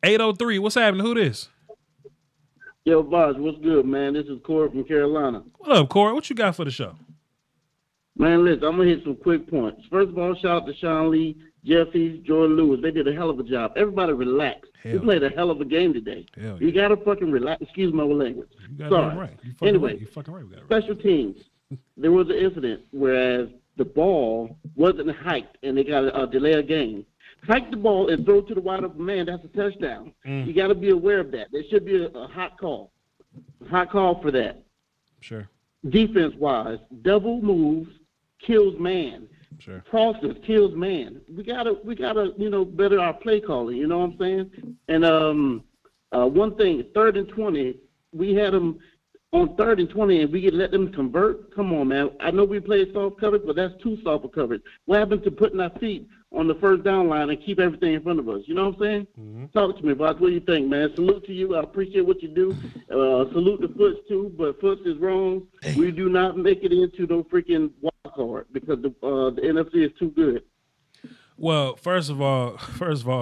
803. What's happening? Who this? Yo, Boss, what's good, man? This is Corey from Carolina. What up, Corey? What you got for the show? Man, listen, I'm going to hit some quick points. First of all, shout out to Sean Lee, Jeff Heath, Jordan Lewis. They did a hell of a job. Everybody relax. We played a hell of a game today. You got to fucking relax. Excuse my language. You got Sorry. right. Anyway, you fucking right. We got it special teams. There was an incident whereas the ball wasn't hiked and they got a delay of game. Hike the ball and throw to the wide open man. That's a touchdown. You got to be aware of that. There should be a hot call. Hot call for that. Sure. Defense-wise, double moves kills man. Sure. Crosses kills man. We gotta better our play calling. You know what I'm saying? And one thing, 3rd and 20, we had them on 3rd and 20, and we could let them convert. Come on, man. I know we played soft coverage, but that's too soft a coverage. What happened to putting our feet on the first down line and keep everything in front of us? You know what I'm saying? Mm-hmm. Talk to me, boss. What do you think, man? Salute to you. I appreciate what you do. Salute the Foots, too, but Foots is wrong. We do not make it into no freaking wild card because the NFC is too good. Well, first of all,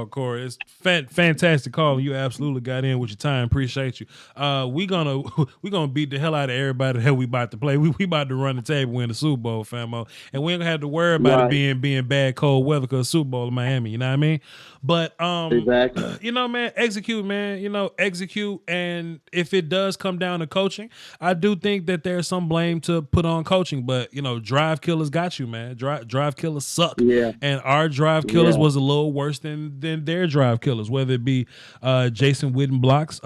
Corey, it's fantastic call. You absolutely got in with your time. Appreciate you. We gonna beat the hell out of everybody that we about to play. We about to run the table, win the Super Bowl, famo, and we ain't gonna have to worry about it being bad cold weather because Super Bowl in Miami. You know what I mean? But exactly. You know, man, execute, man. You know, execute. And if it does come down to coaching, I do think that there's some blame to put on coaching. But you know, drive killers got you, man. Drive killers suck. Yeah. And our drive killers was a little worse than their drive killers, whether it be Jason Witten blocks,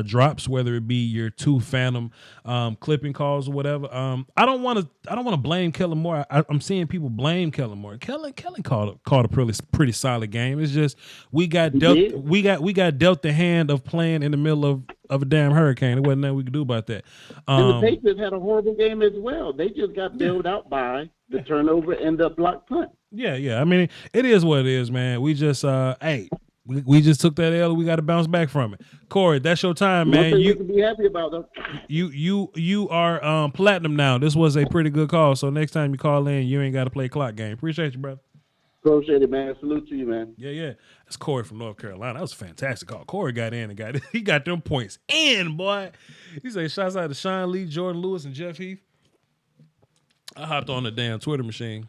drops, whether it be your 2 phantom clipping calls or whatever. I don't want to blame Kellen Moore. I'm seeing people blame Kellen Moore. Kellen called a pretty solid game. It's just we got dealt the hand of playing in the middle of a damn hurricane. There wasn't nothing we could do about that. And the Patriots had a horrible game as well. They just got bailed out by the turnover and the block punt. Yeah. I mean, it is what it is, man. We just we just took that L. We got to bounce back from it. Corey, that's your time, man. You can be happy about them. You are platinum now. This was a pretty good call. So next time you call in, you ain't got to play clock game. Appreciate you, brother. Appreciate it, man. Salute to you, man. Yeah. That's Corey from North Carolina. That was a fantastic call. Corey got in and he got them points in, boy. He said, shouts out to Sean Lee, Jordan Lewis, and Jeff Heath. I hopped on the damn Twitter machine.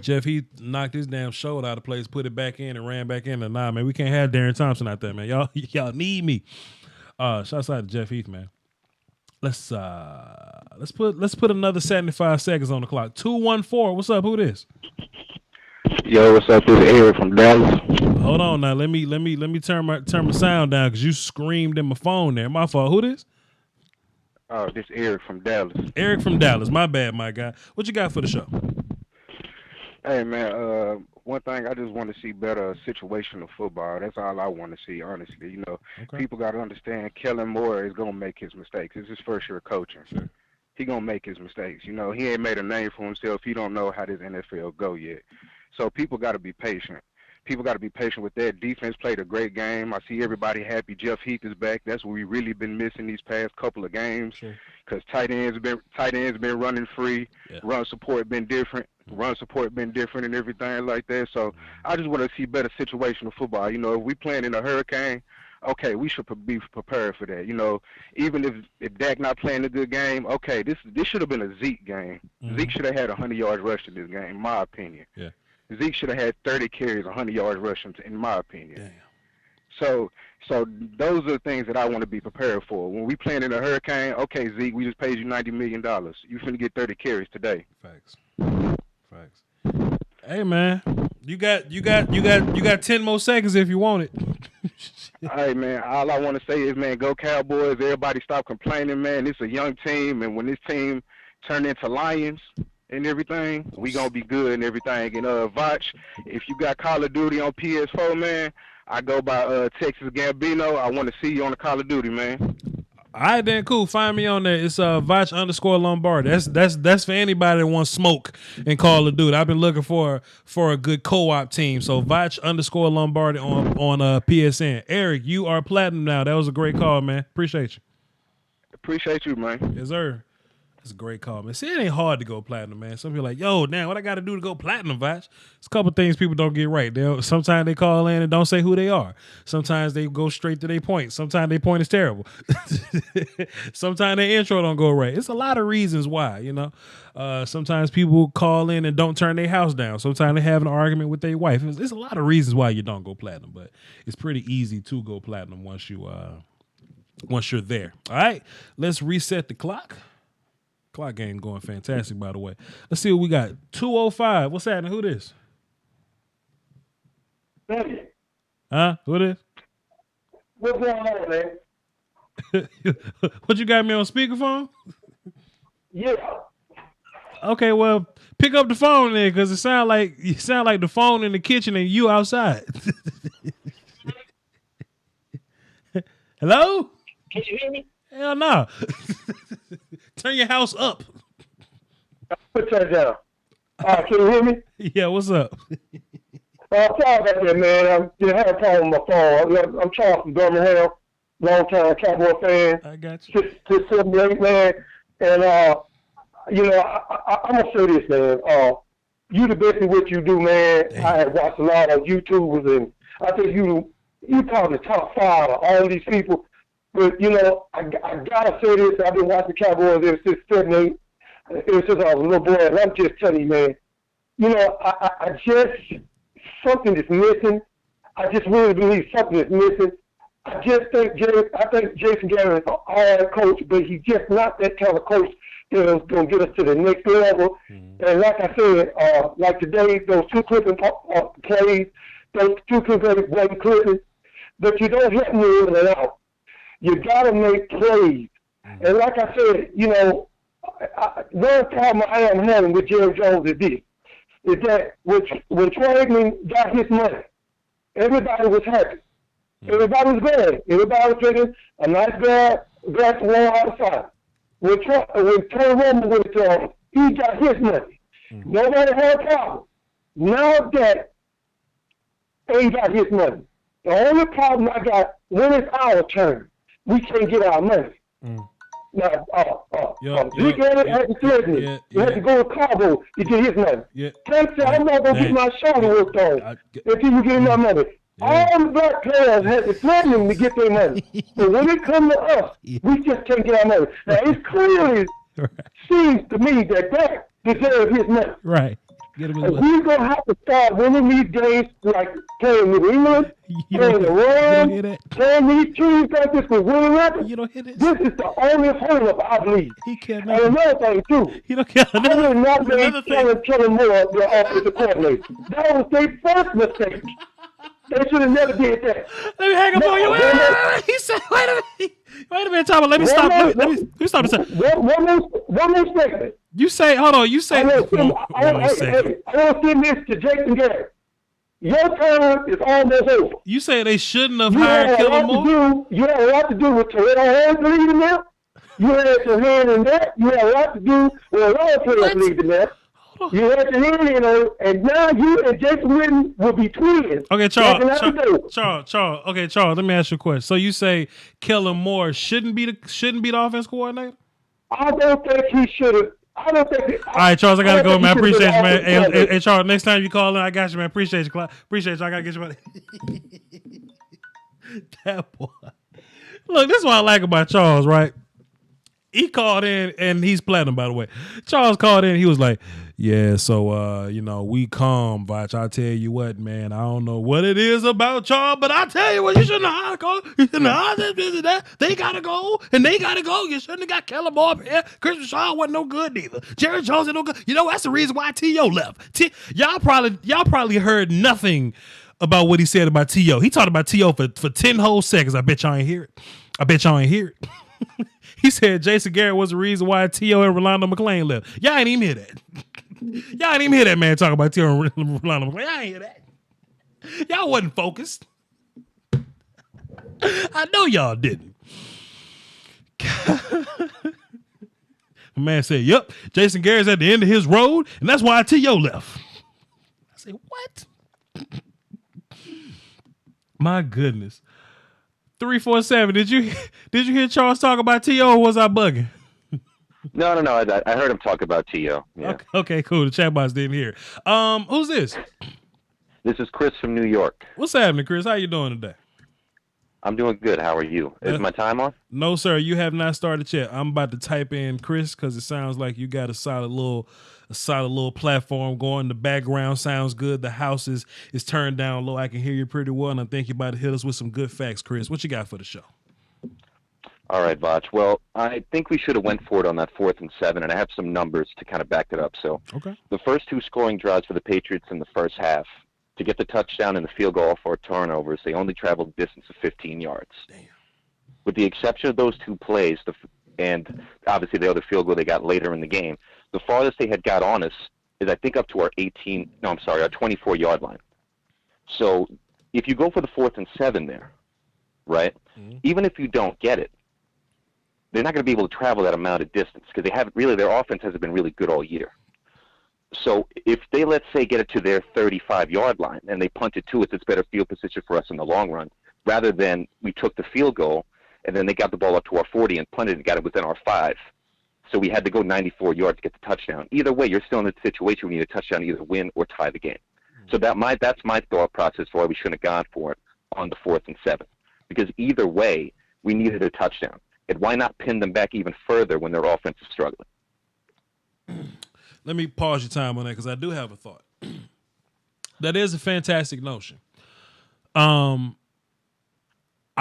Jeff Heath knocked his damn shoulder out of place, put it back in, and ran back in. And nah, man, we can't have Darren Thompson out there, man. Y'all need me. Shouts out to Jeff Heath, man. Let's put another 75 seconds on the clock. 214. What's up? Who this? Yo, what's up? This is Eric from Dallas. Hold on now. Let me turn my sound down because you screamed in my phone there. My fault. Who this? Oh, this is Eric from Dallas. Eric from Dallas. My bad, my guy. What you got for the show? Hey man, one thing I just want to see better situational football. That's all I want to see, honestly. You know, people got to understand Kellen Moore is gonna make his mistakes. It's his first year coaching. Sure. He gonna make his mistakes. You know, he ain't made a name for himself. He don't know how this NFL go yet. So people got to be patient. People got to be patient with that. Defense played a great game. I see everybody happy. Jeff Heath is back. That's what we really been missing these past couple of games. Because tight ends been running free. Yeah. Run support been different. And everything like that. So I just want to see better situational football. You know, if we playing in a hurricane, okay, we should be prepared for that. You know, even if Dak not playing a good game, okay, this should have been a Zeke game. Mm-hmm. Zeke should have had 100 yards rushing this game, in my opinion. Yeah. Zeke should have had 30 carries, 100 yards rushing, in my opinion. Damn. So those are the things that I want to be prepared for. When we playing in a hurricane, okay, Zeke, we just paid you $90 million. You finna get 30 carries today. Facts. Hey man, you got 10 more seconds if you want it. Hey man, all I want to say is, man, go Cowboys. Everybody stop complaining, man. It's a young team, and when this team turn into Lions, and everything, we gonna be good and everything. And Voch, if you got Call of Duty on PS4, man, I go by Texas Gambino. I want to see you on the Call of Duty, man. All right, then cool. Find me on there. It's Voch_Lombardi. That's for anybody that wants smoke and Call of Duty. I've been looking for a good co-op team. So Voch_Lombardi on PSN. Eric, you are platinum now. That was a great call, man. Appreciate you. Appreciate you, man. Yes, sir. That's a great call, man. See, it ain't hard to go platinum, man. Some people are like, yo, now what I got to do to go platinum, Voch? It's a couple things people don't get right. Sometimes they call in and don't say who they are. Sometimes they go straight to their point. Sometimes their point is terrible. Sometimes their intro don't go right. It's a lot of reasons why, you know. Sometimes people call in and don't turn their house down. Sometimes they have an argument with their wife. It's a lot of reasons why you don't go platinum, but it's pretty easy to go platinum once you're there. All right, let's reset the clock. Clock game going fantastic, by the way. Let's see what we got. 205. What's happening? Who this? Huh? Who this? What's going on, man? What, you got me on speakerphone? Yeah. Okay, well, pick up the phone then, because you sound like the phone in the kitchen and you outside. Hello? Can you hear me? Hell no. Turn your house up. Put that down. Can you hear me? Yeah, what's up? Sorry about that, man. I had a problem with my phone. I'm Charles from Birmingham, long-time Cowboy fan. I got you. 78, man. And, I'm going to say this, man. You the best at what you do, man. Damn. I have watched a lot of YouTubers, and I think you probably top 5 of all these people. But, I got to say this. I've been watching Cowboys ever since 78. Ever since I was a little boy. And I'm just telling you, man, I just, something is missing. I just really believe something is missing. I think Jason Garrett is an all-right coach, but he's just not that kind of coach that's going to get us to the next level. Mm-hmm. And like I said, like today, those 2 clipping plays, those 2 clipping, but you don't hit me in and out. You got to make plays. Mm-hmm. And like I said, one problem I am having with Jerry Jones is that when Troy Aikman got his money, everybody was happy. Mm-hmm. Everybody was glad. Everybody was drinking a nice glass of water outside. When Tony Romo went he got his money. Mm-hmm. Nobody had a problem. Now that he got his money, the only problem I got, when it's our turn, we can't get our money. Mm. Now, we got it at the Cleveland. We had to go to Cowboys to get his money. Yeah. Can't say I'm not going to get my shoulder worked on until you get my money. Yeah. All the black players had to threaten to get their money. But when it comes to us, we just can't get our money. Now, it clearly seems to me that deserves his money. Right. We're going to have to start winning these games like playing New England, playing the Rams, playing these teams like this with winning records. You don't hit it. This is the only hold-up I believe. He can't. And another thing, too. You don't care. I would not be telling more of their offensive coordinator. That was their first mistake. They should have never did that. Let me hang up on you. Wait. He said, wait a minute, Tom. Let me stop. Let me stop a second. One more statement. You say, hold on. You say. I want to send this to Jason Garrett. Your time is almost over. You say they shouldn't have hired Kellen Moore? You had a lot to do with Terrell Owens leading them. You had your hand in that. You had a lot to do with a lot of players leading them. You had your hand in it, and now you and Jason Witten will be twins. Okay, Charles. Okay, Charles. Let me ask you a question. So you say Kellen Moore shouldn't be the offense coordinator? I don't think he should have. I don't think. All right, Charles. I gotta go, man. I appreciate you, man. Hey, Charles. Next time you call in, I got you, man. Appreciate you, Appreciate you. I gotta get you, man. That boy. Look, this is what I like about Charles, right? He called in, and he's platinum, by the way. Charles called in, he was like, yeah, so, we calm, Voch. I tell you what, man, I don't know what it is about Charles, but I tell you what, you shouldn't have go. You shouldn't have this, that. They got to go, and they got to go. You shouldn't have got Kellen Moore up here. Christian Shaw wasn't no good either. Jerry Jones ain't no good. That's the reason why T.O. left. Y'all probably heard nothing about what he said about T.O. He talked about T.O. for 10 whole seconds. I bet y'all ain't hear it. He said Jason Garrett was the reason why T.O. and Rolando McClain left. Y'all ain't even hear that. Y'all ain't even hear that man talk about T.O. and Rolando McClain. Y'all ain't hear that. Y'all wasn't focused. I know y'all didn't. The man said, yep, Jason Garrett's at the end of his road, and that's why T.O. left. I said, what? My goodness. 347, did you hear Charles talk about T.O. or was I bugging? No. I heard him talk about T.O. Yeah. Okay, cool. The chat box didn't hear. Who's this? This is Chris from New York. What's happening, Chris? How you doing today? I'm doing good. How are you? Is my time on? No, sir. You have not started yet. I'm about to type in Chris because it sounds like you got a solid little platform going. The background sounds good. The house is turned down low. I can hear you pretty well, and I think you're about to hit us with some good facts, Chris. What you got for the show? All right, Voch. Well, I think we should have went for it on that 4th and 7, and I have some numbers to kind of back it up. So okay. The first two scoring drives for the Patriots in the first half, to get the touchdown and the field goal for turnovers, they only traveled a distance of 15 yards. Damn. With the exception of those two plays, and obviously the other field goal they got later in the game, the farthest they had got on us is I think up to our 24-yard line. So if you go for the 4th and 7 there, right, even if you don't get it, they're not going to be able to travel that amount of distance because their offense hasn't been really good all year. So if they, let's say, get it to their 35-yard line and they punt it to us, it's better field position for us in the long run, rather than we took the field goal and then they got the ball up to our 40 and punted and got it within our 5. So we had to go 94 yards to get the touchdown. Either way, you're still in a situation where you need a touchdown to either win or tie the game. So that's my thought process for why we shouldn't have gone for it on the 4th and 7. Because either way, we needed a touchdown. And why not pin them back even further when their offense is struggling? Let me pause your time on that because I do have a thought. That is a fantastic notion. I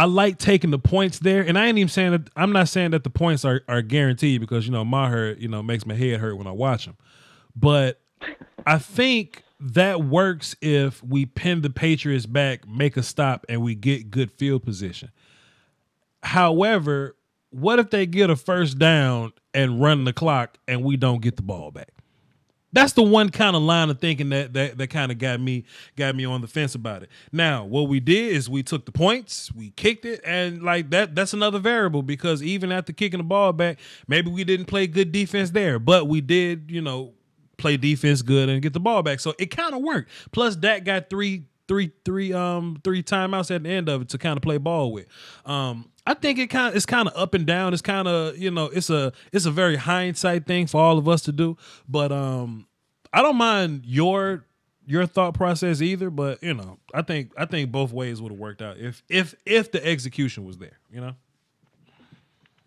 like taking the points there, and I ain't even saying that. I'm not saying that the points are guaranteed because my hurt makes my head hurt when I watch them. But I think that works if we pin the Patriots back, make a stop, and we get good field position. However, what if they get a first down and run the clock and we don't get the ball back? That's the one kind of line of thinking that kind of got me on the fence about it. Now, what we did is we took the points, we kicked it, and like that's another variable because even after kicking the ball back, maybe we didn't play good defense there, but we did, play defense good and get the ball back. So it kind of worked. Plus, Dak got three timeouts at the end of it to kind of play ball with. I think it's kind of up and down. It's kind of it's a very hindsight thing for all of us to do. But I don't mind your thought process either. But I think both ways would have worked out if the execution was there.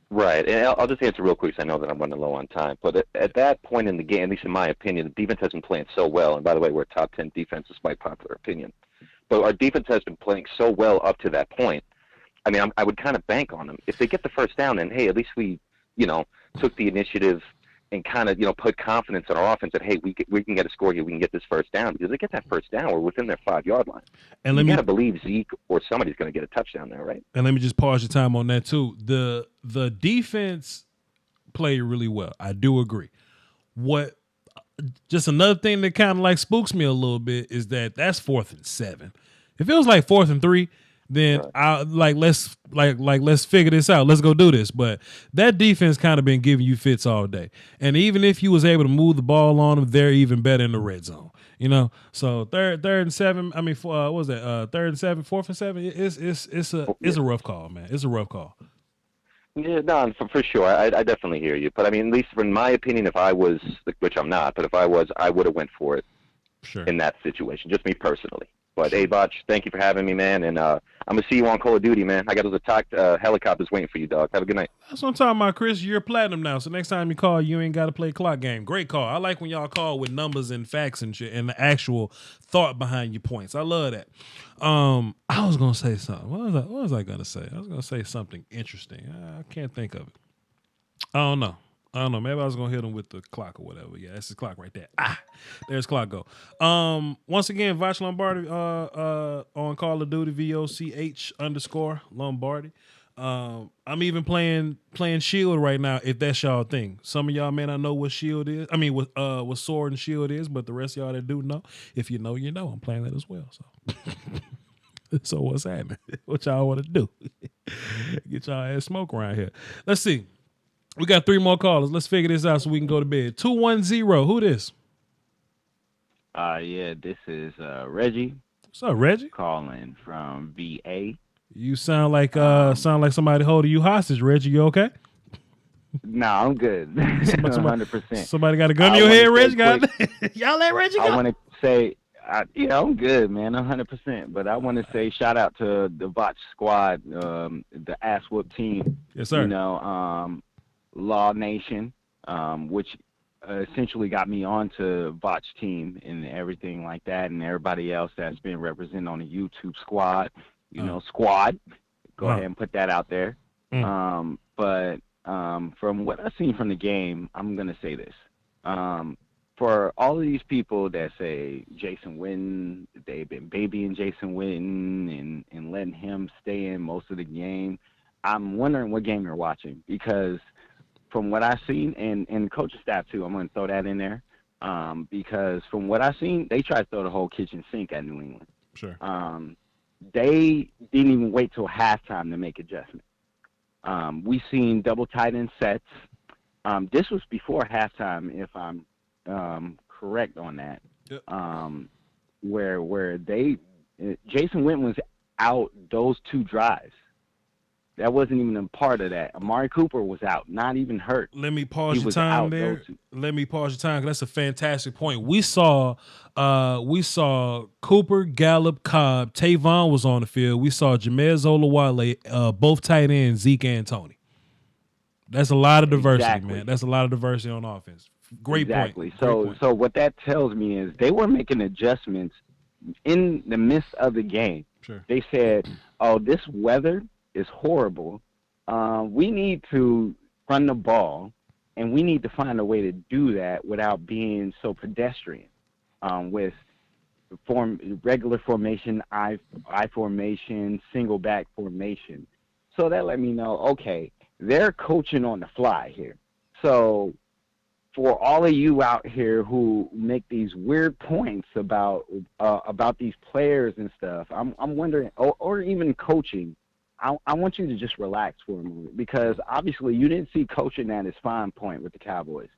Right, and I'll just answer real quick because I know that I'm running low on time. But at that point in the game, at least in my opinion, the defense has been playing so well. And by the way, we're a top 10 defense despite popular opinion. But our defense has been playing so well up to that point. I mean, I would kind of bank on them. If they get the first down, then, hey, at least we, took the initiative and kind of, put confidence in our offense that, hey, we can get a score here. We can get this first down. Because they get that first down, we're within their 5-yard line. And you got to believe Zeke or somebody's going to get a touchdown there, right? And let me just pause your time on that, too. The defense played really well. I do agree. Just another thing that kind of like spooks me a little bit is that's 4th and 7. If it was like 4th and 3, then let's figure this out. Let's go do this. But that defense kind of been giving you fits all day. And even if you was able to move the ball on them, they're even better in the red zone. So third and 7. I mean, what was that? 3rd and 7, 4th and 7. It's a rough call, man. It's a rough call. Yeah, no, for sure. I definitely hear you. But I mean, at least in my opinion, if I was, which I'm not, but if I was, I would have went for it. Sure. In that situation, just me personally. But hey, Voch, thank you for having me, man. And I'm gonna see you on Call of Duty, man. I got those attacked helicopters waiting for you, dog. Have a good night. That's what I'm talking about, Chris. You're platinum now, so next time you call, you ain't got to play clock game. Great call. I like when y'all call with numbers and facts and shit and the actual thought behind your points. I love that. I was gonna say something. What was I gonna say? I was gonna say something interesting. I can't think of it. I don't know. Maybe I was going to hit him with the clock or whatever. Yeah, that's the clock right there. There's clock go. Once again, Voch Lombardi on Call of Duty, VOCH _ Lombardi. I'm even playing Shield right now. If that's y'all thing, some of y'all may not know what Shield is. I mean, what Sword and Shield is, but the rest of y'all that do know, if you know, you know. I'm playing that as well. So, so what's happening? What y'all want to do? Get y'all ass smoke around here. Let's see. We got 3 more callers. Let's figure this out so we can go to bed. 210. Who this? Yeah, this is Reggie. What's up, Reggie? Calling from VA. You sound like somebody holding you hostage, Reggie. You okay? No, I'm good. 100%. Somebody got a gun in your head, Reggie. Y'all let Reggie go. I want to say, yeah, I'm good, man. 100%. But I want to say shout out to the Voch squad, the ass whoop team. Yes, sir. You know, Law Nation, which essentially got me onto Voch team and everything like that, and everybody else that's been represented on the YouTube squad. You know, squad. Go ahead and put that out there. But from what I've seen from the game, I'm gonna say this. For all of these people that say Jason Witten, they've been babying Jason Witten and letting him stay in most of the game. I'm wondering what game you're watching, because from what I've seen, and coaching staff too, I'm going to throw that in there, because from what I've seen, they tried to throw the whole kitchen sink at New England. Sure. They didn't even wait till halftime to make adjustments. We seen double tight end sets. This was before halftime, if I'm correct on that. Yep. Where Jason Witten was out those 2 drives. That wasn't even a part of that. Amari Cooper was out, not even hurt. Let me pause your time there. Let me pause your time, because that's a fantastic point. We saw Cooper, Gallup, Cobb, Tavon was on the field. We saw Jamez Olawale, both tight ends, Zeke and Tony. That's a lot of diversity, man. That's a lot of diversity on offense. Great point. So what that tells me is they were making adjustments in the midst of the game. Sure. They said, "Oh, this weather is horrible. We need to run the ball, and we need to find a way to do that without being so pedestrian, with regular formation, I formation, single back formation." So that let me know, okay, they're coaching on the fly here. So for all of you out here who make these weird points about these players and stuff, I'm wondering, or even coaching, I want you to just relax for a moment, because obviously you didn't see coaching at his fine point with the Cowboys.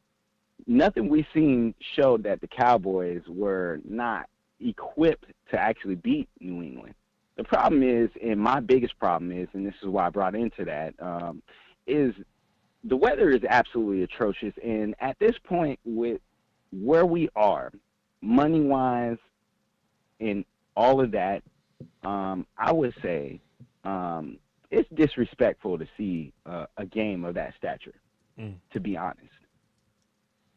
Nothing we've seen showed that the Cowboys were not equipped to actually beat New England. The problem is, and my biggest problem is, and this is why I brought into that, is the weather is absolutely atrocious. And at this point, with where we are, money-wise and all of that, I would say it's disrespectful to see a game of that stature, to be honest.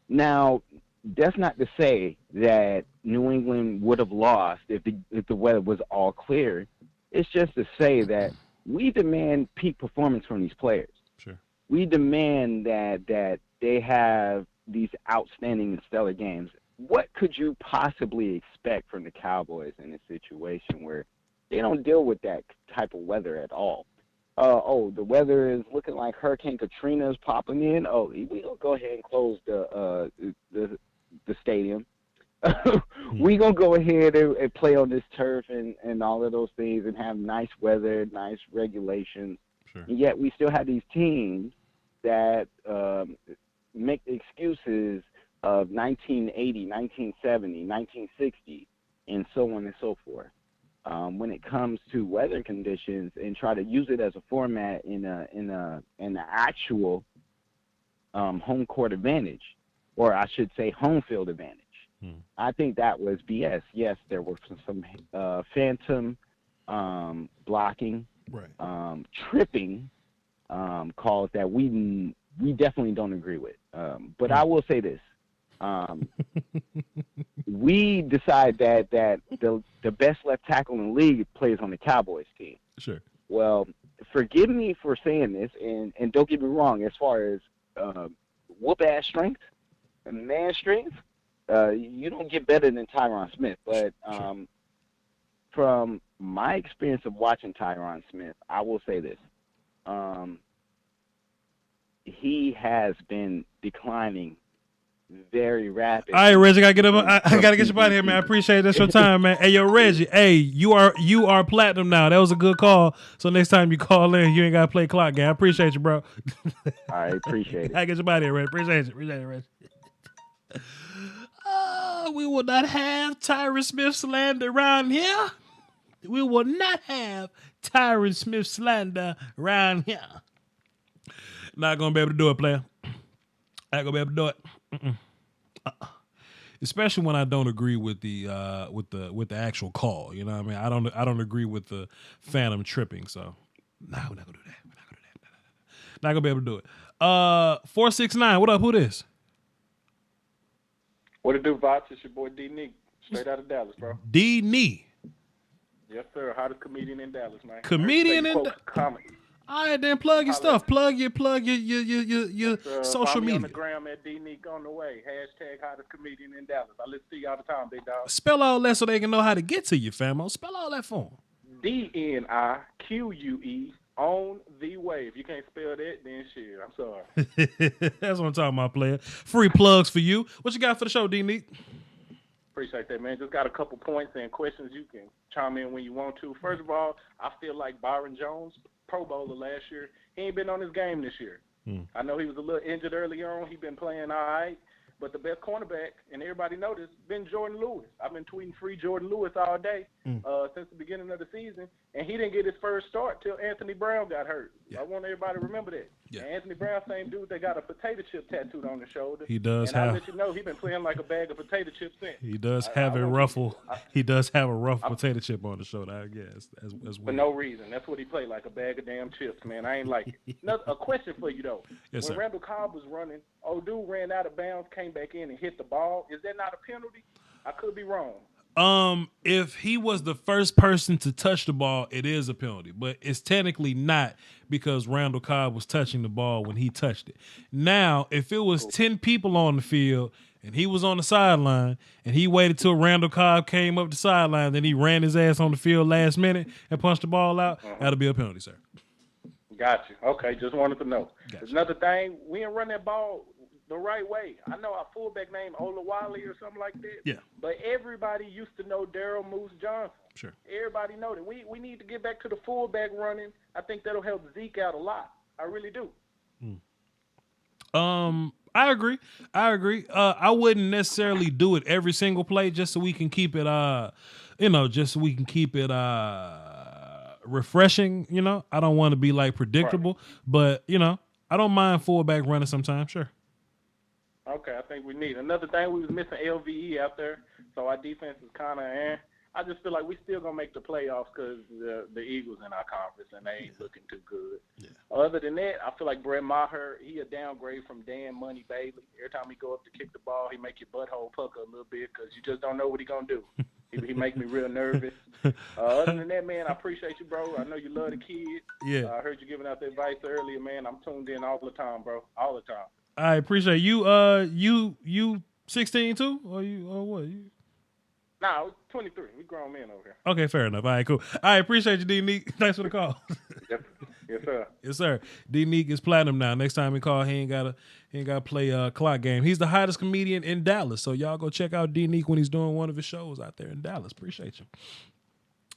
Now, that's not to say that New England would have lost if the weather was all clear. It's just to say that we demand peak performance from these players. Sure. We demand that they have these outstanding and stellar games. What could you possibly expect from the Cowboys in a situation where they don't deal with that type of weather at all? The weather is looking like Hurricane Katrina is popping in. Oh, we'll go ahead and close the stadium. We're going to go ahead and play on this turf and all of those things and have nice weather, nice regulations. Sure. And yet we still have these teams that make the excuses of 1980, 1970, 1960, and so on and so forth. When it comes to weather conditions, and try to use it as a format in the actual home court advantage, or I should say home field advantage. I think that was BS. Yes, there were some phantom blocking, right, tripping calls that we definitely don't agree with. But I will say this. We decide that the best left tackle in the league plays on the Cowboys team. Sure. Well, forgive me for saying this, and don't get me wrong, as far as whoop-ass strength and man strength, you don't get better than Tyron Smith. But from my experience of watching Tyron Smith, I will say this. he has been declining very rapidly. All right, Reggie, I gotta get you out of here, man. I appreciate that's your time, man. Hey, yo, Reggie, hey, you are platinum now. That was a good call. So next time you call in, you ain't gotta play clock game. I appreciate you, bro. I appreciate it. I get you out of here, Reggie. Appreciate it, Reggie. We will not have Tyron Smith slander around here. We will not have Tyron Smith slander around here. Not gonna be able to do it, player. Not gonna be able to do it. Especially when I don't agree with the actual call. You know what I mean? I don't agree with the phantom tripping. So no, we're not gonna do that. Not gonna be able to do it. 469. What up? Who this? What it do, Voch? It's your boy D Neek, straight out of Dallas, bro. D Neek. Yes, sir. Hottest comedian in Dallas, man. Comedian in Dallas. Comedy. All right, then plug your stuff. Plug your social Follow me on media. the gram at D Neek on the way. # hottest comedian in Dallas. I listen to you all the time, big dog. Spell all that so they can know how to get to you, famo. Spell all that for them. DNIQUE on the way. If you can't spell that, then shit, I'm sorry. That's what I'm talking about, player. Free plugs for you. What you got for the show, D Neek? Appreciate that, man. Just got a couple points and questions you can chime in when you want to. First of all, I feel like Byron Jones, Pro Bowler last year, he ain't been on his game this year. I know he was a little injured early on. He been playing all right. But the best cornerback, and everybody noticed, been Jordan Lewis. I've been tweeting free Jordan Lewis all day since the beginning of the season, and he didn't get his first start till Anthony Brown got hurt. I want everybody to remember that. And Anthony Brown, same dude that got a potato chip tattooed on his shoulder. He does and have. I let you know he been playing like a bag of potato chips since. He does have a ruffle. He does have a rough potato chip on the shoulder, I guess. As For no reason. That's what he played, like a bag of damn chips, man. I ain't like it. A question for you, though. Yes, when sir. Randall Cobb was running, old dude ran out of bounds, came back in and hit the ball. Is that not a penalty? I could be wrong. If he was the first person to touch the ball, it is a penalty, but it's technically not because Randall Cobb was touching the ball when he touched it. Now, if it was 10 people on the field and he was on the sideline and he waited till Randall Cobb came up the sideline, then he ran his ass on the field last minute and punched the ball out, that'll be a penalty, sir. Got you. Okay, just wanted to know. There's another thing. We didn't run that ball the right way. I know our fullback named Olawale or something like that. Yeah. But everybody used to know Daryl Moose Johnson. Sure. Everybody know that. We need to get back to the fullback running. I think that'll help Zeke out a lot. I really do. I agree. I wouldn't necessarily do it every single play just so we can keep it refreshing, I don't want to be like predictable, but I don't mind fullback running sometimes, sure. Okay, I think we need another thing. We was missing LVE out there, so our defense is kind of I just feel like we still gonna make the playoffs because the Eagles in our conference and they ain't looking too good. Yeah. Other than that, I feel like Brett Maher, he a downgrade from Dan Money Bailey. Every time he go up to kick the ball, he make your butthole pucker a little bit because you just don't know what he gonna do. He make me real nervous. Other than that, man, I appreciate you, bro. I know you love the kids. Yeah. I heard you giving out the advice earlier, man. I'm tuned in all the time, bro. All the time. I appreciate you. You 16 too, or what? Nah, 23. We grown men over here. Okay, fair enough. All right, cool. I appreciate you, D Neek. Thanks for the call. Yes, sir. Yes, sir. D Neek is platinum now. Next time we call, he ain't gotta play a clock game. He's the hottest comedian in Dallas. So y'all go check out D Neek when he's doing one of his shows out there in Dallas. Appreciate you.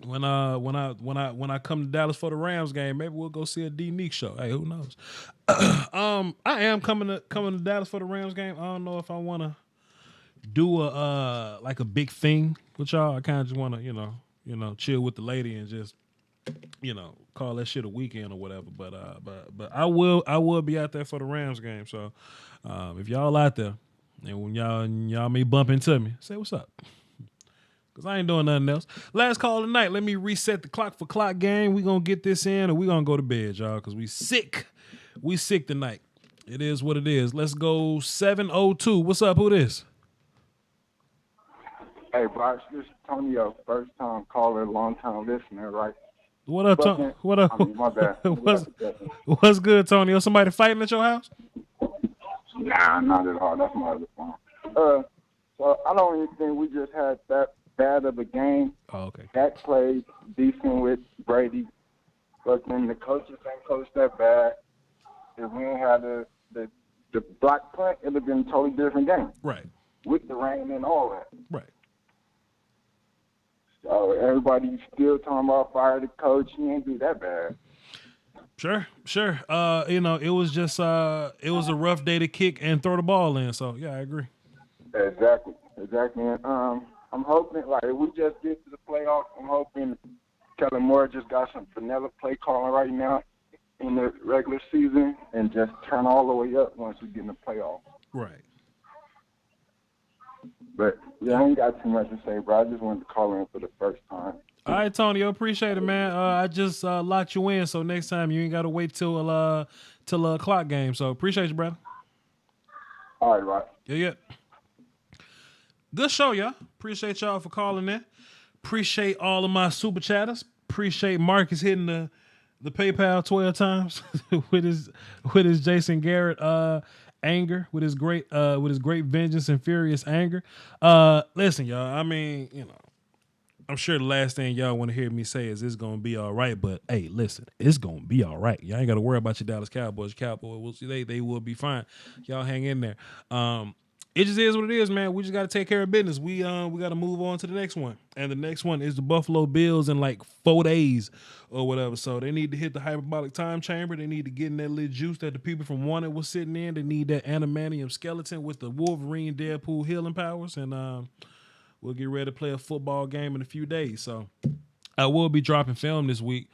When I come to Dallas for the Rams game, maybe we'll go see a D Neek show. Hey, who knows? I am coming to Dallas for the Rams game. I don't know if I want to do a big thing with y'all. I kind of just want to chill with the lady and just call that shit a weekend or whatever. But I will be out there for the Rams game. So if y'all out there and when y'all may bump into me, say what's up. Because I ain't doing nothing else. Last call of the night. Let me reset the clock for clock game. We going to get this in or we going to go to bed, y'all, because we sick. We sick tonight. It is what it is. Let's go 702. What's up? Who this? Hey, Bosh, this is Tonio, first time caller, long time listener, right? What up, Tony? What up? I mean, my bad. What's good, Tony? Somebody fighting at your house? Nah, not at all. That's my other phone. So I don't even think we just had that bad of a game. Oh, okay. Dak played decent with Brady. But then the coaches ain't coached that bad. If we ain't had the block punt, it'd have been a totally different game. Right. With the rain and all that. Right. So everybody's still talking about fire the coach. He ain't do that bad. Sure. It was just it was a rough day to kick and throw the ball in. So yeah, I agree. Exactly. And I'm hoping, like, if we just get to the playoffs, I'm hoping Kellen Moore just got some vanilla play calling right now in the regular season and just turn all the way up once we get in the playoffs. Right. But yeah, I ain't got too much to say, bro. I just wanted to call in for the first time. All right, Tony, I appreciate it, man. I just locked you in, so next time you ain't got to wait till a clock game. So appreciate you, brother. All right, right. Yeah. Good show, y'all. Appreciate y'all for calling in. Appreciate all of my super chatters. Appreciate Marcus hitting the PayPal 12 times with his Jason Garrett anger, with his great vengeance and furious anger. Listen, y'all. I mean, I'm sure the last thing y'all want to hear me say is it's gonna be all right. But hey, listen, it's gonna be all right. Y'all ain't got to worry about your Dallas Cowboys. They will be fine. Y'all hang in there. It just is what it is, man. We just got to take care of business. We got to move on to the next one. And the next one is the Buffalo Bills in like 4 days or whatever. So they need to hit the hyperbolic time chamber. They need to get in that little juice that the people from Wanted was sitting in. They need that adamantium skeleton with the Wolverine Deadpool healing powers. And we'll get ready to play a football game in a few days. So I will be dropping film this week.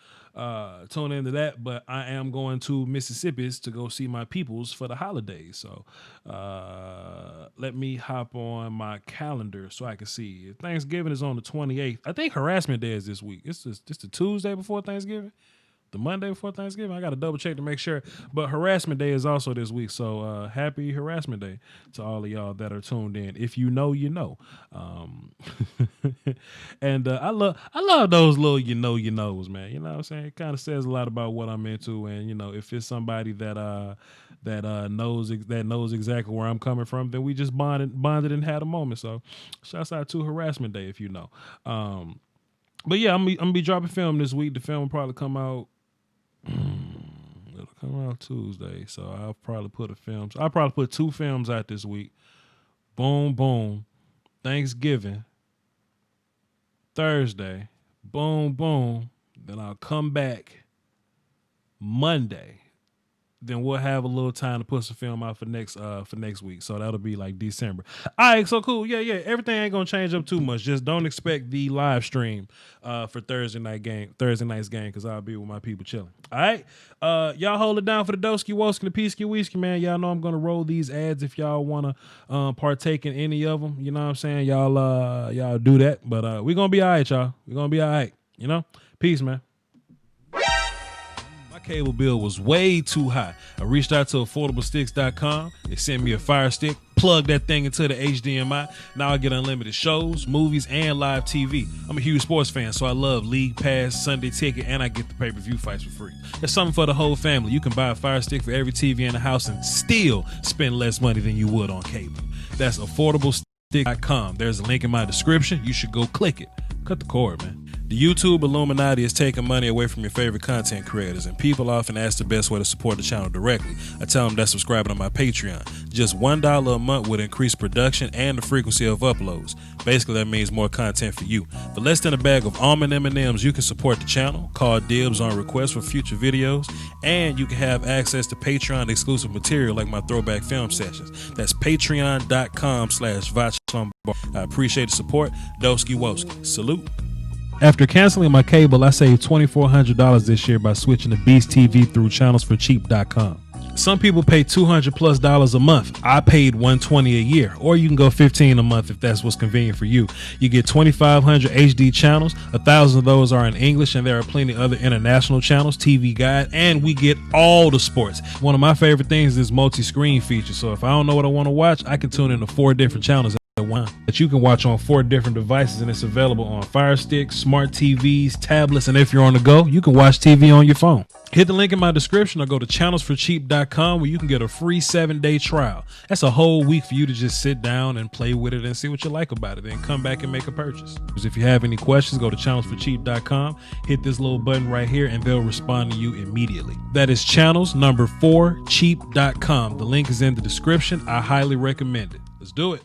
Tune into that, but I am going to Mississippi's to go see my peoples for the holidays. So let me hop on my calendar so I can see. Thanksgiving is on the 28th. I think harassment day is this week. It's the Tuesday before Thanksgiving. The Monday before Thanksgiving. I got to double check to make sure. But harassment day is also this week. So happy harassment day to all of y'all that are tuned in. If you know, you know. And I love those little you knows, man. You know what I'm saying? It kind of says a lot about what I'm into. And if it's somebody that knows exactly where I'm coming from, then we just bonded and had a moment. So shouts out to harassment day if you know. But yeah, I'm gonna be dropping film this week. The film will probably come out. It'll come out Tuesday, so I'll probably put I'll probably put 2 films out this week. Boom, boom. Thanksgiving. Thursday. Boom, boom. Then I'll come back Monday. Then we'll have a little time to put some film out for next week. So that'll be like December. All right, so cool. Yeah. Everything ain't gonna change up too much. Just don't expect the live stream for Thursday night's game, because I'll be with my people chilling. All right. Y'all hold it down for the Doski Woski, the Peasky Whiskey, man. Y'all know I'm gonna roll these ads if y'all wanna partake in any of them. You know what I'm saying? Y'all do that. But we're gonna be all right, y'all. We're gonna be all right. Peace, man. Cable bill was way too high. I reached out to affordablesticks.com. They sent me a Fire Stick, plugged that thing into the HDMI. Now I get unlimited shows, movies, and live TV. I'm a huge sports fan, so I love League Pass, Sunday Ticket, and I get the pay-per-view fights for free. There's something for the whole family. You can buy a Fire Stick for every TV in the house and still spend less money than you would on cable. That's affordablesticks.com. There's a link in my description. You should go click it. Cut the cord, man. The YouTube Illuminati is taking money away from your favorite content creators, and people often ask the best way to support the channel directly. I tell them that's subscribing to my Patreon. Just $1 a month would increase production and the frequency of uploads. Basically, that means more content for you. For less than a bag of almond M&Ms, you can support the channel, call dibs on requests for future videos, and you can have access to Patreon exclusive material like my throwback film sessions. That's patreon.com/Voch. I appreciate the support. Doski Woski. Salute. After canceling my cable, I saved $2,400 this year by switching to Beast TV through channelsforcheap.com. Some people pay $200+ a month. I paid $120 a year, or you can go $15 a month if that's what's convenient for you. You get 2,500 HD channels. 1,000 of those are in English, and there are plenty other international channels, TV Guide, and we get all the sports. One of my favorite things is multi-screen feature. So if I don't know what I want to watch, I can tune into 4 different channels that you can watch on 4 different devices, and it's available on Fire Stick, smart TVs, tablets, and if you're on the go, you can watch TV on your phone. Hit the link in my description or go to channelsforcheap.com where you can get a free 7-day trial. That's a whole week for you to just sit down and play with it and see what you like about it, then come back and make a purchase. If you have any questions, go to channelsforcheap.com, hit this little button right here, and they'll respond to you immediately. That is channels4cheap.com. The link is in the description. I highly recommend it. Let's do it.